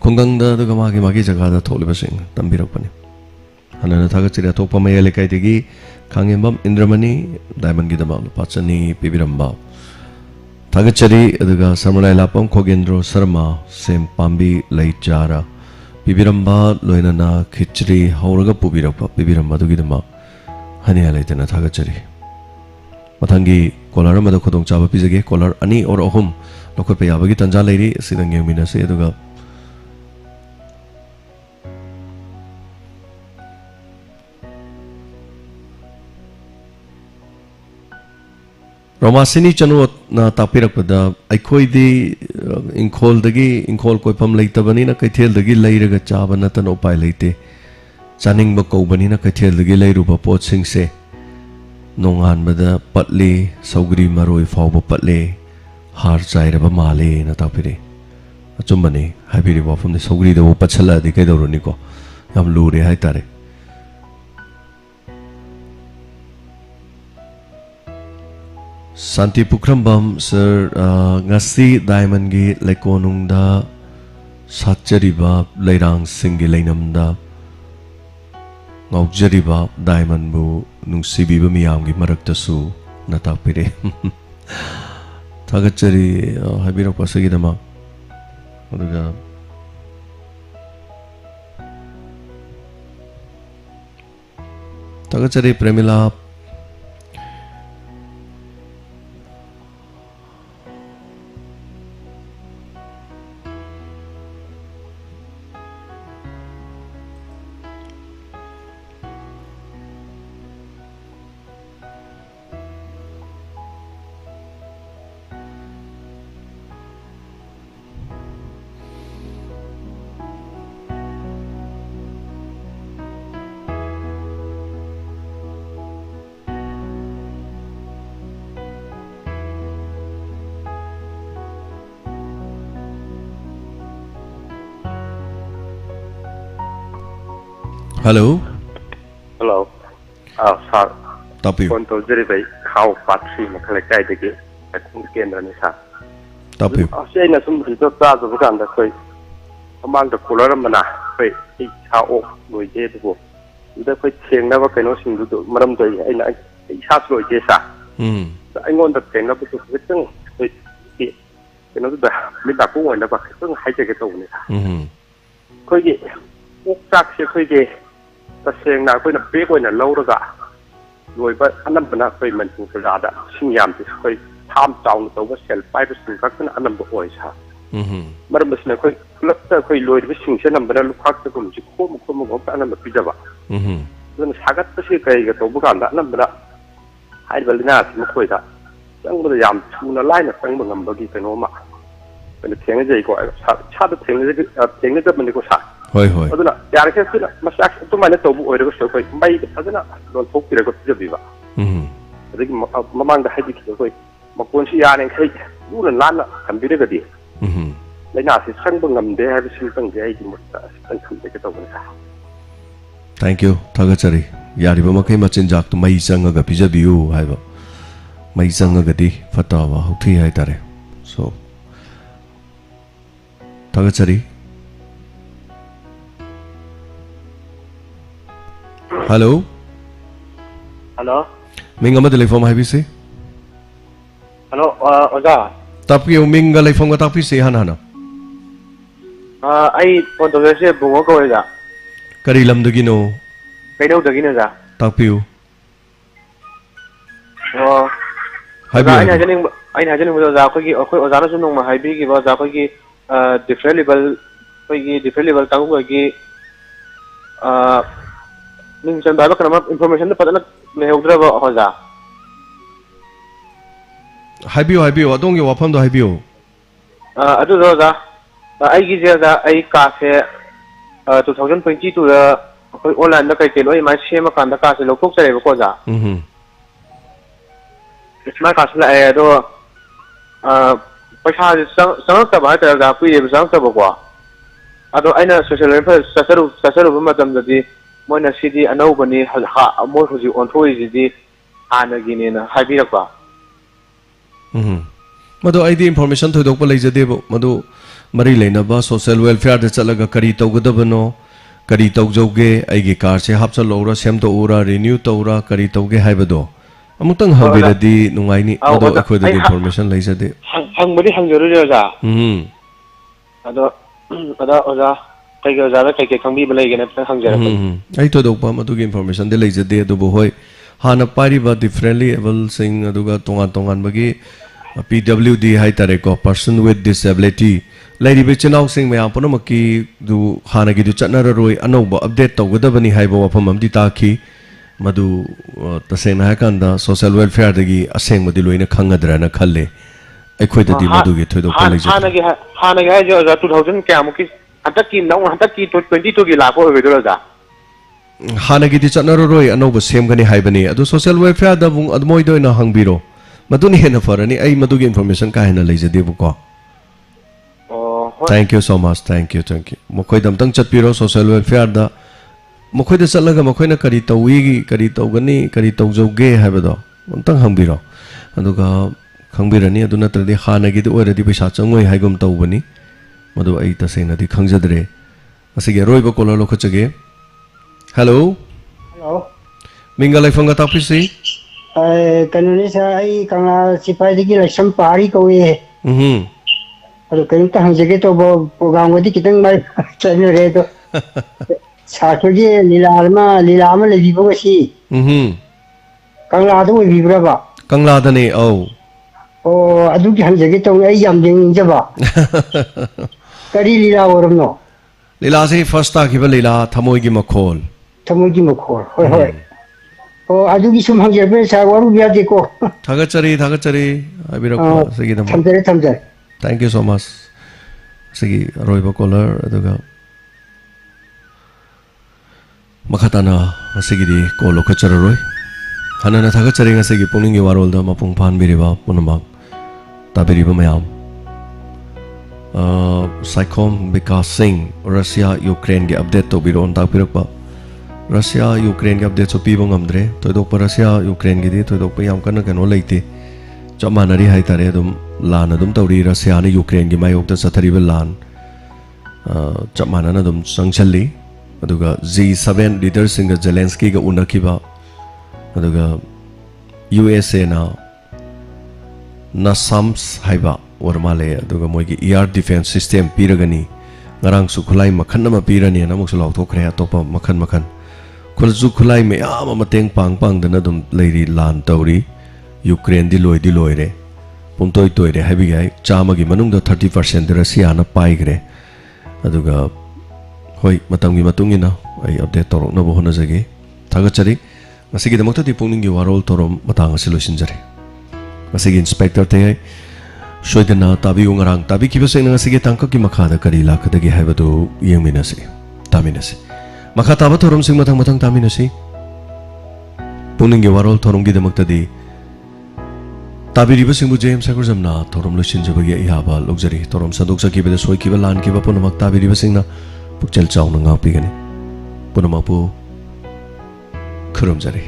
खुंगंगदा दुगा मागी जगादा थोलिबसिंग तंबिरकपनि हनना थागचरी अतोपा मयले काइदगी खांगेंबम इंद्रमणि डायमंड की दमा पाचनी पिबिरंबा थागचरी अदुगा सरमलाई लापम खोगेंद्रो शर्मा सेम पांबी लैचारा पिबिरंबा लोइनना खिचड़ी हौरगा पुबिरपा पिबिरंबा दुगी दमा हनिया लेतना थागचरी मथंगी कॉलर मद खुदोंग चाबा पिजगे कॉलर अनि और अहुम लखोट याबगी तंजा लेरी सिदंग येमिनसे अदुगा Romasini Chanot na Tapirapada, I coidi in call the gay, in call Coipam later Banina Katil the Gilay Chabanatan o Pilate. Channing Bako Banina Katil the Gilay Rupa Pot Sing se. Nongan Bada Patli, Saugri Maroi Faubo Patli, Hard side of a Male in a Tapiri. A Chumbani, happy river from the Saugri the Opachala, the Kedoronico. Am Luri Haitare. Santi Pukrambam sir ngasi diamond gi lekonung da satjariba leirang singi leinam da ngaujariba diamond bu nungsibi ba miyam gi marakta su natapire thagachari habiro pasagi dama aduga thagachari premila Hello. Hello. Sir. Top you. Phone to Jerry How Patri Makalaka de I couldn't get any sir. Top you. I say that some people start to become the way among the Pulara Mana, how we did go. The quick thing never can also do Madame Day and I have to Jessa. I want the thing up to written with it. You know, the Midapu and the Bakan hijack only. Could get Saxi saying now when a big one and lower that. You but a number of payment to the other. Sinyam is quite palm down over sell 5% a number of voice. Madam Snake, look the quite low wishing number of look to come to come up and a pijama. Then Sagat the Shika get over that number. I will not look that. Young with the yam tuna line of Frank number given Oma. When the thing is a go, chat the thing is up in the Gosa. Hoi hoi. Aduna yarake sina masak tu mane tobu oiro so koi mai aduna don pokire ko tijabiba adigi mamang da haji ki koi makon si yane kai duran lana kambire gadi laina si sang bangam de ha si bang de ai mutta sang kham de to sa. Thank you thagachari yari ba makai machin jak tu mai sanga ga pijabiu haiba mai sanga gadi fatawa hokthi hai tare so thagachari. Hello. Hello. Minga telephone hai bisi. Hello. Oza. Tapi minga telephone ka tapi se hana. Ai phone to se bungo ko ja. Kari lam dagi no. Kai do dagi no ja. Tapi hai bi. Ai na janing mo ja ko ki oza na sunung ma hai bi ki ba ja ko ki different level tang ko ki Ning san baba kana information da padana me hudra ba hoja haibio adong yo wafam do haibio adu roza ai gi je da ai ka se 2022 da koi online da kai ke loi mai shema kan da ka se lokok sare ba ko ja isma ka sala ai do paisa sang ta ba ta da pi ye sang ta ba ko ado aina social media sasaru ba matam da di Mona City Anobani has ha more who's on toys the Anagin Habirapa. Mado ID information to Dopa Lazadebo, Mado Marilena Bas, social welfare, the Salaga Carito Godabano, Carito Joge, Igi Carse, Hapsa Laura, Semto Ura, Renew Tora, Carito Ge Habado. Amutang Habira di Nungaini, Ado according information Lazade. Hungry Hungarosa. Ada Oza. I to Dopa Matugi information, the laser day to Bohoy, Hana Pariba differently able sing Aduga Tongan Bagi, PWD Haitareko, person with disability. Lady Bichanau sing me Aponomaki do Hanagi to Chatnaroi, Anoba update to Gudabani Haibo Pamam Ditaki, मधु तसेंग है कांदा social welfare दगी असेंग मदि लोइना खंगद्राना खल्ले अखोइददि मधु गे थोइदो college हाना गे जो 2000 क्यामुकी हतकी नौ हतकी 22 की लाखो होगेदो जा हाना गिदि चनरोय अनोब सेमगनी हाइबनी अदु social welfare दा बुंग अदमोइदो ना हंगबिरो मदुनि हेना फरनी आई मदुगी इंफॉर्मेशन का हेना लेजदेबुको thank you so much thank you मखोइ दमतंग चटपिरो सोशल वेलफेयर दा मखोइदा चलगा मखोइना करी तौवीगी करी तौगनी करी तौजौगे हाइबदो अमतंग हंगबिरो अदुगा खंगबिरनी अदु नत्रदि हानागी दि ओरदि पैसा चंगोइ हाइगम तौबनी मदु आई तसेंगदि खंगजदरे असिगे रोइबो कोलो लोखचगे हेलो हेलो मिंगल लाइफंगा तापिसी कनोनी सा आई कंगा सिपाही लक्ष्म पारी कौए अदो कहीं हंजगे तो प्रोग्राम गति कितने बार चलने रहे तो साथोगे लीला में लगी बसी कंगला तो वही ब्रबा कंगला दने ओ अदु की हंजगे तो आई याम देंगे जबा करी लीला औरम नो लीला से फर्स्ट ता की लीला थमोई की मखोल होय होय अदु की सुम हंजे पे सा वरु बिया देखो थागचरी अबिरको सगी दम थमजरे थैंक यू सो मच सगी रोइबो कॉलर अदुगा मखताना सगी कॉल खचररोय हनना थागचरी सगी पुनिंग वारोल दा मपुंग फानबिरिबा पुनमक ताबिरिबा मयाम साइकोम विकास सिंह रशिया यूक्रेन के अपडेट तो बिरोन तापिरकपा रशिया यूक्रेन के अपडेट सो पीबो ngamdre toidok रशिया यूक्रेन की दी toidok याम कन कनो लेते चप मानरी हाइतारे अदुम लान अदुम तौरी रशिया ने यूक्रेन की मायोक्ता चथरिब लान चप मानना अदुम संगचल्ली अदुगा G7 लीडर्स सिंग जेलेंस्की का उनखिबा अदुगा USA ना नासाम्स हाइबा वरमाले अदुगा मोइगी एयर डिफेंस सिस्टम पीरगनी ngarang su khulai makhan nama pirani na muk lau thokre atopa makhan khulju khulai me ama mateng pang dana dum leiri lan tauri Ukraine di loi re puntoi toire habi gai chama gi manung da 30% de Russia na pai gre aduga hoi matam gi matungina ai update torok na bohona jage thaga chari masigi da mokta di pungning gi warol torom matang solution jare masigi inspector te Shoidana tabi ungarang tabi kibaseng nga sige tangka ki makada kari lakadagi haibado yengminasi taminasi makata ba thorom sing matang taminasi puning ge warol thorom gi damakta di tabi riba sing bu james sakur jamna thorom lo shin jabagi ihaba luxury thorom sadok saki bede soi ki ba lan ki ba punamak tabi riba sing na pukchel chaw na nga pi gani punamak pu khurum jare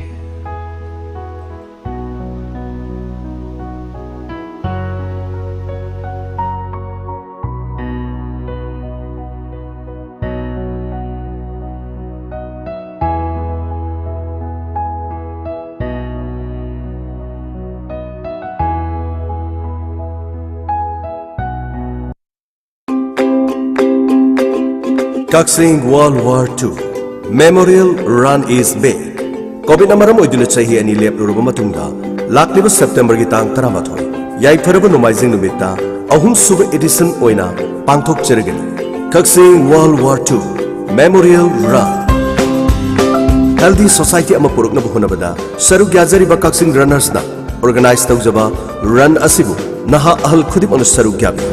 Kaksing World War II Memorial Run is big. COVID namaram oiduna chahi ani lepluruba matungda lakliba September gi tang 13 yaifarabu nomaijing numitta ahum suba edition oina pangthok chergani Kaksing World War II Memorial Run Healthy Society ama purukna buhunabada saru gyajari ba Kaksing runners na organize tawjaba run asibu naha ahal khudim anu saru gyabi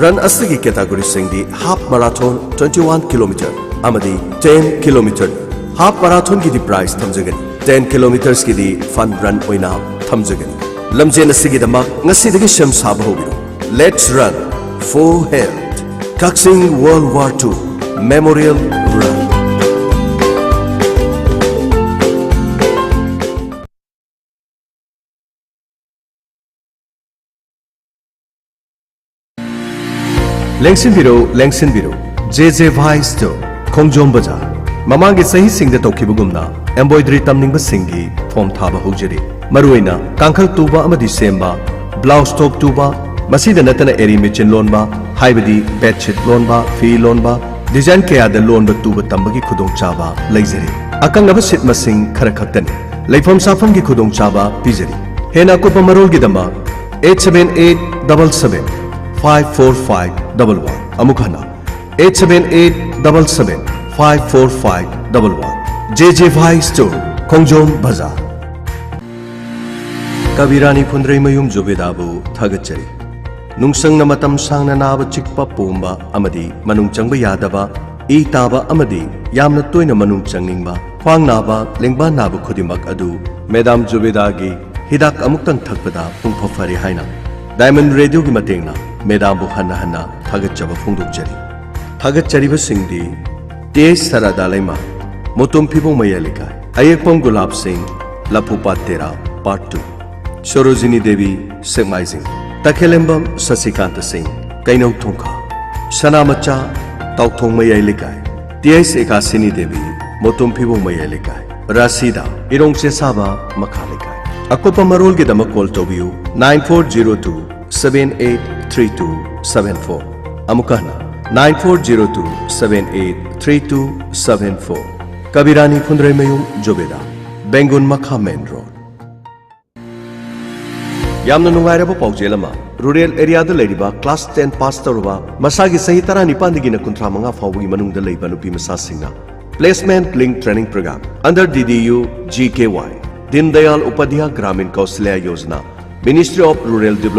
Run asigi category singdi half marathon 21 km amadi 10 km half marathon ki di prize thamjagani 10 km ki di fun run oina thamjagani lamjen asigi damak ngasi dagi sham sab hobiro let's run for health Kaksing World War II Memorial Run Lengsin biro JJ Vice Store Khongjom Bazaar Mamangi sahi singda tokibugumna embroidery tamningba singi form thaba hojari maruina kankal tuba amadi semba blouse top tuba masida natana eri mechin lonba haibadi bedsheet lonba fi lonba design kaya da lonba tuba tambagi khudong chaba leizari akangaba sit masing khara khaktani leifam safam gi khudong chaba pijari hena ko pamarol gi dama 87877 54511 Amukhana 87877 54511 JJ Store Khongjom Bazaar Kabirani Phundrei Mayum Jobedabu Thagachari Nungsang na matam sang na naba chikpa pumba amadi manung changba yadaba e taba amadi yamna toina manung changningba khwang naba lengba naba khudimak adu Madam Jobedagi hidak amuktang thakpada pungpha fari haina Diamond Radio gi matengna Madam bu hanna hanna thagachaba phungdokjari thagachariba singdi te sarada laima motum phibong mayalika ayekpom gulab singh lapupa tera part 2 Sorojini Devi Semai Singh Takhelembam Sasikanta Singh Kainau Thongkha Sanamacha Tauthong Mayai Likai T.S. Ekasini Devi Motum Phibong Mayai Likai Rasida Irong Saba Makha Likai Akopa Marol Ge Dama call Tobiu 9402 783274 Amukahna 9402 783274 Kabirani Phundrei Mayum Jobeda Bengun Makha Main Road Yamna nungairaba paujel ama rural area da leiriba class 10 pass tawraba masagi sahi tara nipandigi na kuntra manga fawgi manungda leiba nupi masa singna placement link training program under DDU GKY Din Dayal Upadhyaya Gramin Kausalya Yojana Ministry of Rural Development